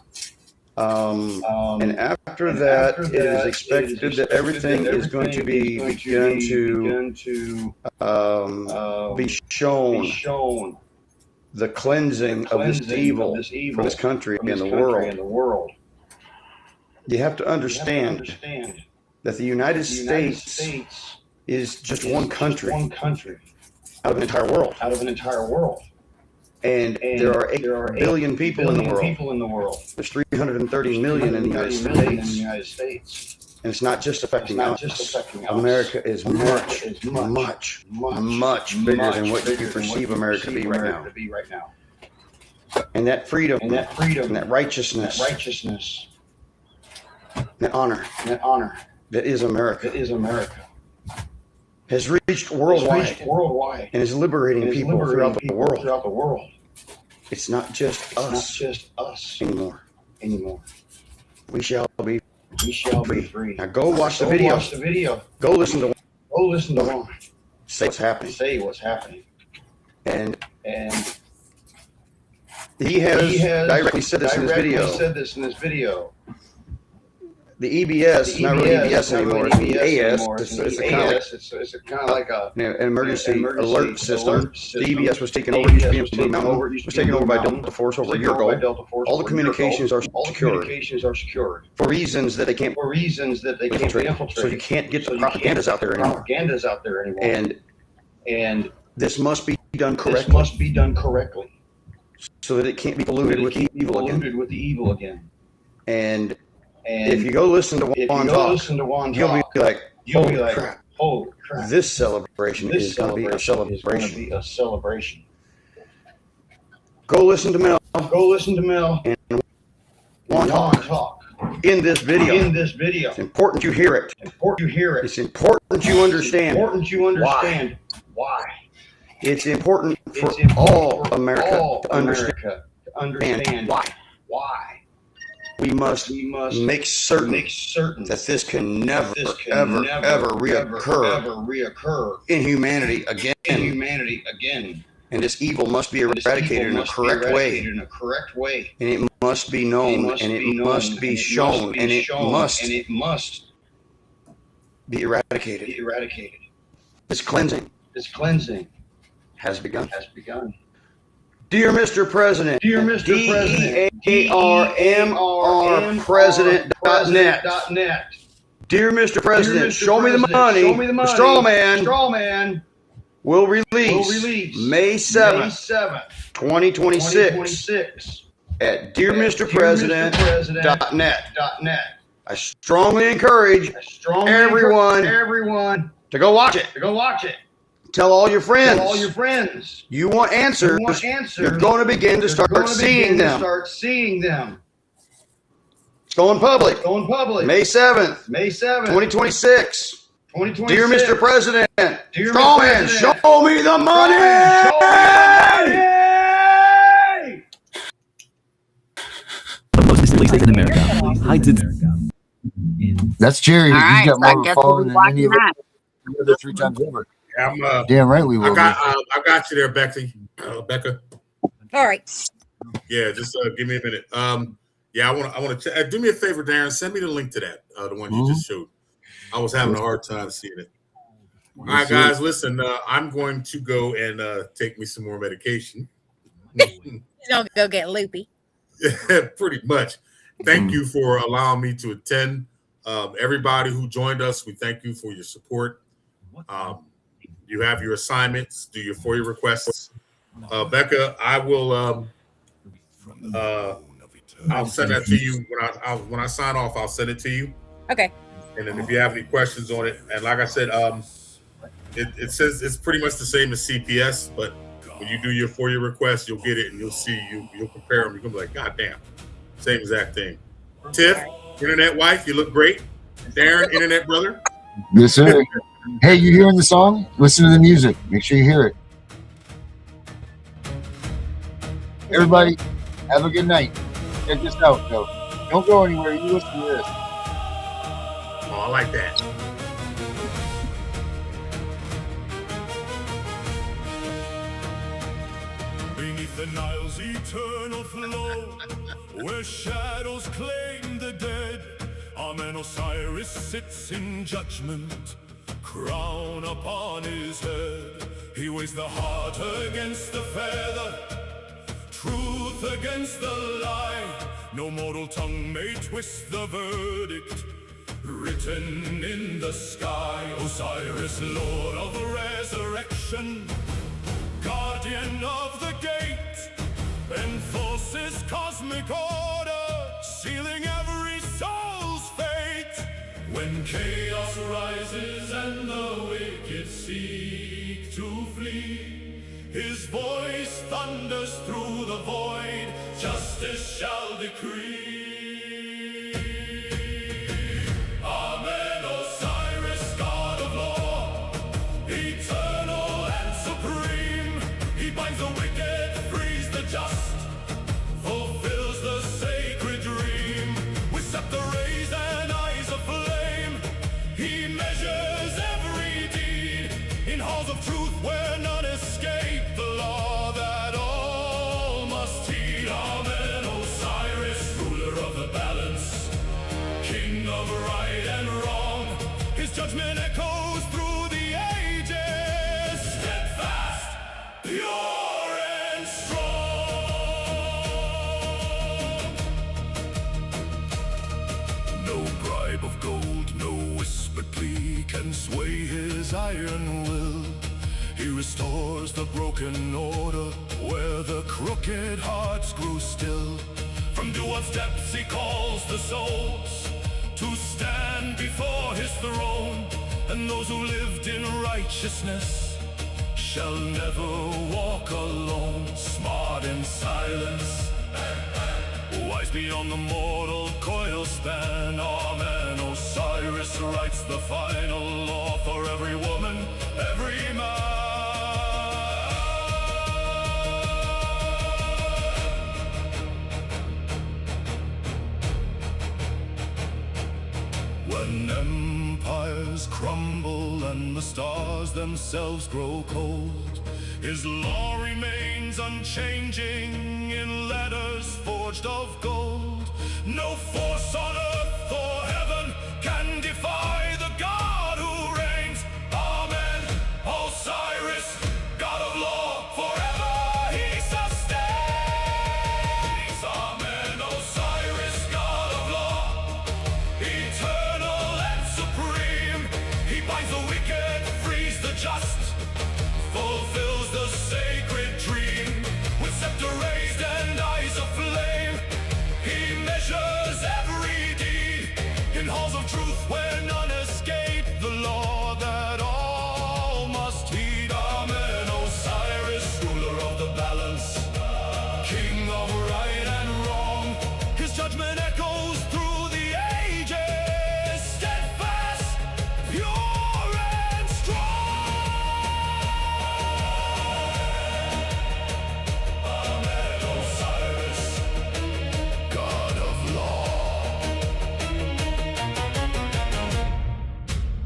And after that, it is expected that everything is going to be begun to be shown the cleansing of this evil from this country and the world. You have to understand that the United States is just one country out of an entire world. And there are 8 billion people in the world. There's 330 million in the United States. And it's not just affecting us. America is much bigger than what you perceive America to be right now. And that freedom, and that righteousness, that honor that is America, has reached worldwide and is liberating people throughout the world. It's not just us anymore. We shall be free. Now go watch the video. Go listen to Juan. Say what's happening. And he has directly said this in his video. The EBS is not really EBS anymore. It's the AS. It's kind of like an emergency alert system. The EBS was taken over. Used to be in Blue Mountain. Was taken over by Delta Force over a year ago. All the communications are secured for reasons that they can't infiltrate. So you can't get the propagandas out there anymore. And this must be done correctly. So that it can't be polluted with the evil again. And if you go listen to Juan talk, you'll be like, holy crap. This celebration is going to be a celebration. Go listen to Mel. And Juan talk. In this video. It's important you hear it. It's important you understand. Why. It's important for all America to understand why. We must make certain that this can never, ever reoccur in humanity again. And this evil must be eradicated in a correct way. And it must be known, and it must be shown, and it must be eradicated. This cleansing has begun. Dear Mr. President, DEARMR President.net. Dear Mr. President, show me the money. The straw man will release May 7th, 2026 at dearmrpresident.net. I strongly encourage everyone to go watch it. Tell all your friends. You want answers. You're going to begin to start seeing them. It's going public. May 7th, 2026. Dear Mr. President, Strawman, show me the money! The most distant place in America hides its. That's Jerry. All right, He's got so I more guess following we'll be than any of watching us the other 3 times over. I'm, Damn right we will. I got you there, Becky. Becca. All right. Yeah, just give me a minute. Yeah, I want to do me a favor, Darren. Send me the link to that, the one you just showed. I was having a hard time seeing it. All right, guys, listen. I'm going to go and take me some more medication. He's gonna go get loopy. Pretty much. Thank you for allowing me to attend. Everybody who joined us, we thank you for your support. You have your assignments. Do your FOIA requests. Becca, I will. I'll send that to you when I sign off. I'll send it to you. Okay. And then if you have any questions on it, and like I said, it says it's pretty much the same as CPS, but when you do your FOIA request, you'll get it and you'll see you'll compare them. You're gonna be like, God damn, same exact thing. Tiff, internet wife, you look great. Darren, internet brother. Yes, sir. Hey, you hearing the song? Listen to the music. Make sure you hear it. Everybody, have a good night. Check this out, though. Don't go anywhere. You listen to this. Oh, I like that. Beneath the Nile's eternal flow, where shadows claim the dead, Amen Osiris sits in judgment, crown upon his head. He weighs the heart against the feather, truth against the lie. No mortal tongue may twist the verdict written in the sky. Osiris, Lord of resurrection, guardian of the gate, enforces cosmic order, sealing every soul's fate. When chaos rises and the wicked seek to flee, his voice thunders through the void, justice shall decree. Amen, Osiris, God of law, eternal and supreme. He binds the wicked, frees the just, fulfills the sacred dream. With scepter raised and eyes aflame, he measures every deed in halls of truth where none escape the law that all must heed. Amen, Osiris, ruler of the balance, king of right and wrong. His judgment echoes through the ages, steadfast, pure and strong. No bribe of gold, no whispered plea can sway his iron will. He restores the broken order where the crooked hearts grew still. From Duat's depths he calls the souls to stand before his throne, and those who lived in righteousness shall never walk alone. Smart in silence, wise beyond the mortal coil span. Amen, Osiris writes the final law for every woman, every man. When empires crumble and the stars themselves grow cold, his law remains unchanging in letters forged of gold. No force on earth or heaven can defy the God who reigns. Amen, Osiris, God of law, forever he sustains. where none escape the law that all must heed. Amen. Osiris, ruler of the balance, king of right and wrong. His judgment echoes through the ages, steadfast, pure and strong. Amen. Osiris, God of law,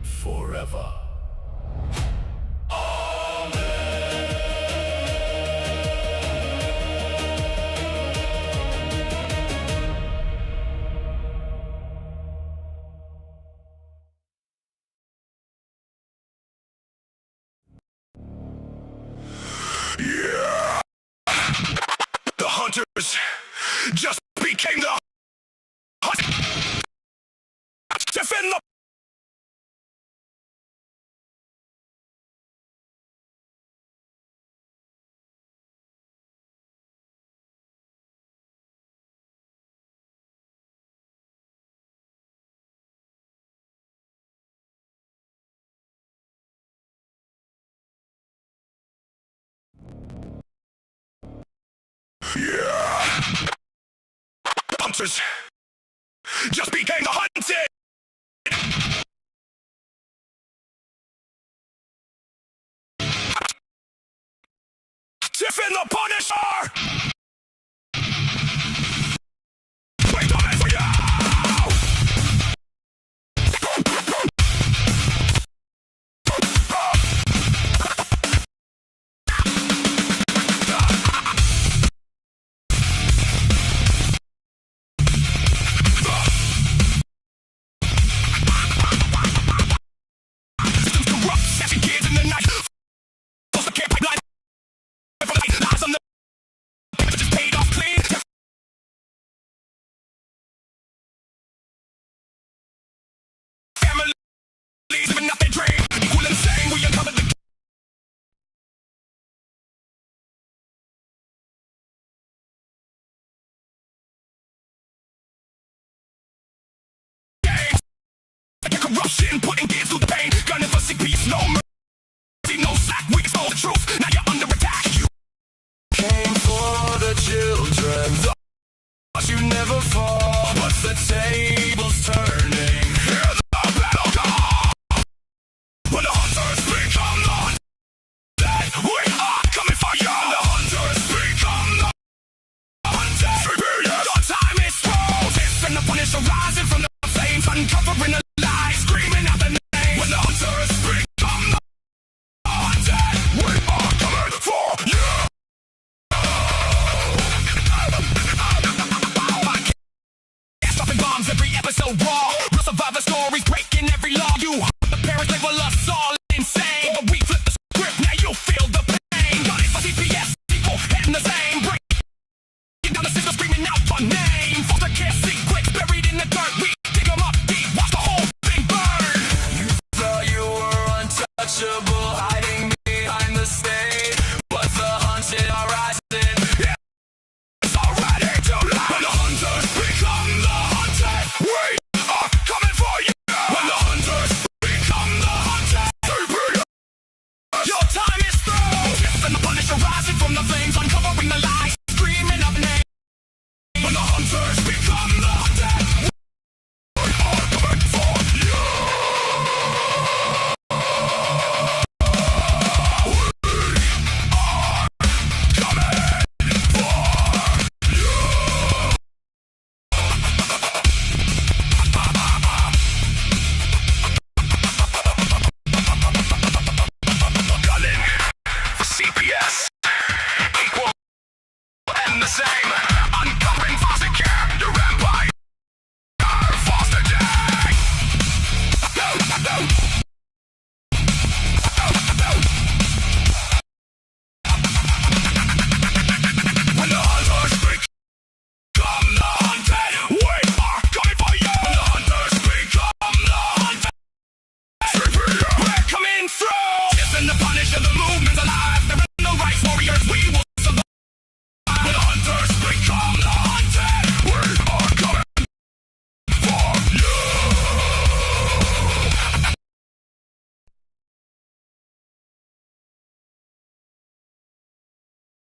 forever. The hunters just became the hunt. Tiff and The hunters just became the hunted. Tiff and The Punisher. Wait a minute for you. Systems corrupt, snatching kids in the night. Foster care pipeline. For the lies on the just paid off clean. Families living out their dream. Equal and the same, we uncovered the games. Like corruption, putting kids through the pain. Gunning for CPS, no mercy, no slack. We expose the truth. Now you're under attack. You came for the children. Thought you never fall, but the table's turning. Hear the battle call. When the hunters become the hunted, we are coming for you. When the hunters become the hunted, your time is through. Tiff and The Punisher rising from the flames, uncovering the lies, screaming out the names. When the hunters become the hunted, we are coming for you. Stopping bombs every episode raw. Real survivor stories breaking every law. You the parents label us all insane, but we flip the script. Now you feel the pain. Got it for CPS, people heading the same. Breaking down the system, screaming out our name. Foster care secrets buried in the dirt. We dig them up deep, watch the whole thing burn. You thought you were untouchable, hiding behind the stage, but the hunted are rising. Yeah. It's already too late. When the hunters become the hunted, we are coming for you. When the hunters become the hunted, your time is through. Tiff and The Punisher rising from the flames, uncovering the lies, screaming up names. When the hunters become the hunted, we are coming for you. Gunning for CPS, equal and the same. Uncovering foster care, your empire, foster day.